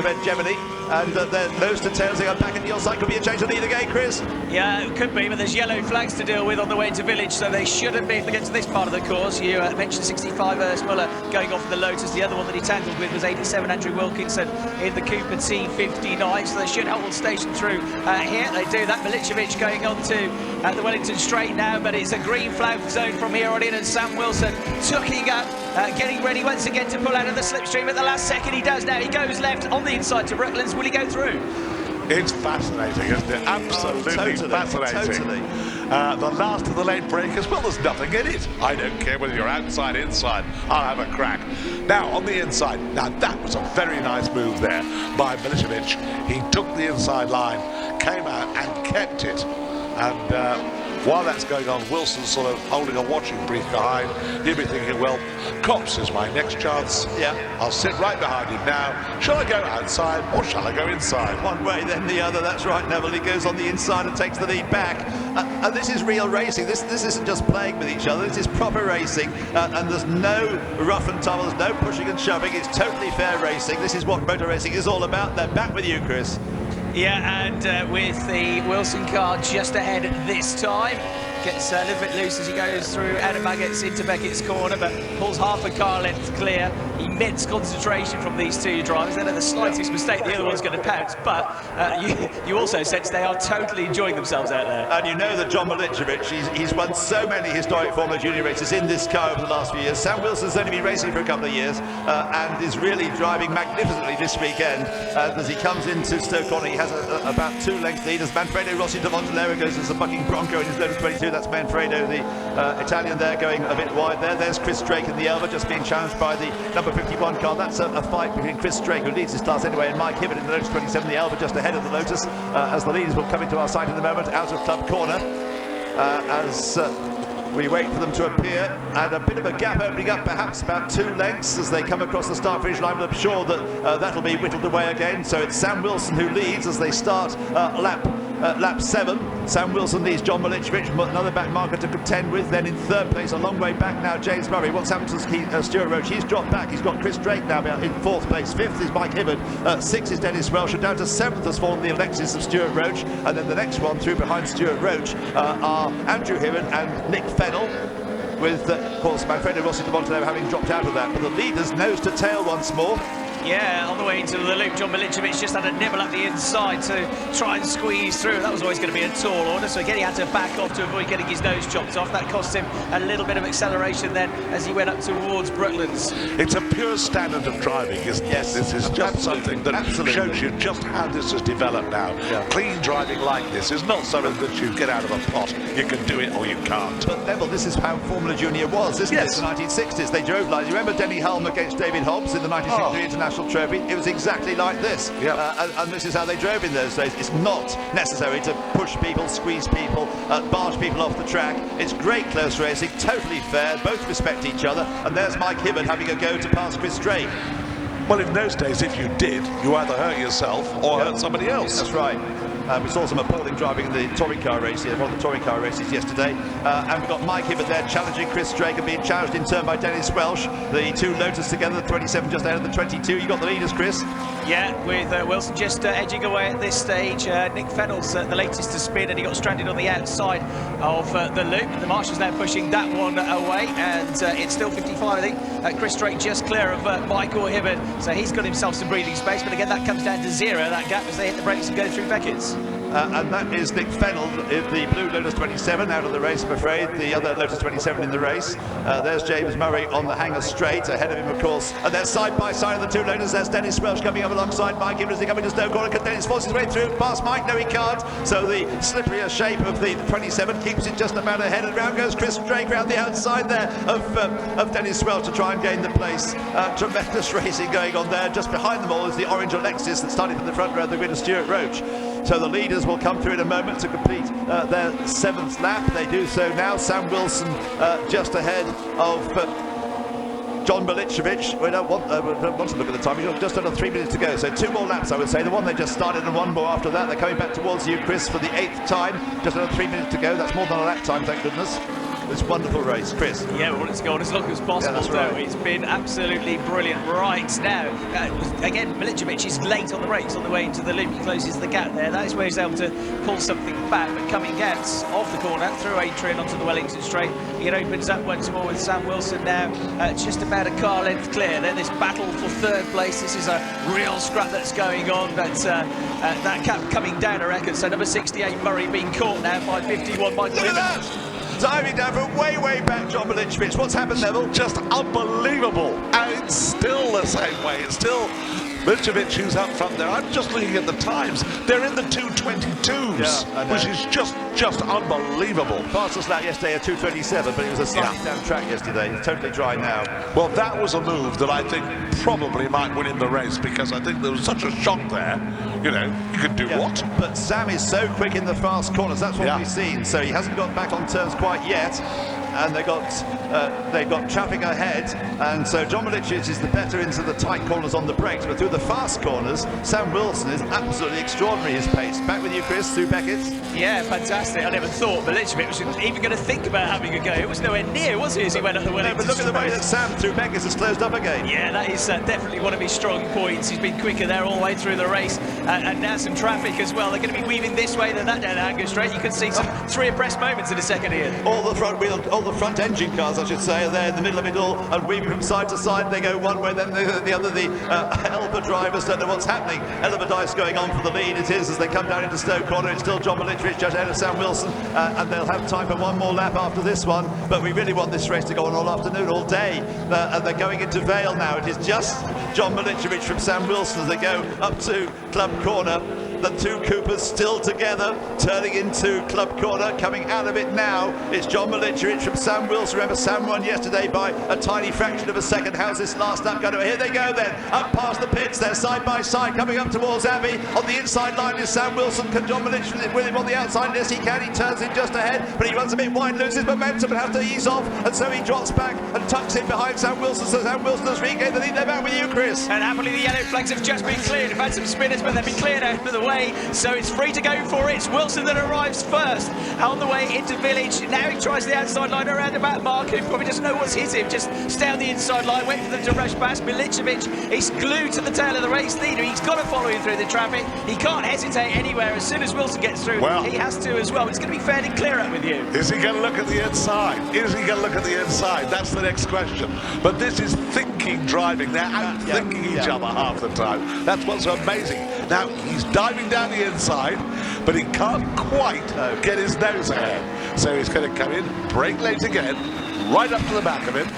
red Gemini. And they're nose to tails, they are back at your side. Could be a change of lead again, Chris? Yeah, it could be, but there's yellow flags to deal with on the way into Village, so they shouldn't be if they get to this part of the course. You mentioned 65 Urs Muller going off in the Lotus. The other one that he tangled with was 87 Andrew Wilkinson in the Cooper T59, so they should hold station through here. They do that. Milicevic going on to the Wellington Straight now, but it's a green flag zone from here on in, and Sam Wilson tucking up, getting ready once again to pull out of the slipstream at the last second. He does now. He goes left on the inside to Brooklands. Will he go through? It's fascinating, isn't it? Absolutely fascinating. Totally. The last of the late breakers, well, there's nothing in it. I don't care whether you're outside, inside. I'll have a crack. Now, on the inside, now that was a very nice move there by Milicevic. He took the inside line, came out and kept it. And while that's going on, Wilson's sort of holding a watching brief behind. He'll be thinking, well, Copse is my next chance. Yeah. I'll sit right behind him now. Shall I go outside or shall I go inside? One way, then the other. That's right, Neville. He goes on the inside and takes the lead back. And this is real racing. This isn't just playing with each other. This is proper racing. And there's no rough and tumble. There's no pushing and shoving. It's totally fair racing. This is what motor racing is all about. They're back with you, Chris. Yeah, and with the Wilson car just ahead this time. Gets a little bit loose as he goes through Adam Baggett's into Beckett's corner, but pulls half a car length clear. Immense concentration from these two drivers. They know the slightest mistake, the other one's going to pounce, but you also sense they are totally enjoying themselves out there. And you know that John Milicevic, he's won so many historic Formula Junior races in this car over the last few years. Sam Wilson's only been racing for a couple of years and is really driving magnificently this weekend. As he comes into Stoke Corner, he has about 2 lengths lead as Manfredo Rossi de Montenero goes as a bucking Bronco in his Lotus 22. That's Manfredo, the Italian there, going a bit wide there. There's Chris Drake in the Elva, just being challenged by the number 51 car. That's a fight between Chris Drake, who leads his class anyway, and Mike Hibbert in the Lotus 27, the Elva just ahead of the Lotus, as the leaders will come into our sight in a moment, out of Club Corner, as we wait for them to appear, and a bit of a gap opening up, perhaps about 2 lengths as they come across the start-finish line, but I'm sure that that'll be whittled away again. So it's Sam Wilson who leads as they start lap 7. Sam Wilson leads John Milicevic, another back marker to contend with. Then in 3rd place, a long way back now, James Murray. What's happened to Stuart Roach? He's dropped back. He's got Chris Drake now in 4th place. 5th is Mike Hibbert. 6th is Dennis Welsh. And down to 7th has fallen the Alexis of Stuart Roach. And then the next one through behind Stuart Roach are Andrew Hibbert and Nick Fennell, with, of course, Manfredo Rossi de Montenero having dropped out of that. But the leaders nose to tail once more. Yeah, on the way into the loop, John Milicevic just had a nibble at the inside to try and squeeze through. That was always going to be a tall order, so again he had to back off to avoid getting his nose chopped off. That cost him a little bit of acceleration then as he went up towards Brooklands. It's a pure standard of driving, isn't it? Yes, this is just something that shows you just how this has developed now. Yeah. Clean driving like this is not something that you get out of a pot. You can do it or you can't. But Neville, this is how Formula Junior was, isn't it? In the 1960s, they drove like, you remember Denny Hulme against David Hobbs in the 1963 International Trophy? It was exactly like this. And this is how they drove in those days. It's not necessary to push people, squeeze people, barge people off the track. It's great close racing, totally fair, both respect each other, and there's Mike Hibbert having a go to pass Chris Drake. Well, in those days, if you did, you either hurt yourself or hurt somebody else. That's right. We saw some appalling driving in the touring car race here, one of the touring car races yesterday. And we've got Mike Hibbert there challenging Chris Drake and being challenged in turn by Dennis Welsh. The 2 Lotus together, the 27 just ahead of the 22. You got the leaders, Chris? Yeah, with Wilson just edging away at this stage. Nick Fennell's the latest to spin, and he got stranded on the outside of the loop. The marshals now pushing that one away, and it's still 55, I think. Chris Drake just clear of Michael Hibbert, so he's got himself some breathing space, but again that comes down to 0, that gap, as they hit the brakes and go through Beckett's. And that is Nick Fennell, the blue Lotus 27 out of the race, I'm afraid. The other Lotus 27 in the race. There's James Murray on the hanger straight, ahead of him, of course. And there's side by side of the 2 Lotus. There's Dennis Welsh coming up alongside Mike Hibbert as they come into Stoke Corner. Can Dennis force his way through past Mike? No, he can't. So the slipperier shape of the 27 keeps it just about ahead. And round goes Chris Drake round the outside there of Dennis Welsh to try and gain the place. Tremendous racing going on there. Just behind them all is the orange Alexis that started from the front row of the grid of Stuart Roach. So the leaders will come through in a moment to complete their 7th lap. They do so now. Sam Wilson just ahead of John Milicevic. We don't want to look at the time. We've got just under 3 minutes to go. So 2 more laps, I would say. The one they just started and 1 more after that. They're coming back towards you, Chris, for the 8th time. Just under 3 minutes to go. That's more than a lap time, thank goodness. It's a wonderful race, Chris. Yeah, we want it to go on as long as possible, though. It's been absolutely brilliant. Right now, again, Milicevic is late on the brakes on the way into the loop. He closes the gap there. That is where he's able to pull something back. But coming out off the corner, through Adrian onto the Wellington straight, it opens up once more with Sam Wilson now just about a car length clear. Then this battle for 3rd place. This is a real scrap that's going on. But that cap coming down, I reckon. So number 68, Murray, being caught now by 51. Michael Look at that! Diving down from way back, John Milicevic. What's happened, Neville? Just unbelievable. And it's still the same way. It's still Milicevic who's up front there. I'm just looking at the times. They're in the 2:22s, which is just unbelievable. Fastest lap yesterday at 2:27, but it was a slightly down track yesterday. It's totally dry now. Well, that was a move that I think probably might win him the race, because I think there was such a shock there. You know, you could do what? But Sam is so quick in the fast corners. That's what we've seen. So he hasn't got back on turns quite yet. And they've got traffic ahead, and so John Milicevic is the better into the tight corners on the brakes, but through the fast corners, Sam Wilson is absolutely extraordinary, his pace. Back with you, Chris, through Beckett. Yeah, fantastic. I never thought Milicevic was even going to think about having a go. It was nowhere near, was he, as he went up the Wellington but look at the way that Sam through Beckett has closed up again. Yeah, that is definitely one of his strong points. He's been quicker there all the way through the race, and now some traffic as well. They're going to be weaving this way, then that down Angus Straight. You can see some 3 abreast moments in a second here. All the front engine cars, I should say, are there in the middle of it all and weaving from side to side. They go one way, then the other. The Elba drivers don't know what's happening. Elba Dice going on for the lead. It is as they come down into Stoke Corner. It's still John Milicevic just ahead of Sam Wilson, and they'll have time for 1 more lap after this one. But we really want this race to go on all afternoon, all day. And they're going into Vale now. It is just John Milicevic from Sam Wilson as they go up to Club Corner. The 2 Coopers still together, turning into Club Corner. Coming out of it now, it's John Milicevic from Sam Wilson. Remember, Sam won yesterday by a tiny fraction of a second. How's this last lap going to... Here they go then, up past the pits. They're side by side, coming up towards Abbey. On the inside line is Sam Wilson. Can John Milicevic with him on the outside? Yes, he can. He turns in just ahead, but he runs a bit wide, loses momentum and has to ease off. And so he drops back and tucks in behind Sam Wilson. So Sam Wilson has regained the lead. They're back with you, Chris. And happily, the yellow flags have just been cleared. They've had some spinners, but they've been cleared out of the way. So it's free to go for it. It's Wilson that arrives first on the way into Village. Now he tries the outside line around about Mark, who probably doesn't know what's hit him. Just stay on the inside line, wait for them to rush past. Milicevic is glued to the tail of the race leader. He's got to follow him through the traffic. He can't hesitate anywhere. As soon as Wilson gets through, he has to as well. It's going to be fairly clear up with you. Is he going to look at the inside? Is he going to look at the inside? That's the next question. But this is thinking driving. They're outthinking each other half the time. That's what's so amazing. Now, he's diving down the inside, but he can't quite get his nose ahead. So he's going to come in, brake late again, right up to the back of him.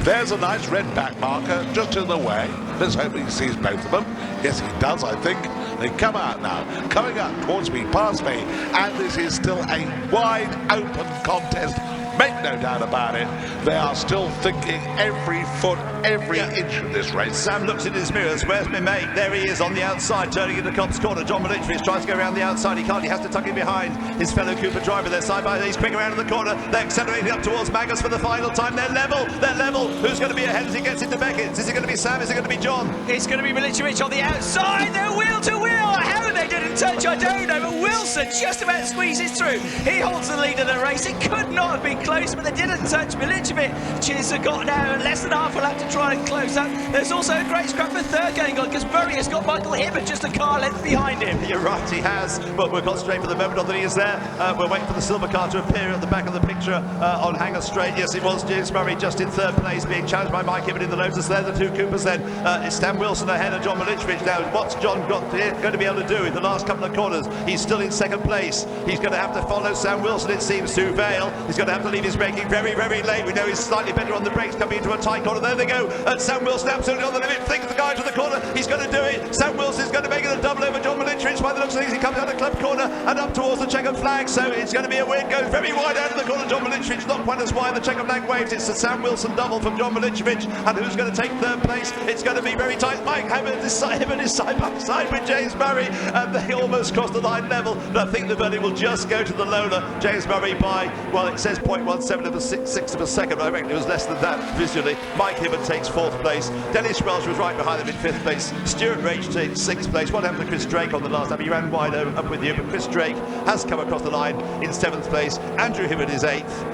There's a nice red back marker just in the way. Let's hope he sees both of them. Yes, he does, I think. They come out now, coming up towards me, past me, and this is still a wide open contest. Make no doubt about it. They are still thinking every foot, every inch of this race. Sam looks in his mirrors. Where's my mate? There he is on the outside, turning into Cobb's Corner. John Milicevic tries to go around the outside. He can't. He has to tuck in behind his fellow Cooper driver. They're side by side. He's quick around in the corner. They're accelerating up towards Magnus for the final time. They're level. They're level. Who's going to be ahead as he gets into Beckett? Is it going to be Sam? Is it going to be John? It's going to be Milicevic on the outside. They're wheel to wheel. How they didn't touch, I don't know. But Wilson just about squeezes through. He holds the lead of the race. It could not have been close, but they didn't touch. Milicevic has got now less than half a lap to try and close up. There's also a great scrap for third going on because Murray has got Michael Hibbert just a car length behind him. You're right, he has, but we're concentrating for the moment on that he is there. We're waiting for the silver car to appear at the back of the picture on Hanger Straight. Yes, it was James Murray just in third place, being challenged by Mike Hibbert in the Lotus there. The 2 Coopers then. It's Stan Wilson ahead of John Milicevic now. What's John going to be able to do in the last couple of corners? He's still in second place. He's going to have to follow Sam Wilson, it seems, to Vale. He's going to have to leave his braking very, very late. We know he's slightly better on the brakes coming into a tight corner. There they go. And Sam Wilson absolutely on the limit. Thinks the guy to the corner. He's going to do it. Sam Wilson is going to make it a double over John Milicevic. by the looks of things. He comes out of the club corner and up towards the checkered flag, so it's going to be a win. Goes very wide out of the corner. John Milicevic not quite as wide. The checkered flag waves. It's a Sam Wilson double from John Milicevic, and who's going to take third place? It's going to be very tight. Mike Hammond is side by side with James Murray, and they almost cross the line level, but I think the verdict will just go to the Lola. James Murray by, well, it says 0.17 of a sixth of a second, but I reckon it was less than that visually. Mike Hibbert takes fourth place. Dennis Welsh was right behind him in fifth place. Stuart Rage takes sixth place. What happened to Chris Drake on the last time? He ran wide up with you, but Chris Drake has come across the line in seventh place. Andrew Hibbert is eighth.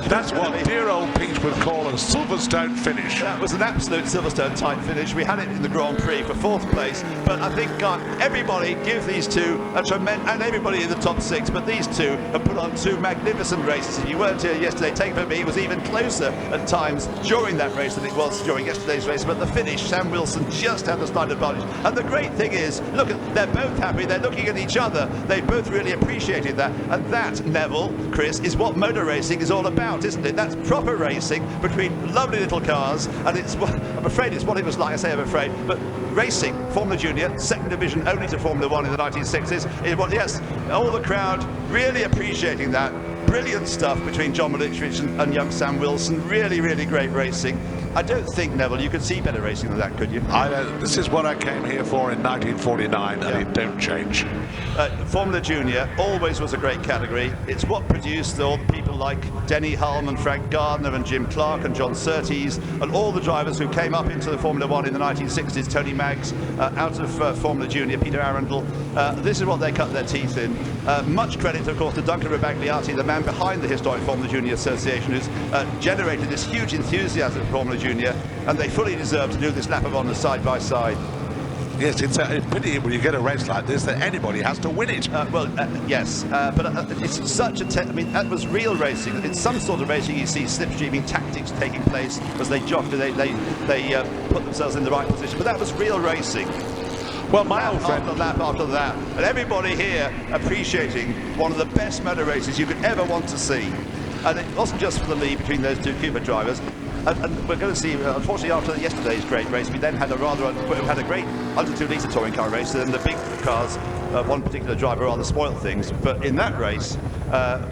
That's what dear old Pete would call a Silverstone finish. That was an absolute Silverstone tight finish. We had it in the Grand Prix for fourth place, but I think everybody give these two a tremendous, and everybody in the top six, but these two have put on two magnificent races. If you weren't here yesterday, take from me, it was even closer at times during that race than it was during yesterday's race, but the finish, Sam Wilson just had the slight advantage. And the great thing is, look, they're both happy, they're looking at each other, they both really appreciated that, and that, Neville, Chris, is what motor racing is all about, isn't it? That's proper racing between lovely little cars, and it's, I'm afraid it's what it was like. I say I'm afraid, but racing, Formula Junior, second division only to Formula 1 in the 1960s, is what, yes, all the crowd really appreciating that. Brilliant stuff between John Milicevic and young Sam Wilson. Really, really great racing. I don't think, Neville, you could see better racing than that, could you? This is what I came here for in 1949, and it don't change. Formula Junior always was a great category. It's what produced all the people like Denny Hulme and Frank Gardner and Jim Clark and John Surtees and all the drivers who came up into the Formula 1 in the 1960s, Tony Maggs, out of Formula Junior, Peter Arundel. This is what they cut their teeth in. Much credit, of course, to Duncan Rebagliati, the man behind the historic Formula Junior Association, who's generated this huge enthusiasm for Formula Junior, and they fully deserve to do this lap of honour side by side. Yes, it's a pity when you get a race like this that anybody has to win it. Yes, but it's such a... I mean, that was real racing. It's some sort of racing you see slipstreaming tactics taking place as they jog, they put themselves in the right position, but that was real racing. Well, my old friend... Lap after lap, and everybody here appreciating one of the best motor races you could ever want to see. And it wasn't just for the lead between those two Cooper drivers. And we're going to see, unfortunately, after yesterday's great race, we then had a great under 2 litre touring car race, and the big cars, one particular driver rather spoiled things. But in that race,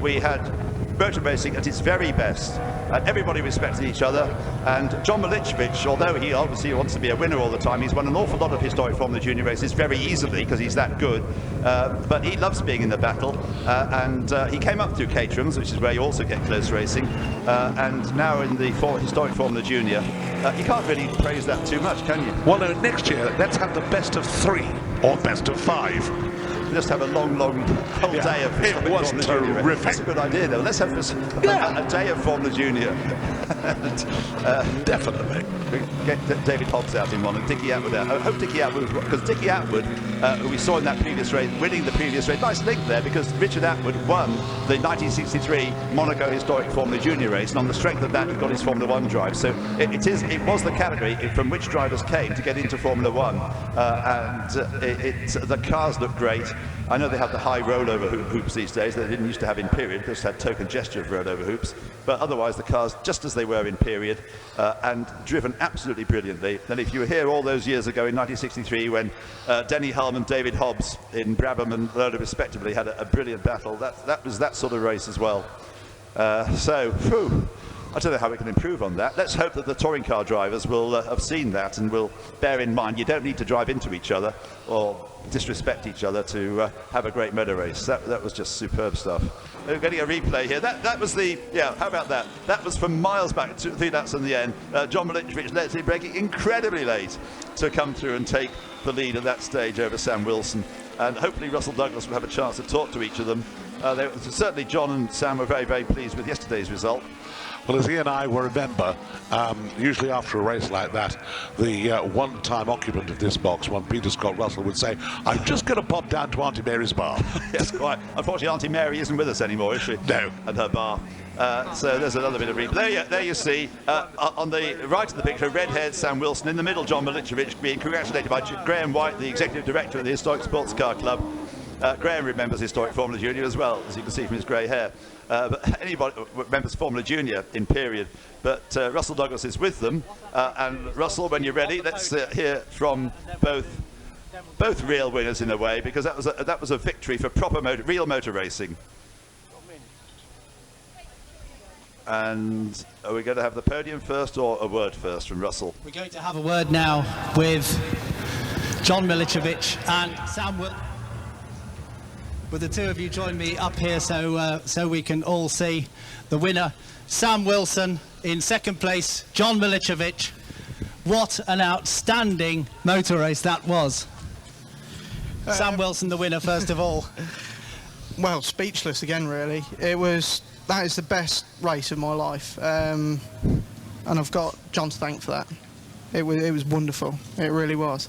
we had motor racing at its very best. Everybody respected each other, and John Milicevic, although he obviously wants to be a winner all the time, he's won an awful lot of historic Formula Junior races very easily because he's that good, but he loves being in the battle, and he came up through Caterhams, which is where you also get close racing, and now in the historic Formula Junior. You can't really praise that too much, can you? Well, no, next year, let's have the best of 3 or best of 5. Just have a long whole day of it was terrific. That's a good idea, though. Let's have a day of Formula Junior. Definitely. Get David Hobbs out in one and Dickie Atwood out. I hope Dickie Atwood, because Dickie Atwood, who we saw in that previous race, winning the previous race. Nice link there, because Richard Atwood won the 1963 Monaco Historic Formula Junior race, and on the strength of that, he got his Formula 1 drive. So it was the category from which drivers came to get into Formula 1, and the cars look great. I know they have the high rollover hoops these days that they didn't used to have in period, because they had token gesture of rollover hoops, but otherwise the cars just as they were in period, and driven absolutely brilliantly. And if you were here all those years ago in 1963 when Denny Hulme and David Hobbs in Brabham and Lola respectively had a brilliant battle, that was that sort of race as well. I don't know how we can improve on that. Let's hope that the touring car drivers will have seen that and will bear in mind you don't need to drive into each other or disrespect each other to have a great motor race. That was just superb stuff. We're getting a replay here. That was the, how about that? That was from miles back, 3 laps in the end. John Milicevic lets him breaking incredibly late to come through and take the lead at that stage over Sam Wilson. And hopefully Russell Douglas will have a chance to talk to each of them. Certainly John and Sam were very, very pleased with yesterday's result. Well, as he and I will remember, usually after a race like that, the one-time occupant of this box, one Peter Scott Russell, would say, I'm just going to pop down to Auntie Mary's bar. Yes, quite. Unfortunately, Auntie Mary isn't with us anymore, is she? No. At her bar. So there's another bit of replay. There you see, on the right of the picture, red-haired Sam Wilson. In the middle, John Milicevic being congratulated by Graham White, the executive director of the Historic Sports Car Club. Graham remembers historic Formula Junior as well, as you can see from his grey hair. But anybody remembers Formula Junior in period. But Russell Douglas is with them. And Russell, when you're ready, let's hear from both both real winners in a way, because that was a victory for proper real motor racing. And are we going to have the podium first or a word first from Russell? We're going to have a word now with John Milicevic and Sam Will. Will the two of you join me up here so we can all see the winner? Sam Wilson in second place, John Milicevic. What an outstanding motor race that was. Sam Wilson, the winner, first of all. Well, speechless again, really. That is the best race of my life, and I've got John to thank for that. It was wonderful. It really was.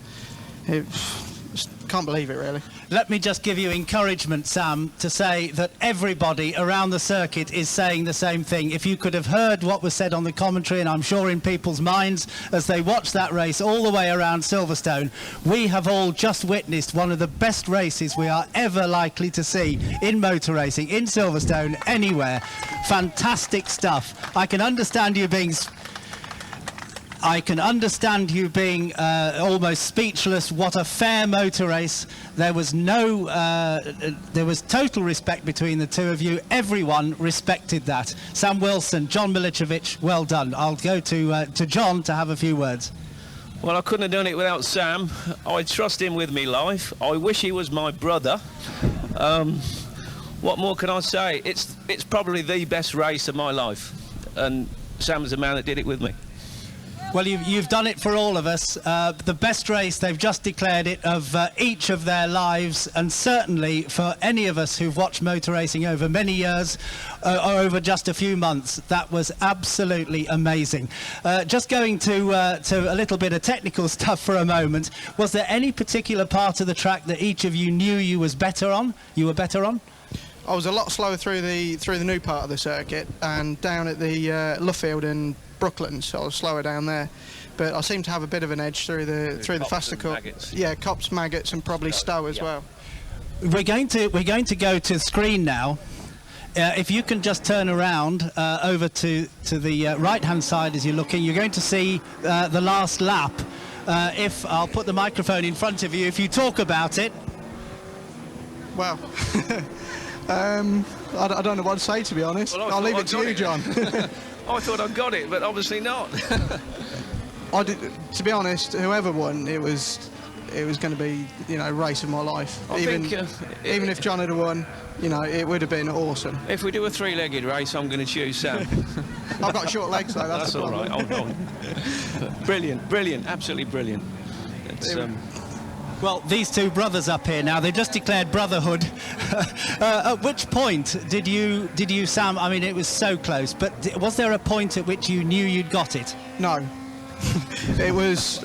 Can't believe it, really. Let me just give you encouragement, Sam, to say that everybody around the circuit is saying the same thing. If you could have heard what was said on the commentary, and I'm sure in people's minds as they watch that race all the way around Silverstone, we have all just witnessed one of the best races we are ever likely to see in motor racing, in Silverstone, anywhere. Fantastic stuff. I can understand you being almost speechless. What a fair motor race. There was total respect between the two of you. Everyone respected that. Sam Wilson, John Milicevic, well done. I'll go to John to have a few words. Well, I couldn't have done it without Sam. I trust him with me life. I wish he was my brother. What more can I say? It's probably the best race of my life, and Sam's the man that did it with me. Well, you've done it for all of us. The best race, they've just declared it, of each of their lives, and certainly for any of us who've watched motor racing over many years or over just a few months. That was absolutely amazing. Just going to a little bit of technical stuff for a moment. Was there any particular part of the track that each of you knew you were better on? I was a lot slower through the new part of the circuit, and down at the Luffield and Brooklyn, so I was slower down there. But I seem to have a bit of an edge through the faster cut. Yeah, Copse, Maggots, and probably Stowe as well. We're going to go to the screen now. If you can just turn around over to the right-hand side as you're looking, you're going to see the last lap. If I'll put the microphone in front of you, if you talk about it. Well. I don't know what to say, to be honest. Well, I'll leave it to you, John. I thought I got it, but obviously not. To be honest, whoever won, it was going to be, race of my life. Even if John had won, it would have been awesome. If we do a three-legged race, I'm going to choose Sam. I've got short legs, though. That's all right. Hold on. Brilliant, absolutely brilliant. Well, these two brothers up here now, they've just declared brotherhood. At which point did you, Sam, I mean, it was so close, but was there a point at which you knew you'd got it? No. It was,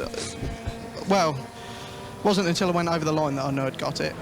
wasn't until I went over the line that I knew I'd got it.